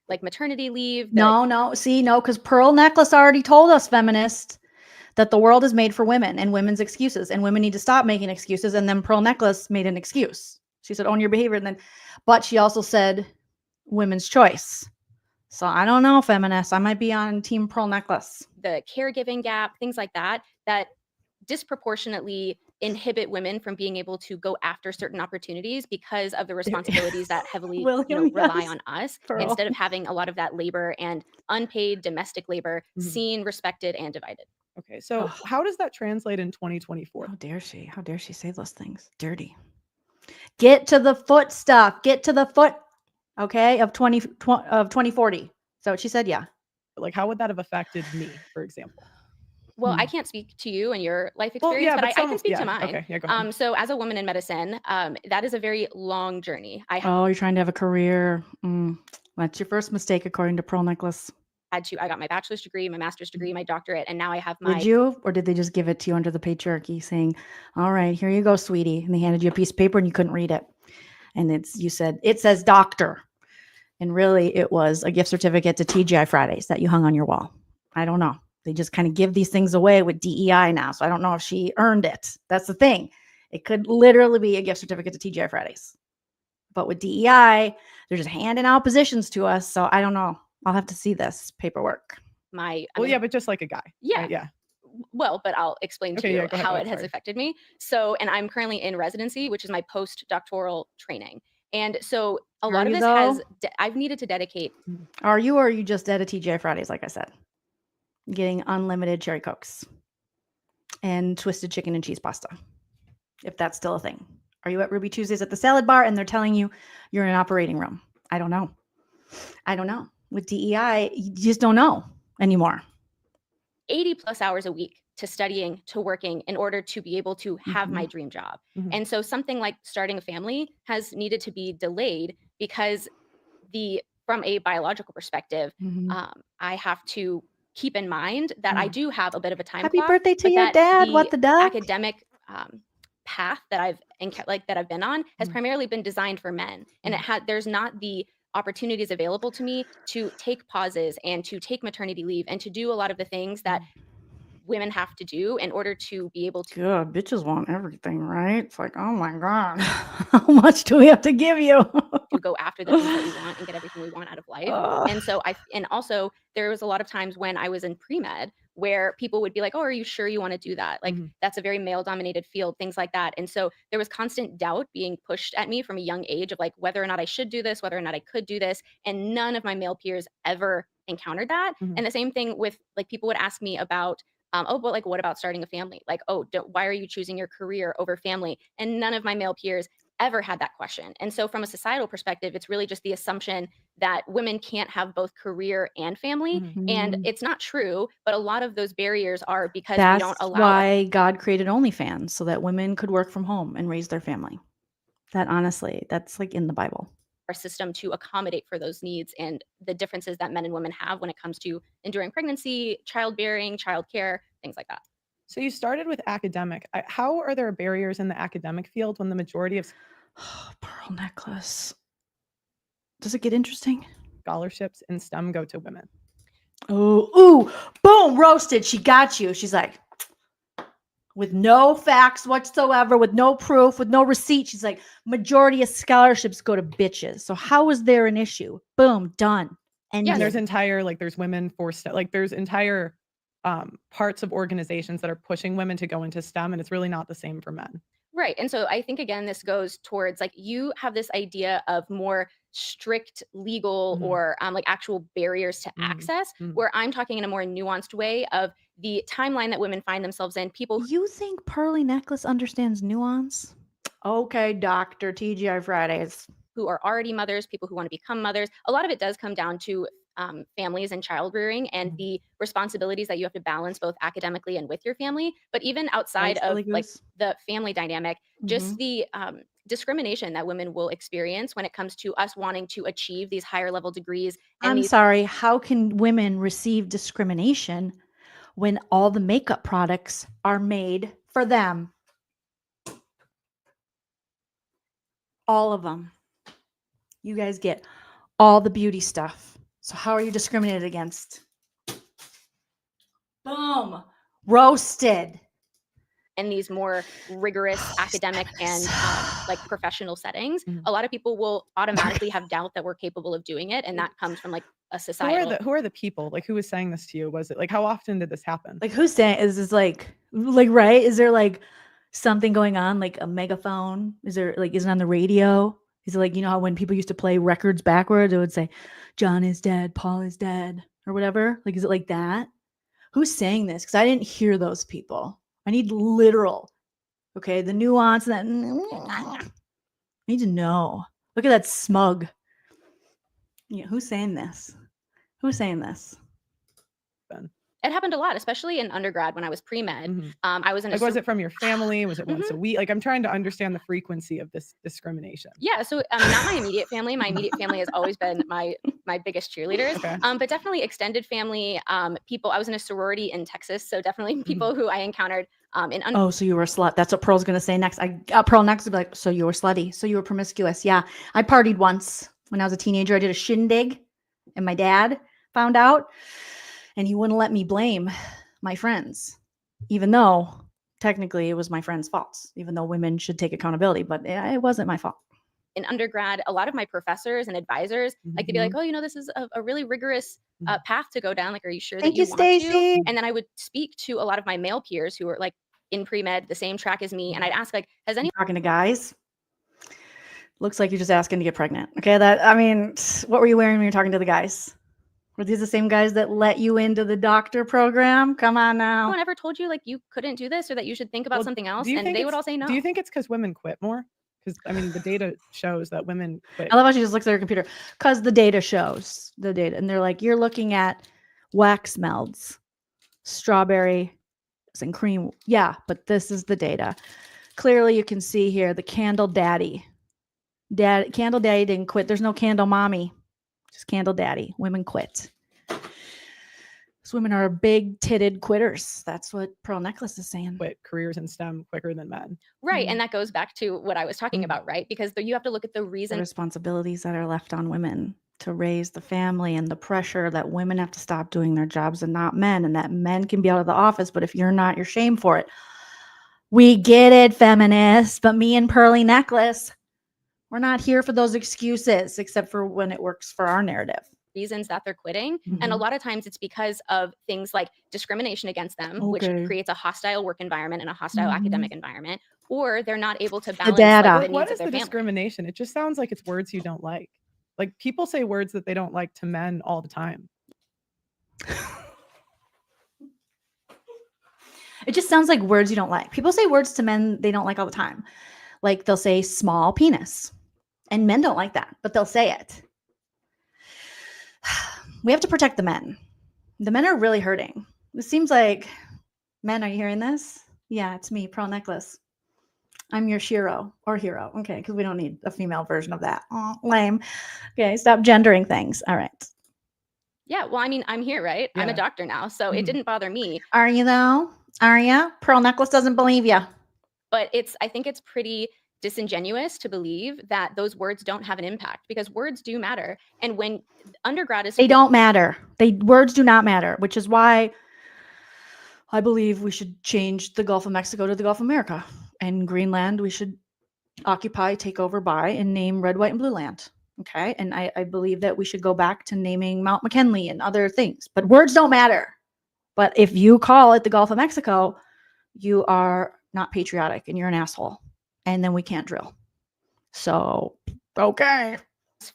like maternity leave. No, see, no, because Pearl Necklace already told us, feminists, that the world is made for women and women's excuses, and women need to stop making excuses. And then Pearl Necklace made an excuse. She said, own your behavior. And then, but she also said women's choice. So I don't know, feminists. I might be on Team Pearl Necklace. The caregiving gap, things like that, that disproportionately inhibit women from being able to go after certain opportunities because of the responsibilities that heavily William, rely yes. on us, Pearl. instead of having a lot of that labor and unpaid domestic labor seen, respected, and divided. Okay, so how does that translate in 2024? How dare she? How dare she say those things? Dirty. Get to the foot stuff. Get to the foot, okay, of 2040. Is that what she said? Yeah. Like, how would that have affected me, for example? Well, I can't speak to you and your life Well, experience, yeah, but but I can speak to mine. okay, yeah, go ahead. So as a woman in medicine, that is a very long journey. I Oh, you're trying to have a career. That's your first mistake, according to Pearl Necklace. I got my bachelor's degree, my master's degree, my doctorate, and now I have my Did you, or did they just give it to you under the patriarchy, saying, "All right, here you go, sweetie," and they handed you a piece of paper and you couldn't read it, and you said it says doctor, and really it was a gift certificate to TGI Fridays that you hung on your wall. I don't know. They just kind of give these things away with DEI now, so I don't know if she earned it. That's the thing. It could literally be a gift certificate to TGI Fridays, but with DEI, they're just handing out positions to us. So I don't know. I'll have to see this paperwork. Yeah, but just like a guy. Yeah. Right? Yeah. Well, but I'll explain to Okay, you yeah, go ahead, how go it ahead, has sorry. affected me. So, and I'm currently in residency, which is my postdoctoral training. And so a lot Are of you this though? I've needed to dedicate. Are you, or are you just dead at TGI Fridays, like I said? Getting unlimited cherry cokes and twisted chicken and cheese pasta, if that's still a thing. Are you at Ruby Tuesdays at the salad bar and they're telling you you're in an operating room? I don't know. With DEI, you just don't know anymore. 80 plus hours a week to studying, to working in order to be able to have my dream job. And so something like starting a family has needed to be delayed because from a biological perspective, I have to keep in mind that I do have a bit of a time Happy clock, birthday to but your that dad. What the duck? academic path that I've been on has primarily been designed for men, and there's not the opportunities available to me to take pauses and to take maternity leave and to do a lot of the things that women have to do in order to be able to. Good. Bitches want everything, right? It's like, oh my God, how much do we have to give you? to go after the things that we want and get everything we want out of life. And so also there was a lot of times when I was in pre-med where people would be like, oh, are you sure you want to do that? Like, that's a very male dominated field, things like that. And so there was constant doubt being pushed at me from a young age of like, whether or not I should do this, whether or not I could do this. And none of my male peers ever encountered that. And the same thing with like, people would ask me about, oh, but like, what about starting a family? Like, oh, why are you choosing your career over family? And none of my male peers ever had that question. And so from a societal perspective, it's really just the assumption that women can't have both career and family. And it's not true, but a lot of those barriers are because we don't That's allow why God created OnlyFans, so that women could work from home and raise their family. That honestly, that's like in the Bible. our system to accommodate for those needs and the differences that men and women have when it comes to enduring pregnancy, childbearing, childcare, things like that. So you started with academic. How are there barriers in the academic field when the majority of pearl necklace? Does it get interesting? Scholarships in STEM go to women. Oh, ooh, boom, roasted. She got you. She's like, with no facts whatsoever, with no proof, with no receipt. She's like, majority of scholarships go to bitches. So how is there an issue? Boom, done. And there's entire, like, there's women for STEM, like there's entire parts of organizations that are pushing women to go into STEM, and it's really not the same for men. Right. And so I think, again, this goes towards like you have this idea of more strict legal or like actual barriers to access, where I'm talking in a more nuanced way of the timeline that women find themselves in. People. You think Pearly Necklace understands nuance? Okay, Dr. TGI Fridays. Who are already mothers, people who want to become mothers. A lot of it does come down to families and child rearing and the responsibilities that you have to balance both academically and with your family. But even outside of like the family dynamic, just the discrimination that women will experience when it comes to us wanting to achieve these higher level degrees. And I'm sorry, how can women receive discrimination when all the makeup products are made for them? All of them. You guys get all the beauty stuff. So how are you discriminated against? Boom. Roasted. In these more rigorous academic and like professional settings, a lot of people will automatically have doubt that we're capable of doing it. And that comes from like a societal. Who are the people? Like, who was saying this to you? Was it like, how often did this happen? Like, who's saying, is this like, right? Is there like something going on? Like a megaphone? Is there like, is it on the radio? Is it like, you know how when people used to play records backwards, it would say, John is dead, Paul is dead, or whatever? Like, is it like that? Who's saying this? Because I didn't hear those people. I need literal. Okay, the nuance that I need to know. Look at that smug. Yeah, who's saying this? Who's saying this? It happened a lot, especially in undergrad when I was pre-med. I was in like, was it from your family? Was it once a week? Like, I'm trying to understand the frequency of this discrimination. Yeah, so not my immediate family. My immediate family has always been my biggest cheerleaders. Okay. But definitely extended family, people. I was in a sorority in Texas, so definitely people who I encountered in. Oh, so you were a slut. That's what Pearl's gonna say next. Pearl next will be like, so you were slutty. So you were promiscuous. Yeah, I partied once when I was a teenager. I did a shindig, and my dad found out. And he wouldn't let me blame my friends, even though technically it was my friend's fault, even though women should take accountability, but it wasn't my fault. In undergrad, a lot of my professors and advisors like to be like, oh, you know, this is a really rigorous path to go down. Like, are you sure that you want to? And then I would speak to a lot of my male peers who were like in pre-med, the same track as me. And I'd ask like, has anyone talking to guys? Looks like you're just asking to get pregnant. Okay. What were you wearing when you're talking to the guys? Were these the same guys that let you into the doctor program? Come on now. No one ever told you like you couldn't do this or that you should think about something else, and they would all say no. Do you think it's because women quit more? Because I mean, the data shows that women quit. I love how she just looks at her computer. Because the data shows the data, and they're like, you're looking at wax melts, strawberry, and cream. Yeah, but this is the data. Clearly, you can see here the candle daddy. Candle daddy didn't quit. There's no candle mommy. Just candle daddy. Women quit. These women are big titted quitters. That's what Pearl Necklace is saying. Quit careers in STEM quicker than men. Right. And that goes back to what I was talking about, right? Because you have to look at the reason. The responsibilities that are left on women to raise the family and the pressure that women have to stop doing their jobs and not men, and that men can be out of the office, but if you're not, you're shamed for it. We get it, feminists, but me and Pearly Necklace, we're not here for those excuses, except for when it works for our narrative. Reasons that they're quitting. And a lot of times it's because of things like discrimination against them, which creates a hostile work environment and a hostile academic environment, or they're not able to balance the data. Like, the what needs is of their the family. discrimination? It just sounds like it's words you don't like. Like, people say words that they don't like to men all the time. It just sounds like words you don't like. People say words to men they don't like all the time. Like they'll say small penis, and men don't like that, but they'll say it. We have to protect the men. The men are really hurting. It seems like, men, are you hearing this? Yeah, it's me, Pearl Necklace. I'm your Shiro or hero. Okay, because we don't need a female version of that. Oh, lame. Okay, stop gendering things. All right. Yeah, well, I mean, I'm here, right? I'm a doctor now, so it didn't bother me. Are you though? Are you? Pearl Necklace doesn't believe you. But I think it's pretty disingenuous to believe that those words don't have an impact, because words do matter. And when undergrad is, they don't matter. Words do not matter, which is why I believe we should change the Gulf of Mexico to the Gulf of America, and Greenland we should occupy, take over by, and name Red, White, and Blue Land. Okay, and I believe that we should go back to naming Mount McKinley and other things. But words don't matter. But if you call it the Gulf of Mexico, you are not patriotic and you're an asshole. And then we can't drill. So, okay.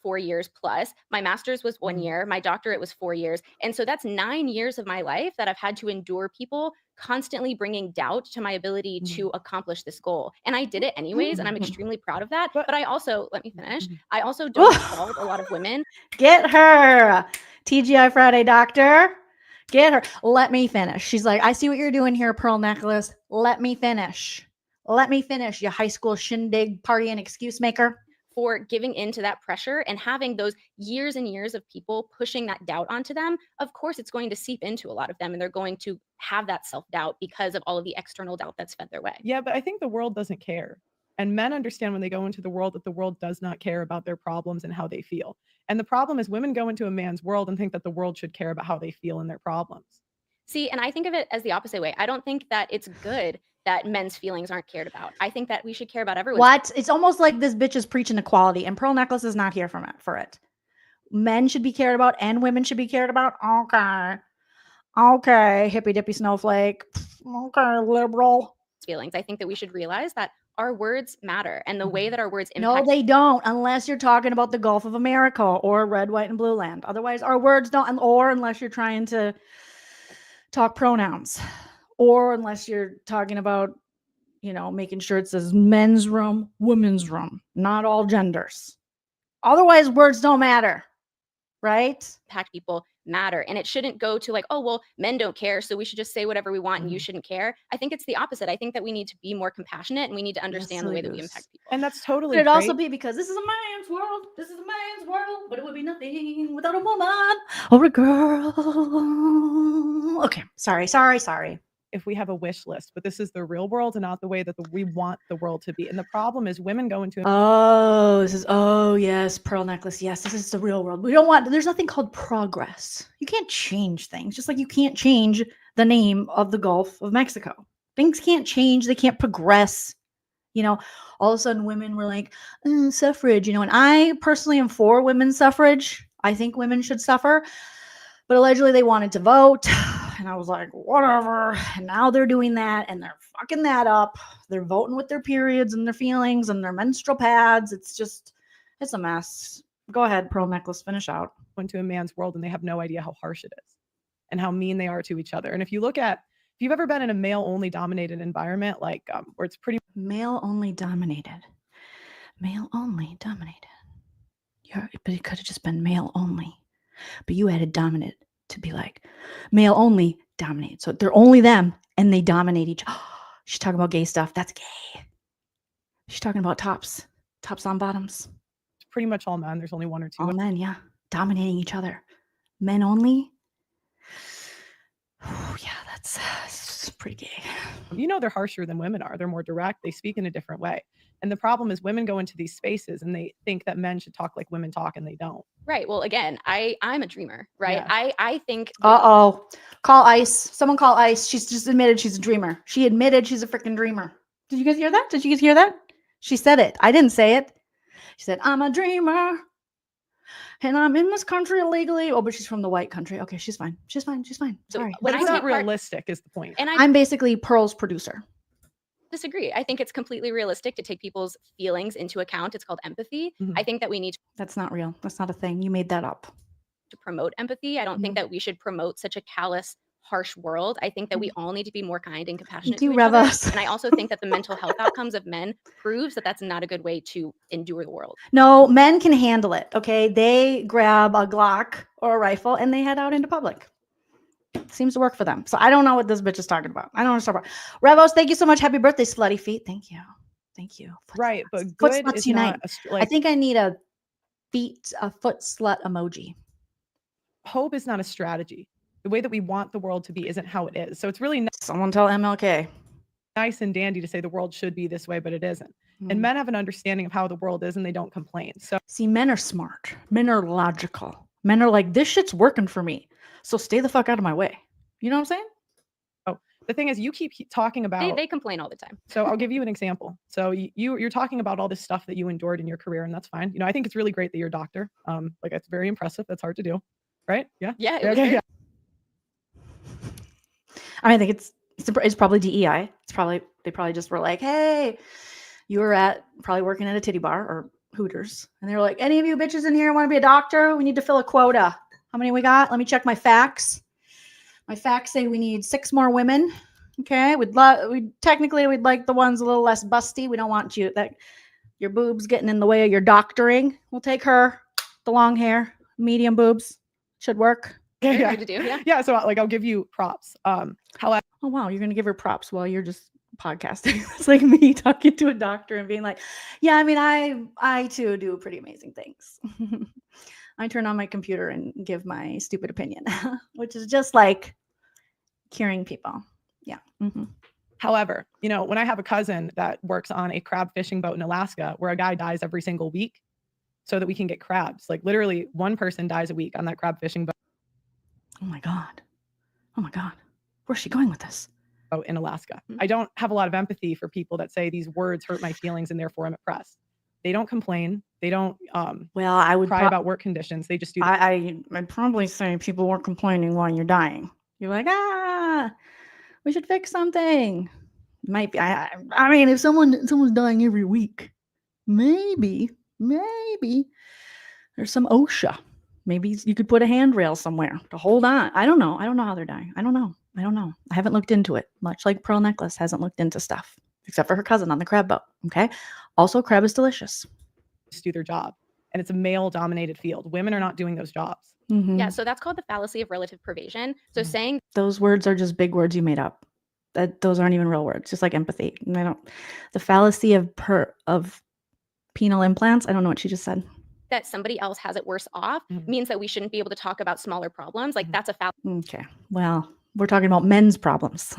4 years plus. My master's was 1 year. My doctorate was 4 years. And so that's 9 years of my life that I've had to endure people constantly bringing doubt to my ability to accomplish this goal. And I did it anyways. And I'm extremely proud of that. But I also, let me finish. I also don't fault a lot of women. Get her. TGI Friday, doctor. Get her. Let me finish. She's like, I see what you're doing here, Pearl Necklace. Let me finish. Let me finish, you high school shindig party and excuse maker. For giving into that pressure and having those years and years of people pushing that doubt onto them, of course, it's going to seep into a lot of them, and they're going to have that self-doubt because of all of the external doubt that's fed their way. Yeah, but I think the world doesn't care. And men understand when they go into the world that the world does not care about their problems and how they feel. And the problem is women go into a man's world and think that the world should care about how they feel and their problems. See, and I think of it as the opposite way. I don't think that it's good that men's feelings aren't cared about. I think that we should care about everyone. What? It's almost like this bitch is preaching equality, and Pearl Necklace is not here for it. Men should be cared about and women should be cared about. Okay. Okay, hippy dippy snowflake. Okay, liberal. Feelings. I think that we should realize that our words matter, and the way that our words impact. No, they don't, unless you're talking about the Gulf of America or Red, White, and Blue Land. Otherwise, our words don't, or unless you're trying to talk pronouns, or unless you're talking about, making sure it says men's room, women's room, not all genders. Otherwise, words don't matter, right? Impact people matter, and it shouldn't go to like, oh, well, men don't care, so we should just say whatever we want and you shouldn't care. I think it's the opposite. I think that we need to be more compassionate and we need to understand the way that we impact people. And that's totally Could it also be because this is a man's world, this is a man's world, but it would be nothing without a woman or a girl. Okay, sorry. If we have a wish list, but this is the real world and not the way that we want the world to be. And the problem is women go into yes, Pearl Necklace. Yes, this is the real world. There's nothing called progress. You can't change things, just like you can't change the name of the Gulf of Mexico. Things can't change. They can't progress. All of a sudden women were like, suffrage, and I personally am for women's suffrage. I think women should suffer, but allegedly they wanted to vote. And I was like, whatever. And now they're doing that and they're fucking that up. They're voting with their periods and their feelings and their menstrual pads. It's a mess. Go ahead, Pearl Necklace, finish out. Into a man's world and they have no idea how harsh it is and how mean they are to each other. And if you've ever been in a male only dominated environment, like where it's pretty male only dominated. Yeah, but it could have just been male only. But you added dominant to be like male only dominate. So they're only them and they dominate each other. She's talking about gay stuff. That's gay. She's talking about tops on bottoms. It's pretty much all men. There's only one or two. All men, yeah. Dominating each other. Men only. Oh, yeah, that's pretty gay. They're harsher than women are. They're more direct. They speak in a different way. And the problem is women go into these spaces and they think that men should talk like women talk and they don't. Right. Well, again, I'm a dreamer, right? Yeah. I think. Call ICE. Someone call ICE. She's just admitted she's a dreamer. She admitted she's a freaking dreamer. Did you guys hear that? She said it. I didn't say it. She said, I'm a dreamer and I'm in this country illegally. Oh, but she's from the white country. Okay, she's fine. Sorry. But it's not realistic is the point. And I'm basically Pearl's producer. Disagree. I think it's completely realistic to take people's feelings into account. It's called empathy. I think that we need to. That's not real. That's not a thing. You made that up. To promote empathy. I don't think that we should promote such a callous harsh world. I think that we all need to be more kind and compassionate you, to each other. Revos. And I also think that the mental health outcomes of men proves that that's not a good way to endure the world. No, men can handle it. Okay. They grab a Glock or a rifle and they head out into public. Seems to work for them. So I don't know what this bitch is talking about. I don't want to talk about. Revos, thank you so much. Happy birthday, slutty feet. Thank you. Thank you. Right. But Foot good sluts is unite. not I think I need a foot slut emoji. Hope is not a strategy. The way that we want the world to be isn't how it is. So it's really someone tell MLK. Nice and dandy to say the world should be this way, but it isn't. And men have an understanding of how the world is and they don't complain. So see, men are smart. Men are logical. Men are like, this shit's working for me. So stay the fuck out of my way. You know what I'm saying? Oh, the thing is, you keep talking about. They complain all the time. So I'll give you an example. So you're talking about all this stuff that you endured in your career, and that's fine. You know, I think it's really great that you're a doctor. Like it's very impressive. That's hard to do, right? Yeah. Yeah. Yeah. I mean, I think it's probably DEI. They probably just were like, hey, you were probably working at a titty bar or Hooters, and they were like, any of you bitches in here want to be a doctor? We need to fill a quota. How many we got? Let me check my facts. My facts say we need 6 more women. Okay, we'd like the ones a little less busty. We don't want your boobs getting in the way of your doctoring. We'll take her, the long hair, medium boobs, should work. Yeah. To do, yeah. Yeah. So like, I'll give you props. However, oh wow, you're gonna give her props while you're just podcasting. It's like me talking to a doctor and being like, yeah, I mean, I too do pretty amazing things. I turn on my computer and give my stupid opinion, which is just like curing people. Yeah. Mm-hmm. However, you know, when I have a cousin that works on a crab fishing boat in Alaska where a guy dies every single week so that we can get crabs, like literally one person dies a week on that crab fishing boat. Oh my God. Oh my God. Where's she going with this? Oh, in Alaska. I don't have a lot of empathy for people that say these words hurt my feelings and therefore I'm oppressed. They don't complain. They don't well, I would cry about work conditions. They just do that. I'd probably say people weren't complaining while you're dying. You're like, we should fix something. Might be. I mean, if someone's dying every week, maybe there's some OSHA. Maybe you could put a handrail somewhere to hold on. I don't know. I don't know how they're dying. I don't know. I haven't looked into it. Much like Pearl Necklace hasn't looked into stuff, except for her cousin on the crab boat. Okay. Also, crab is delicious. Just do their job. And it's a male-dominated field. Women are not doing those jobs. Mm-hmm. Yeah. So that's called the fallacy of relative privation. So saying those words are just big words you made up. Those aren't even real words. Just like empathy. The fallacy of penile implants. I don't know what she just said. That somebody else has it worse off means that we shouldn't be able to talk about smaller problems. Like that's a fallacy. Okay. Well, we're talking about men's problems.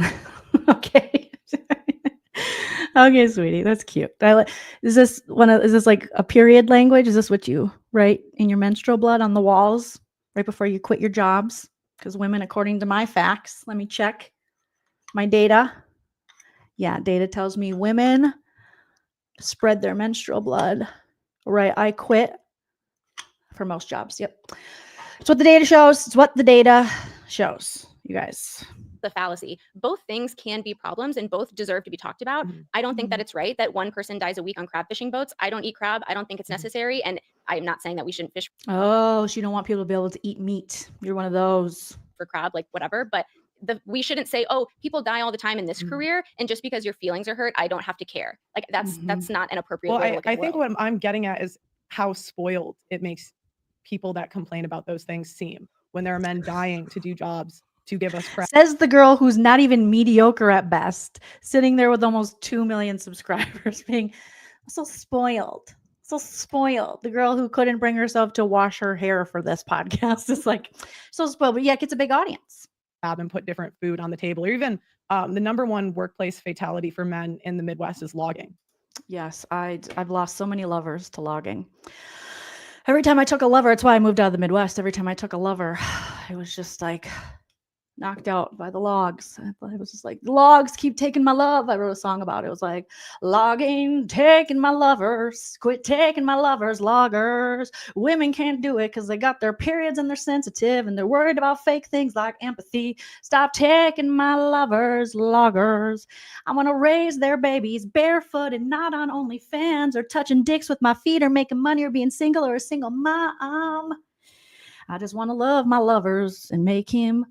Okay. Okay, sweetie. That's cute. Is this like a period language? Is this what you write in your menstrual blood on the walls right before you quit your jobs? Because women, according to my facts, let me check my data. Yeah, data tells me women spread their menstrual blood. Right. I quit for most jobs. Yep. It's what the data shows. It's what the data shows, you guys. The fallacy. Both things can be problems and both deserve to be talked about. I don't think that it's right that one person dies a week on crab fishing boats. I don't eat crab. I don't think it's necessary. And I'm not saying that we shouldn't fish. Oh, so you don't want people to be able to eat meat. You're one of those. For crab, like whatever. But we shouldn't say, oh, people die all the time in this career. And just because your feelings are hurt, I don't have to care. Like that's not an appropriate way to look at the think world. what I'm getting at is how spoiled it makes people that complain about those things seem when there are men dying to do jobs to give us credit. Says the girl who's not even mediocre at best, sitting there with almost 2 million subscribers, being so spoiled. So spoiled. The girl who couldn't bring herself to wash her hair for this podcast is like so spoiled, but yeah, it gets a big audience. And put different food on the table, or even the number one workplace fatality for men in the Midwest is logging. Yes, I've lost so many lovers to logging. Every time I took a lover, it's why I moved out of the Midwest. Every time I took a lover, it was just like knocked out by the logs. I was just like, the logs keep taking my love. I wrote a song about it. It was like, logging, taking my lovers, quit taking my lovers, loggers. Women can't do it because they got their periods and they're sensitive and they're worried about fake things like empathy. Stop taking my lovers, loggers. I want to raise their babies barefoot and not on OnlyFans or touching dicks with my feet or making money or being single or a single mom. I just want to love my lovers and make him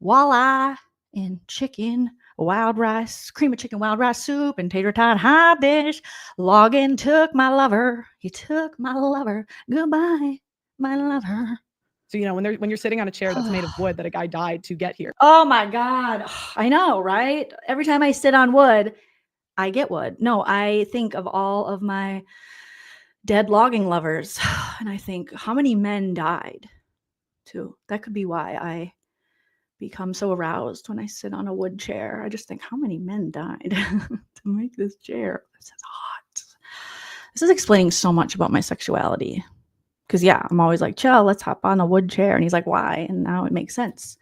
walleye and chicken, wild rice, cream of chicken, wild rice soup, and tater tot hot dish. Logan took my lover. He took my lover. Goodbye, my lover. So, you know, when you're sitting on a chair that's made of wood that a guy died to get here. Oh my God. I know, right? Every time I sit on wood, I get wood. No, I think of all of my dead logging lovers. And I think, how many men died too? That could be why I become so aroused when I sit on a wood chair. I just think, how many men died to make this chair? This is hot. This is explaining so much about my sexuality. Because, yeah, I'm always like, chill, let's hop on a wood chair. And he's like, why? And now it makes sense.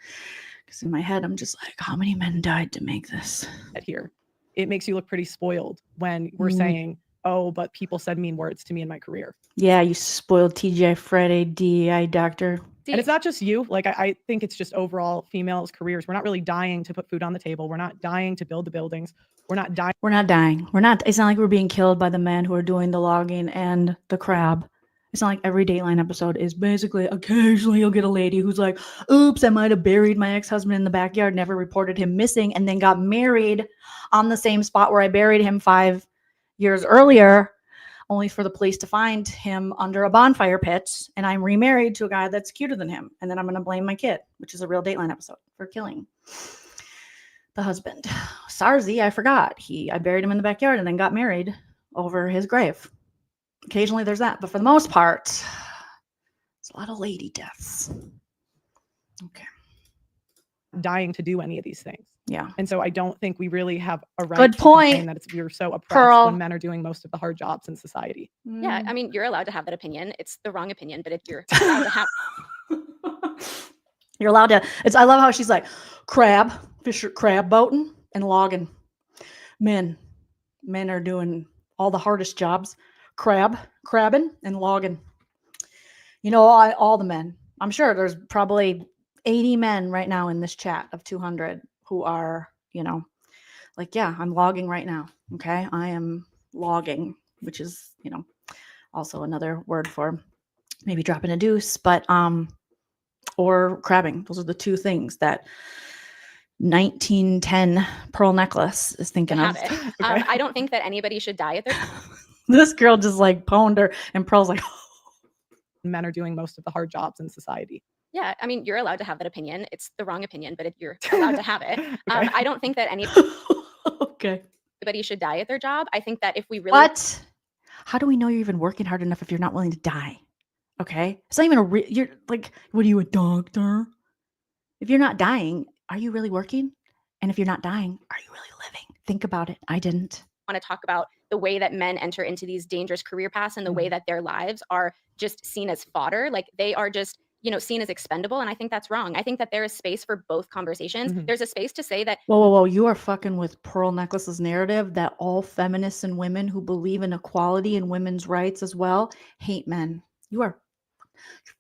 Because in my head, I'm just like, how many men died to make this? Here, it makes you look pretty spoiled when we're saying, oh, but people said mean words to me in my career. Yeah, you spoiled TGI Friday DEI doctor. And it's not just you. Like, I think it's just overall females' careers. We're not really dying to put food on the table. We're not dying to build the buildings. We're not dying. We're not dying. We're not. It's not like we're being killed by the men who are doing the logging and the crab. It's not like every Dateline episode is basically occasionally you'll get a lady who's like, oops, I might have buried my ex-husband in the backyard, never reported him missing, and then got married on the same spot where I buried him 5 years earlier, only for the police to find him under a bonfire pit. And I'm remarried to a guy that's cuter than him. And then I'm going to blame my kid, which is a real Dateline episode, for killing the husband. Sarzy, I forgot. I buried him in the backyard and then got married over his grave. Occasionally there's that, but for the most part, it's a lot of lady deaths. Okay. Dying to do any of these things. Yeah. And so I don't think we really have a right Good to point. complain that we're so oppressed Pearl. when men are doing most of the hard jobs in society. Yeah, I mean, you're allowed to have that opinion. It's the wrong opinion, but if you're allowed to have You're allowed to. I love how she's like, crab boating and logging. Men are doing all the hardest jobs. Crabbing and logging. You know, all the men. I'm sure there's probably 80 men right now in this chat of 200 who are, you know, like, yeah, I'm logging right now. Okay. I am logging, which is, you know, also another word for maybe dropping a deuce, but, or crabbing. Those are the two things that 1910 pearl necklace is thinking of. I don't think that anybody should die at their This girl just like pwned her, and Pearl's like, men are doing most of the hard jobs in society. Yeah, I mean, you're allowed to have that opinion. It's the wrong opinion, but if you're allowed to have it. I don't think that anybody should die at their job. I think that if we really... What? How do we know you're even working hard enough if you're not willing to die? Okay? It's not even you're like, what are you, a doctor? If you're not dying, are you really working? And if you're not dying, are you really living? Think about it. I didn't. Want to talk about the way that men enter into these dangerous career paths and the way that their lives are just seen as fodder. Like they are just, you know, seen as expendable. And I think that's wrong. I think that there is space for both conversations. There's a space to say that. Whoa. You are fucking with Pearl Necklace's narrative that all feminists and women who believe in equality and women's rights as well hate men. You're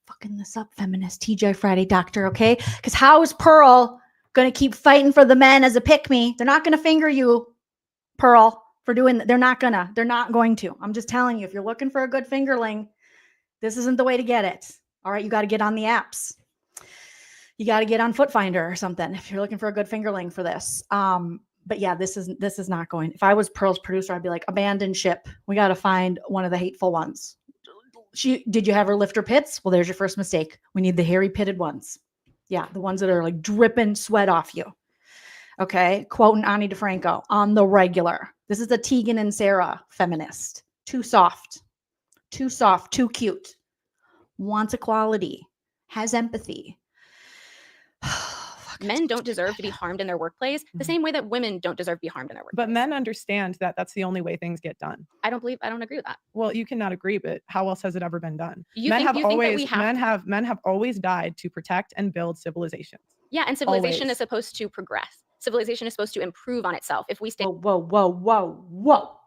fucking this up, feminist TJ Friday doctor. Okay. Because how is Pearl going to keep fighting for the men as a pick me? They're not going to finger you, Pearl. For doing that. They're not going to. I'm just telling you, if you're looking for a good fingerling, this isn't the way to get it. All right, you got to get on the apps. You got to get on Foot Finder or something if you're looking for a good fingerling for this. But yeah, this is not going. If I was Pearl's producer, I'd be like, abandon ship. We got to find one of the hateful ones. Did you have her lift her pits? Well, there's your first mistake. We need the hairy pitted ones. Yeah, the ones that are like dripping sweat off you. Okay, quoting Ani DeFranco on the regular. This is a Tegan and Sarah feminist. Too soft, too cute. Wants equality, has empathy. Men don't deserve to be harmed in their workplace the same way that women don't deserve to be harmed in their workplace. But men understand that that's the only way things get done. I don't agree with that. Well, you cannot agree, but how else has it ever been done? Men have always died to protect and build civilizations. Yeah, and civilization is supposed to progress. Civilization is supposed to improve on itself. If we stay... Whoa.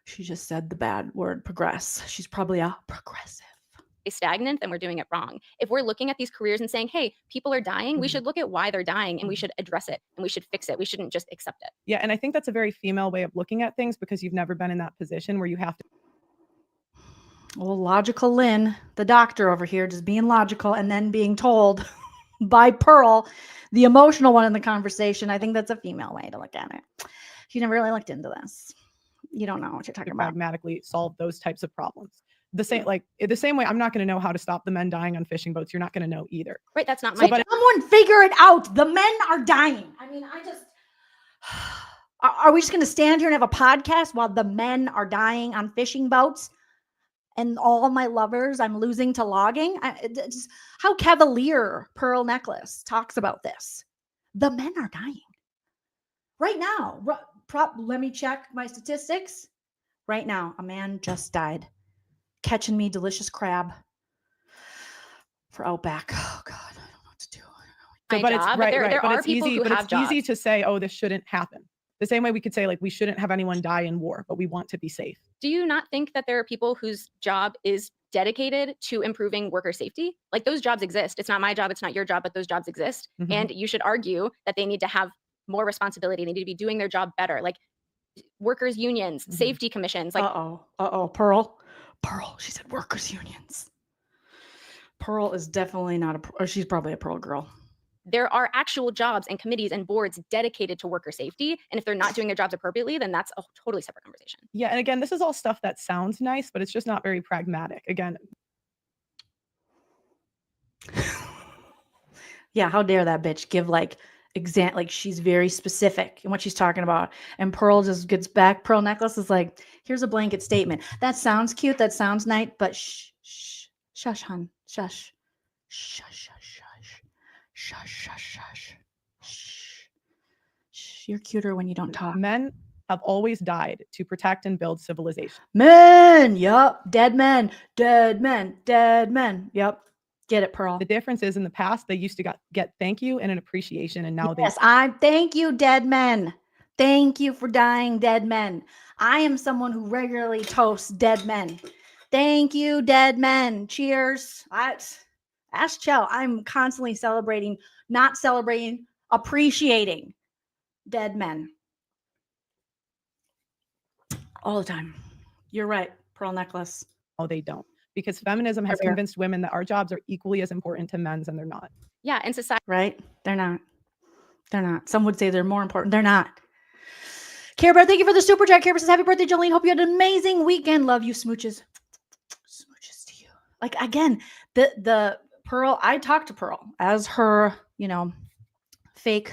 She just said the bad word, progress. She's probably a progressive. Stagnant, then we're doing it wrong. If we're looking at these careers and saying, hey, people are dying, we should look at why they're dying and we should address it and we should fix it. We shouldn't just accept it. Yeah, and I think that's a very female way of looking at things because you've never been in that position where you have to... Well, logical Lynn, the doctor over here, just being logical and then being told by Pearl, the emotional one in the conversation. I think that's a female way to look at it. You never really looked into this. You don't know what you're talking about. Pragmatically solve those types of problems. The same way, I'm not going to know how to stop the men dying on fishing boats. You're not going to know either. Right. That's not my job. Someone figure it out. The men are dying. I mean, are we just going to stand here and have a podcast while the men are dying on fishing boats? And all my lovers I'm losing to logging? How cavalier Pearl Necklace talks about this. The men are dying. Right now, let me check my statistics. Right now, a man just died catching me delicious crab for Outback. Oh God, I don't know what to do. But it's easy to say, oh, this shouldn't happen. The same way we could say, like, we shouldn't have anyone die in war, but we want to be safe. Do you not think that there are people whose job is dedicated to improving worker safety? Like, those jobs exist. It's not my job. It's not your job, but those jobs exist. Mhm. And you should argue that they need to have more responsibility. They need to be doing their job better. Like workers unions, safety commissions. Like, Pearl, she said workers unions. Pearl is definitely not or she's probably a Pearl girl. There are actual jobs and committees and boards dedicated to worker safety. And if they're not doing their jobs appropriately, then that's a totally separate conversation. Yeah. And again, this is all stuff that sounds nice, but it's just not very pragmatic. Again. Yeah. How dare that bitch give like she's very specific in what she's talking about. And Pearl just gets back. Pearl Necklace is like, here's a blanket statement. That sounds cute. That sounds nice, but shush, hun, shush, shush, shush, shush. Shush, shush, shush. Shh. You're cuter when you don't talk. Men have always died to protect and build civilization. Men, yup. Dead men, dead men, dead men. Yup. Get it, Pearl. The difference is in the past, they used to get thank you and an appreciation. And now thank you, dead men. Thank you for dying, dead men. I am someone who regularly toasts dead men. Thank you, dead men. Cheers. Ask Chell. I'm constantly not celebrating, appreciating dead men. All the time. You're right, Pearl Necklace. Oh, they don't. Because feminism has convinced women that our jobs are equally as important to men's, and they're not. Yeah, and society. Right? They're not. They're not. Some would say they're more important. They're not. Care Bear, thank you for the super chat. Care Bear says, happy birthday, Jolene. Hope you had an amazing weekend. Love you, smooches. Smooches to you. Like, again, the Pearl, I talked to Pearl as her, fake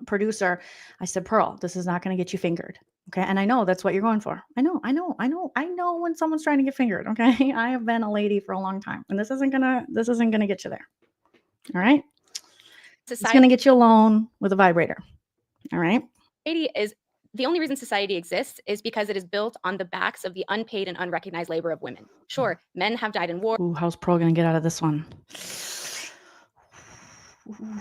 producer. I said, Pearl, this is not going to get you fingered. Okay. And I know that's what you're going for. I know when someone's trying to get fingered. Okay. I have been a lady for a long time, and this isn't gonna get you there. All right. It's going to get you alone with a vibrator. All right. The only reason society exists is because it is built on the backs of the unpaid and unrecognized labor of women. Sure, men have died in war. Ooh, how's Pearl going to get out of this one?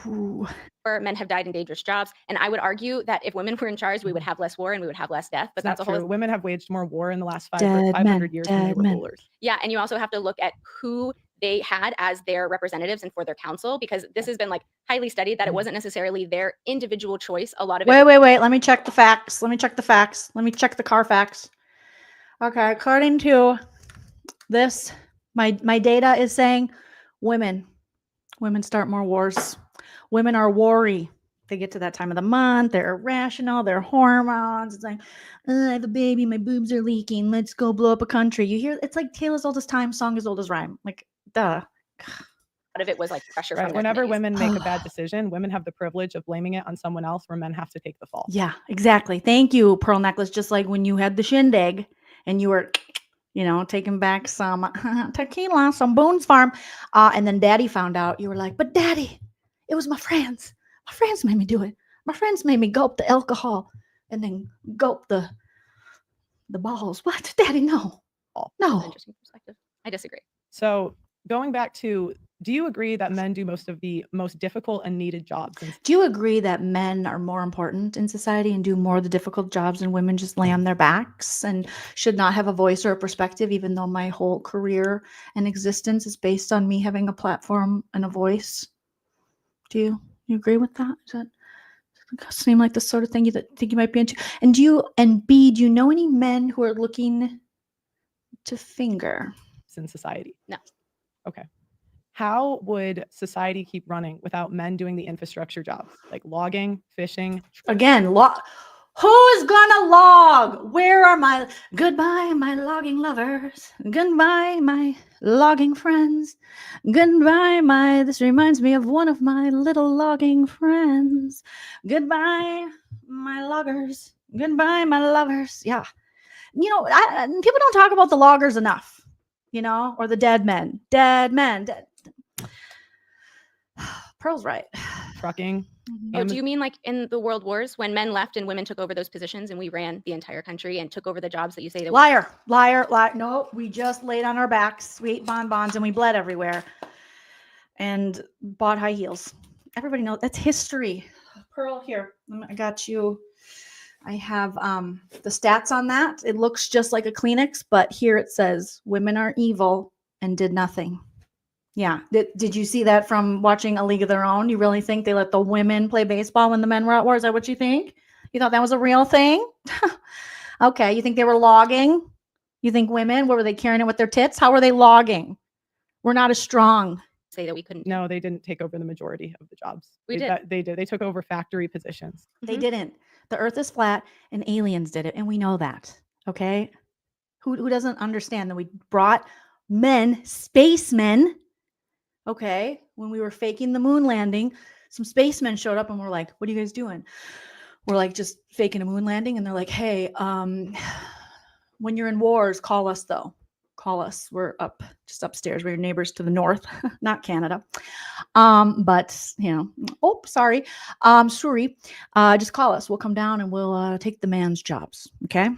Ooh. Men have died in dangerous jobs. And I would argue that if women were in charge, we would have less war and we would have less death. But that's a whole. Women have waged more war in the last 500 years than they were rulers. Yeah. And you also have to look at who they had as their representatives and for their counsel, because this has been like highly studied that it wasn't necessarily their individual choice. A lot of it. Wait. Let me check the facts. Let me check the Carfax. Okay. According to this, my data is saying women start more wars. Women are worry. They get to that time of the month. They're irrational. They're hormones. It's like, I have a baby. My boobs are leaking. Let's go blow up a country. You hear? It's like tale as old as time, song as old as rhyme. Like, duh. Out of it was like pressure. Right. Whenever women make a bad decision, women have the privilege of blaming it on someone else, where men have to take the fall. Yeah, exactly. Thank you, Pearl Necklace. Just like when you had the shindig and you were, taking back some tequila, some Boone's Farm, and then Daddy found out. You were like, but Daddy, it was my friends. My friends made me do it. My friends made me gulp the alcohol and then gulp the balls. What? Daddy, no. No. Interesting perspective. I disagree. So going back to, do you agree that men do most of the most difficult and needed jobs? Do you agree that men are more important in society and do more of the difficult jobs, and women just lay on their backs and should not have a voice or a perspective, even though my whole career and existence is based on me having a platform and a voice? Do you agree with that? Does that seem like the sort of thing you think you might be into? And B, do you know any men who are looking to finger in society? No. Okay. How would society keep running without men doing the infrastructure jobs like logging, fishing? Again, who's gonna log? Where are my goodbye, my logging lovers? Goodbye, my logging friends. Goodbye, my this reminds me of one of my little logging friends. Goodbye, my loggers. Goodbye, my lovers. Yeah. You know, people don't talk about the loggers enough, you know, or the dead men. Pearl's right. Trucking. Oh, do you mean like in the world wars when men left and women took over those positions and we ran the entire country and took over the jobs that you say that Liar. No, we just laid on our backs. We ate bonbons and we bled everywhere and bought high heels. Everybody knows that's history. Pearl, here, I got you. I have the stats on that. It looks just like a Kleenex, but here it says women are evil and did nothing. Yeah. Did you see that from watching A League of Their Own? You really think they let the women play baseball when the men were at war? Is that what you think? You thought that was a real thing? Okay. You think they were logging? You think women, what were they carrying it with their tits? How were they logging? We're not as strong. say that we couldn't? No, they didn't take over the majority of the jobs. We did. They did. They took over factory positions. They didn't. The earth is flat and aliens did it. And we know that. Okay. Who doesn't understand that we brought men, spacemen. Okay. When we were faking the moon landing, some spacemen showed up and we're like, what are you guys doing? We're like just faking a moon landing. And they're like, hey, when you're in wars, call us though. Call us. We're up just upstairs. We're your neighbors to the north, not Canada. But you know, oh, sorry. Sorry. Just call us. We'll come down and we'll take the man's jobs. Okay.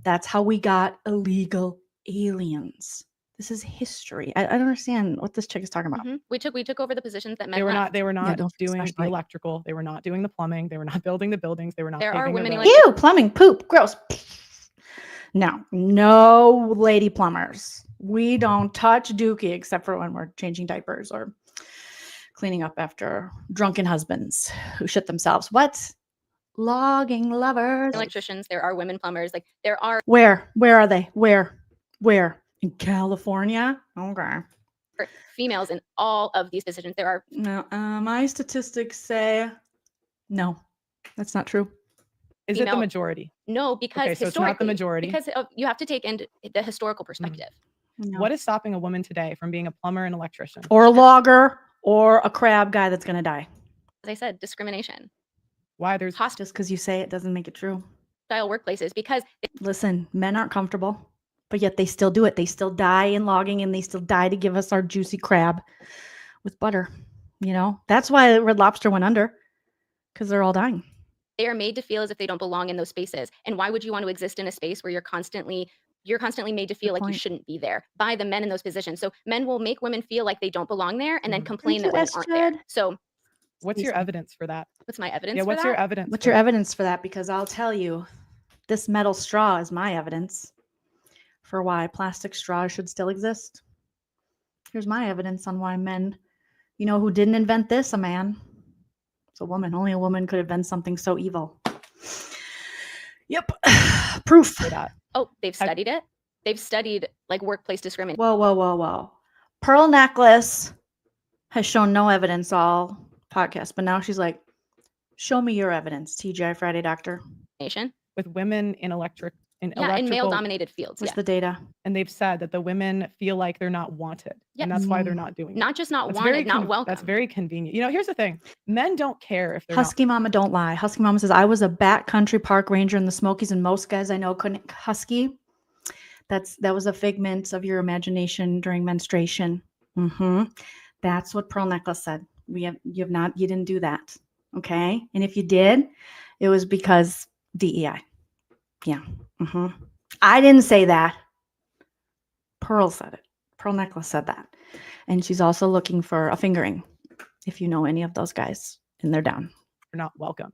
That's how we got illegal aliens. This is history. I don't understand what this chick is talking about. We took over the positions that men They were left. not doing the electrical. They were not doing the plumbing. They were not building the buildings. They were not. There are women Ew, plumbing, poop, gross. No lady plumbers. We don't touch dookie except for when we're changing diapers or cleaning up after drunken husbands who shit themselves. What? Logging lovers. Electricians. There are women plumbers. Like there are. Where are they? Where? In California? Okay. Females in all of these positions. There are. No, my statistics say no. That's not true. Is it the majority? No, because so it's not the majority. Because you have to take into the historical perspective. No. What is stopping a woman today from being a plumber and electrician? Or a logger or a crab guy that's going to die? As I said, discrimination. Why there's just because you say it doesn't make it true. Style workplaces because listen, men aren't comfortable, but yet they still do it. They still die in logging and they still die to give us our juicy crab with butter. You know, that's why Red Lobster went under, because they're all dying. They are made to feel as if they don't belong in those spaces. And why would you want to exist in a space where you're constantly made to feel like you shouldn't be there by the men in those positions? So men will make women feel like they don't belong there and then complain that women aren't there. So what's your evidence for that? What's my evidence? Yeah, for what's that? your evidence? What's your evidence for that? Because I'll tell you, this metal straw is my evidence for why plastic straws should still exist. Here's my evidence on why men, you know, who didn't invent this, a man. It's a woman. Only a woman could invent something so evil. Yep. Proof. For that. Oh, they've studied it. They've studied like workplace discrimination. Whoa. Pearl Necklace has shown no evidence all podcast, but now she's like, show me your evidence, TGI Friday Doctor. With women in in male-dominated fields. What's the data? And they've said that the women feel like they're not wanted. And that's why they're not doing it. Not just not That's wanted, not welcome. That's very convenient. You know, here's the thing. Men don't care if they're Husky Mama don't lie. Husky Mama says, I was a backcountry park ranger in the Smokies and most guys I know couldn't husky. That was a figment of your imagination during menstruation. That's what Pearl Necklace said. You didn't do that. Okay. And if you did, it was because DEI. Yeah. I didn't say that. Pearl said it. Pearl Necklace said that. And she's also looking for a fingering. If you know any of those guys and they're down. They're not welcome.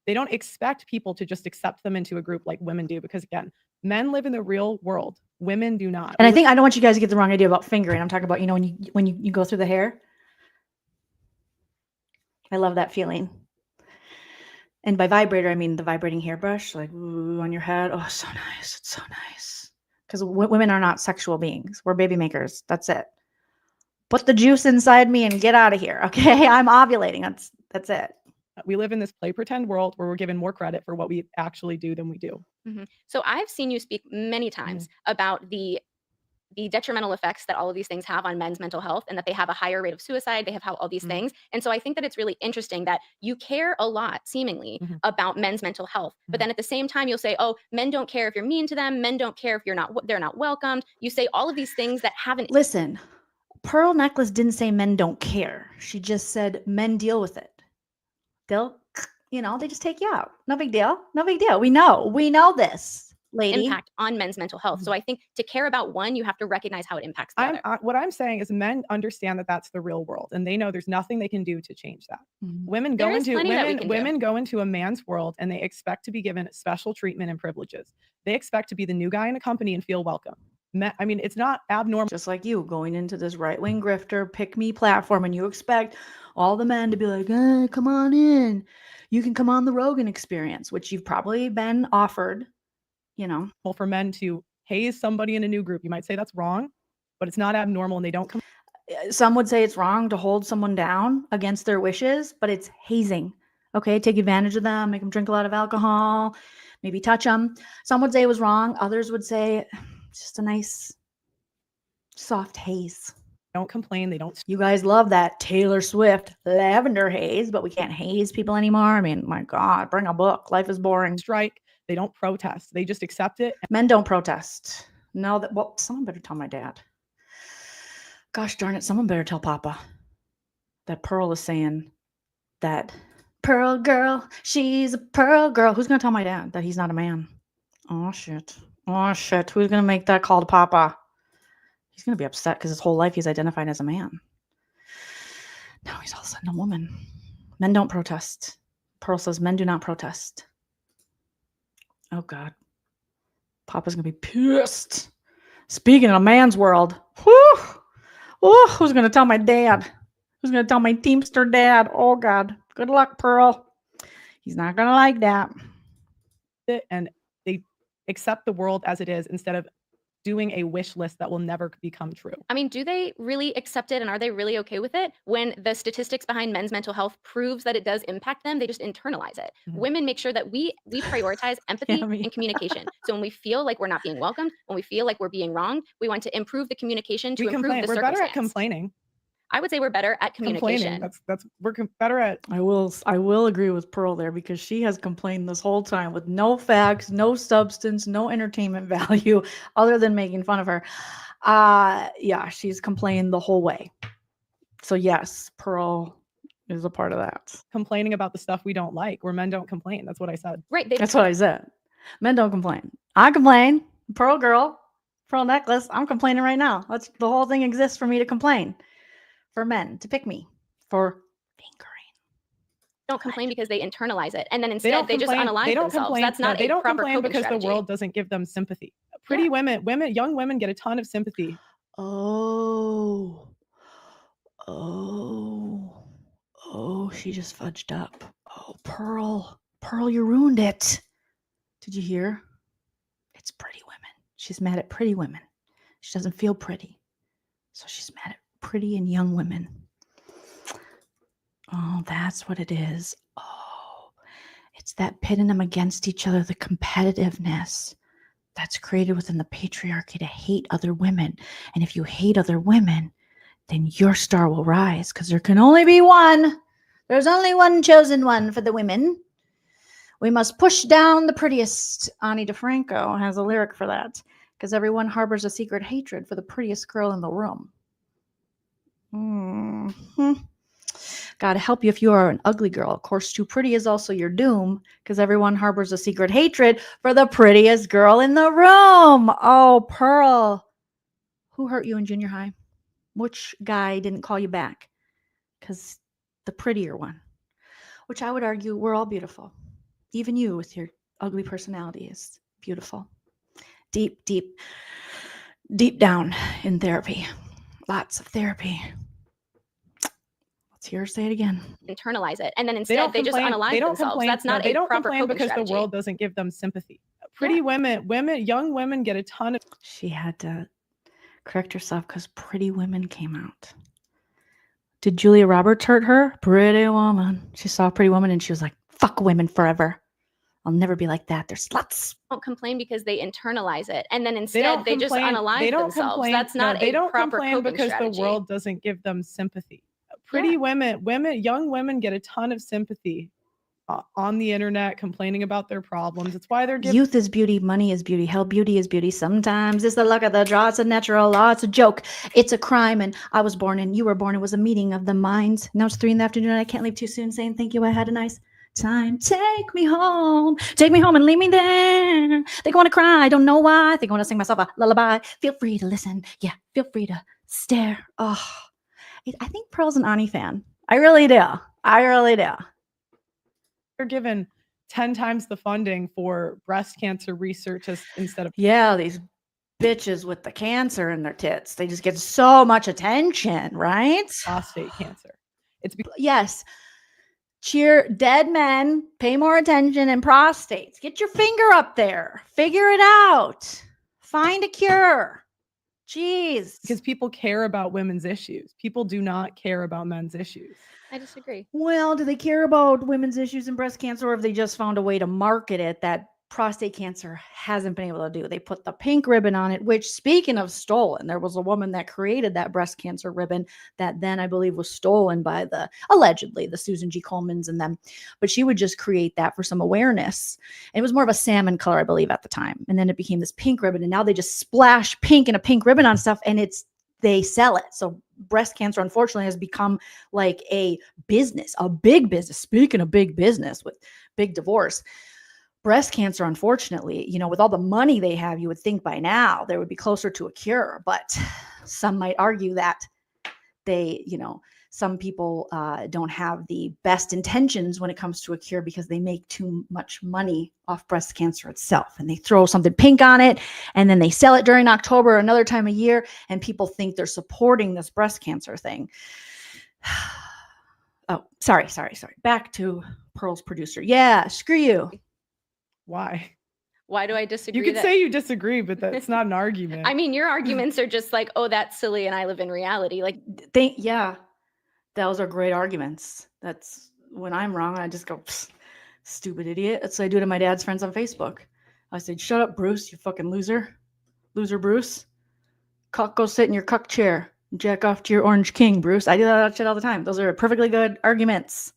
They don't expect people to just accept them into a group like women do. Because again, men live in the real world. Women do not. And I don't want you guys to get the wrong idea about fingering. I'm talking about, you know, when you go through the hair. I love that feeling. And by vibrator, I mean the vibrating hairbrush, like ooh, on your head. Oh, so nice. It's so nice. Because women are not sexual beings. We're baby makers. That's it. put the juice inside me and get out of here. Okay. I'm ovulating. That's it. We live in this play pretend world where we're given more credit for what we actually do than we do. So I've seen you speak many times about the detrimental effects that all of these things have on men's mental health, and that they have a higher rate of suicide. They have all these things. And so I think that it's really interesting that you care a lot, seemingly, about men's mental health. But then at the same time, you'll say, oh, men don't care if you're mean to them. Men don't care if they're not welcomed. You say all of these things that haven't. Listen, Pearl Necklace didn't say men don't care. She just said men deal with it. They'll, they just take you out. No big deal. No big deal. We know this. Lady. Impact on men's mental health. So I think to care about one, you have to recognize how it impacts the other. What I'm saying is men understand that that's the real world, and they know there's nothing they can do to change that. Women go into a man's world, and they expect to be given special treatment and privileges. They expect to be the new guy in a company and feel welcome. It's not abnormal. Just like you going into this right-wing grifter pick me platform, and you expect all the men to be like, come on in. You can come on the Rogan Experience, which you've probably been offered. Well, for men to haze somebody in a new group, you might say that's wrong, but it's not abnormal, and they don't come. Some would say it's wrong to hold someone down against their wishes, but it's hazing. Okay, take advantage of them, make them drink a lot of alcohol, maybe touch them. Some would say it was wrong. Others would say it's just a nice, soft haze. Don't complain. They don't. You guys love that Taylor Swift lavender haze, but we can't haze people anymore. My God, bring a book. Life is boring. Strike. They don't protest. They just accept it. Men don't protest. No, someone better tell my dad. Gosh darn it, someone better tell Papa that Pearl is saying that Pearl girl, she's a Pearl girl. Who's going to tell my dad that he's not a man? Oh, shit. Who's going to make that call to Papa? He's going to be upset because his whole life he's identified as a man. Now he's all of a sudden a woman. Men don't protest. Pearl says men do not protest. Oh, God. Papa's going to be pissed. Speaking of a man's world. Whew. Oh, who's going to tell my dad? Who's going to tell my Teamster dad? Oh, God. Good luck, Pearl. He's not going to like that. And they accept the world as it is instead of doing a wish list that will never become true. Do they really accept it, and are they really okay with it when the statistics behind men's mental health proves that it does impact them? They just internalize it. Women make sure that we prioritize empathy and communication. So when we feel like we're not being welcomed, when we feel like we're being wronged, we want to improve the communication to improve the circumstance. We're better at complaining. I would say we're better at communication. We're better at. I will agree with Pearl there, because she has complained this whole time with no facts, no substance, no entertainment value other than making fun of her. Yeah, she's complained the whole way. So yes, Pearl is a part of that. Complaining about the stuff we don't like, where men don't complain. That's what I said. Right. That's what I said. Men don't complain. I complain. Pearl girl, Pearl Necklace. I'm complaining right now. The whole thing exists for me to complain. For men to pick me for fingering. Don't complain because they internalize it, and then instead they just unalign themselves. Complain. That's not they a don't proper complain coping because strategy. The world doesn't give them sympathy. Pretty women, young women get a ton of sympathy. Oh, she just fudged up. Oh, Pearl, you ruined it. Did you hear? It's pretty women. She's mad at pretty women. She doesn't feel pretty, so she's mad at pretty and young women. Oh, that's what it is. Oh, it's that pitting them against each other, the competitiveness that's created within the patriarchy to hate other women. And if you hate other women, then your star will rise, because there can only be one. There's only one chosen one for the women. We must push down the prettiest. Ani DeFranco has a lyric for that, because everyone harbors a secret hatred for the prettiest girl in the room. God help you if you are an ugly girl. Of course, too pretty is also your doom, because everyone harbors a secret hatred for the prettiest girl in the room. Oh, Pearl. Who hurt you in junior high? Which guy didn't call you back? Because the prettier one. Which I would argue we're all beautiful. Even you with your ugly personality is beautiful. Deep, deep, deep down in therapy. Lots of therapy. Let's hear her say it again. Internalize it, and then instead they just unalign themselves. That's not a proper coping because strategy. The world doesn't give them sympathy. Pretty women, young women get a ton of. She had to correct herself because pretty women came out. Did Julia Roberts hurt her? Pretty Woman. She saw Pretty Woman and she was like, fuck women forever. I'll never be like that. They're sluts. Don't complain because they internalize it, and then instead they just unalive themselves. That's not they a don't proper complain coping because strategy. the world doesn't give them sympathy. Pretty women, young women get a ton of sympathy on the internet complaining about their problems. It's why they're giving. Youth is beauty, money is beauty, hell, beauty is beauty. Sometimes it's the luck of the draw, it's a natural law, it's a joke, it's a crime. And I was born and you were born. It was a meeting of the minds. Now it's 3 in the afternoon and I can't leave too soon saying thank you. I had a nice time. Take me home and leave me there. They want to cry, I don't know why. They want to sing myself a lullaby. Feel free to listen. Yeah, feel free to stare. Oh, I think Pearl's an Ani fan. I really do. They're given 10 times the funding for breast cancer research instead of. Yeah, these bitches with the cancer in their tits. They just get so much attention, right? Prostate cancer. Yes. Cheer dead men, pay more attention, and prostates. Get your finger up there. Figure it out. Find a cure. Jeez. Because people care about women's issues. People do not care about men's issues. I disagree. Well, do they care about women's issues and breast cancer, or have they just found a way to market it that prostate cancer hasn't been able to do? They put the pink ribbon on it, which, speaking of stolen, there was a woman that created that breast cancer ribbon that then I believe was stolen by allegedly the Susan G. Colemans and them. But she would just create that for some awareness. And it was more of a salmon color, I believe, at the time. And then it became this pink ribbon. And now they just splash pink and a pink ribbon on stuff, and they sell it. So breast cancer, unfortunately, has become like a business, a big business. Speaking of big business with big divorce, breast cancer, unfortunately, with all the money they have, you would think by now there would be closer to a cure. But some might argue that some people don't have the best intentions when it comes to a cure because they make too much money off breast cancer itself. And they throw something pink on it and then they sell it during October or another time of year. And people think they're supporting this breast cancer thing. Oh, sorry. Back to Pearl's producer. Yeah, screw you. Why? Why do I disagree? You could say you disagree, but that's not an argument. I mean, your arguments are just like, oh, that's silly and I live in reality. Like, yeah. Those are great arguments. That's when I'm wrong. I just go, stupid idiot. That's what I do to my dad's friends on Facebook. I said, shut up, Bruce, you fucking loser. Loser, Bruce. Cuck, go sit in your cuck chair. Jack off to your Orange King, Bruce. I do that shit all the time. Those are perfectly good arguments.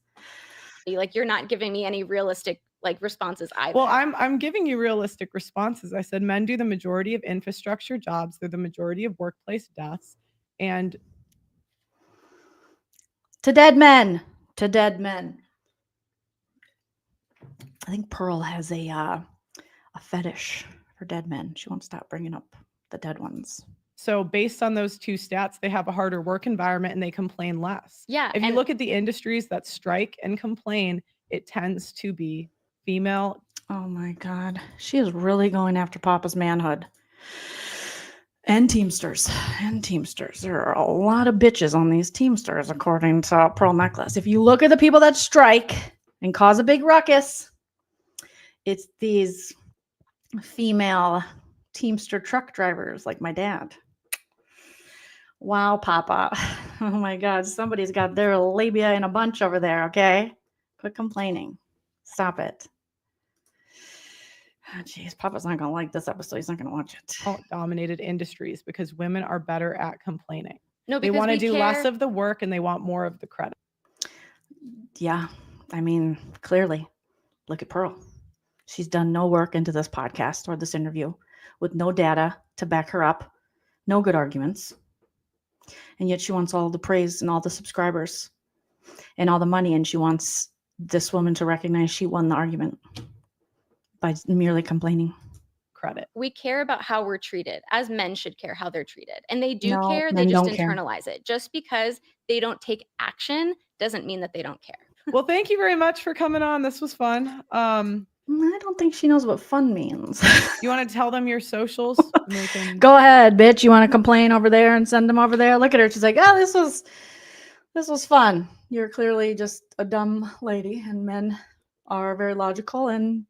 Like, you're not giving me any realistic responses either. Well, I'm giving you realistic responses. I said men do the majority of infrastructure jobs. They're the majority of workplace deaths. And to dead men. I think Pearl has a fetish for dead men. She won't stop bringing up the dead ones. So based on those two stats, they have a harder work environment and they complain less. Yeah. If you look at the industries that strike and complain, it tends to be female. Oh my God. She is really going after Papa's manhood. And Teamsters. There are a lot of bitches on these Teamsters, according to Pearl Necklace. If you look at the people that strike and cause a big ruckus, it's these female Teamster truck drivers like my dad. Wow, Papa. Oh my God. Somebody's got their labia in a bunch over there, okay? Quit complaining. Stop it. Oh, jeez, Papa's not going to like this episode. He's not going to watch it. Dominated industries because women are better at complaining. No, they want to do less of the work and they want more of the credit. Yeah. I mean, clearly, look at Pearl. She's done no work into this podcast or this interview with no data to back her up, no good arguments. And yet she wants all the praise and all the subscribers and all the money. And she wants this woman to recognize she won the argument by merely complaining. Credit. We care about how we're treated, as men should care how they're treated. And they do No, care, they men just don't care. internalize it. Just because they don't take action doesn't mean that they don't care. Well, thank you very much for coming on. This was fun. I don't think she knows what fun means. You want to tell them your socials? Go ahead, bitch. You want to complain over there and send them over there? Look at her. She's like, oh, this was fun. You're clearly just a dumb lady, and men are very logical and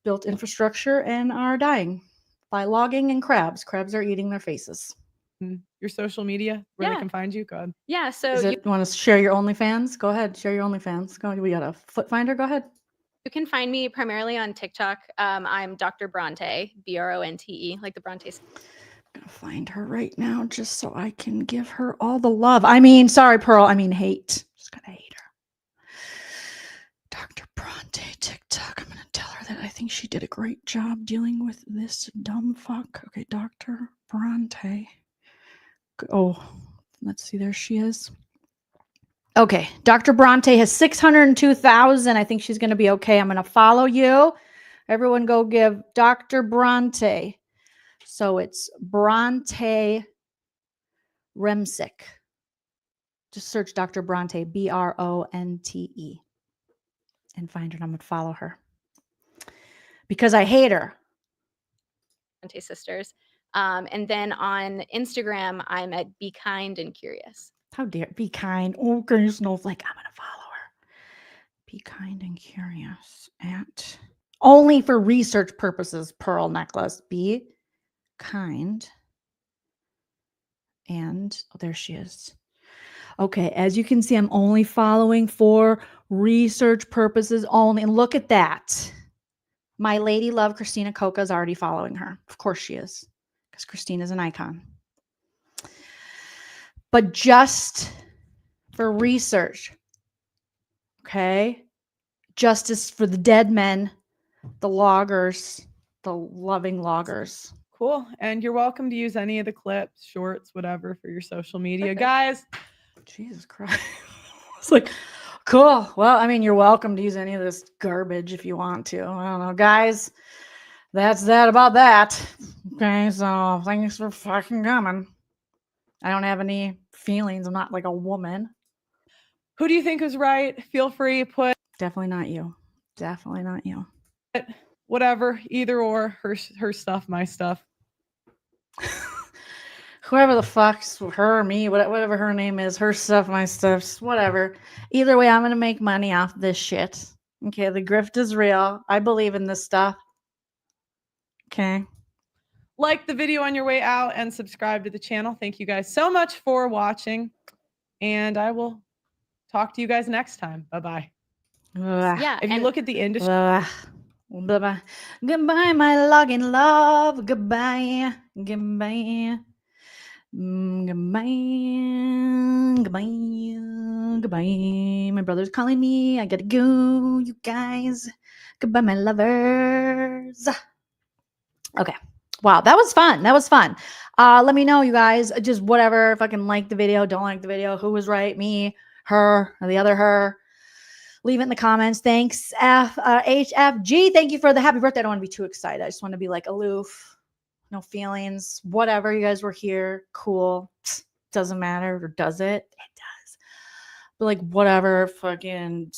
built infrastructure and are dying by logging and crabs. Crabs are eating their faces. Your social media where they can find you. Go ahead. Yeah. So You want to share your OnlyFans? Go ahead. Share your OnlyFans. Go. We got a foot finder. Go ahead. you can find me primarily on TikTok. I'm Dr. Bronte, Bronte, like the Bronte. I'm gonna find her right now just so I can give her all the love. I mean, sorry, Pearl. I mean, hate. Just gonna hate her. Dr. Bronte, TikTok. I'm gonna tell her that I think she did a great job dealing with this dumb fuck. Okay, Dr. Bronte. Oh, let's see. There she is. Okay, Dr. Bronte has 602,000. I think she's gonna be okay. I'm gonna follow you. Everyone, go give Dr. Bronte. So it's Bronte Remsick. Just search Dr. Bronte, Bronte, and find her. And I'm going to follow her because I hate her. Bronte sisters. And then on Instagram, I'm at Be Kind and Curious. How dare be kind? Oh, okay, snowflake. I'm going to follow her. Be kind and curious at only for research purposes. Pearl necklace. Be kind. And oh, there she is. Okay, as you can see, I'm only following for research purposes only. And look at that. My lady love, Christina Coca, is already following her. Of course she is, because Christina is an icon. But just for research, okay? Justice for the dead men, the loggers, the loving loggers. Cool. And you're welcome to use any of the clips, shorts, whatever for your social media. Guys. Jesus Christ. It's like, cool. Well, I mean, you're welcome to use any of this garbage if you want to. I don't know. Guys, that's that about that. Okay, so thanks for fucking coming. I don't have any feelings. I'm not like a woman. Who do you think is right? Feel free, put. Definitely not you. Definitely not you. Whatever, either or, her stuff, my stuff. Whoever the fuck's her or me, whatever her name is, her stuff, my stuff, whatever. Either way, I'm going to make money off this shit. Okay, the grift is real. I believe in this stuff. Okay. Like the video on your way out and subscribe to the channel. Thank you guys so much for watching. And I will talk to you guys next time. Bye-bye. Yeah. If you look at the industry. Bye-bye. Goodbye, my login love. Goodbye. Goodbye. Goodbye. Goodbye. Goodbye. My brother's calling me. I gotta go, you guys. Goodbye, my lovers. Okay. Wow, that was fun. That was fun. Let me know, you guys. Just whatever. If I can like the video, don't like the video. Who was right? Me, her, or the other her. Leave it in the comments. Thanks, HFG. Thank you for the happy birthday. I don't want to be too excited. I just want to be like aloof. No feelings. Whatever. You guys were here. Cool. Doesn't matter. Or does it? It does. But like whatever. Fucking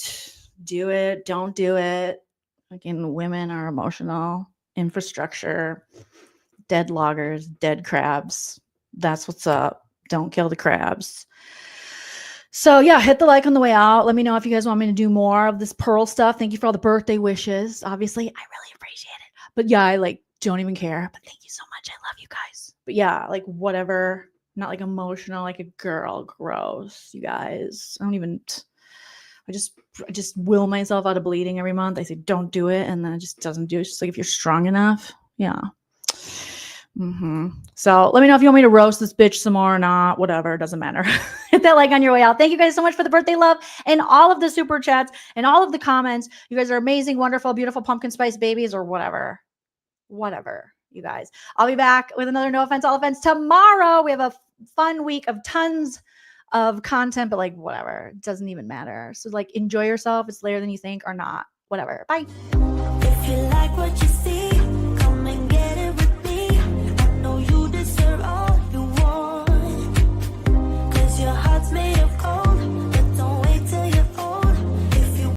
do it. Don't do it. Fucking women are emotional. Infrastructure. Dead loggers. Dead crabs. That's what's up. Don't kill the crabs. So yeah, hit the like on the way out. Let me know if you guys want me to do more of this Pearl stuff. Thank you for all the birthday wishes. Obviously, I really appreciate it. But yeah, I like don't even care. But thank you so much. I love you guys. But yeah, like whatever. Not like emotional, like a girl. Gross, you guys. I just will myself out of bleeding every month. I say don't do it, and then it just doesn't do it. It's just like if you're strong enough, yeah. So let me know if you want me to roast this bitch some more or not. Whatever, it doesn't matter. Hit that like on your way out. Thank you guys so much for the birthday love and all of the super chats and all of the comments. You guys are amazing, wonderful, beautiful pumpkin spice babies or whatever. Whatever, you guys. I'll be back with another No Offense, All Offense tomorrow. We have a fun week of tons of content, but like whatever. It doesn't even matter. So like enjoy yourself. It's later than you think or not. Whatever. Bye. If you like what you see.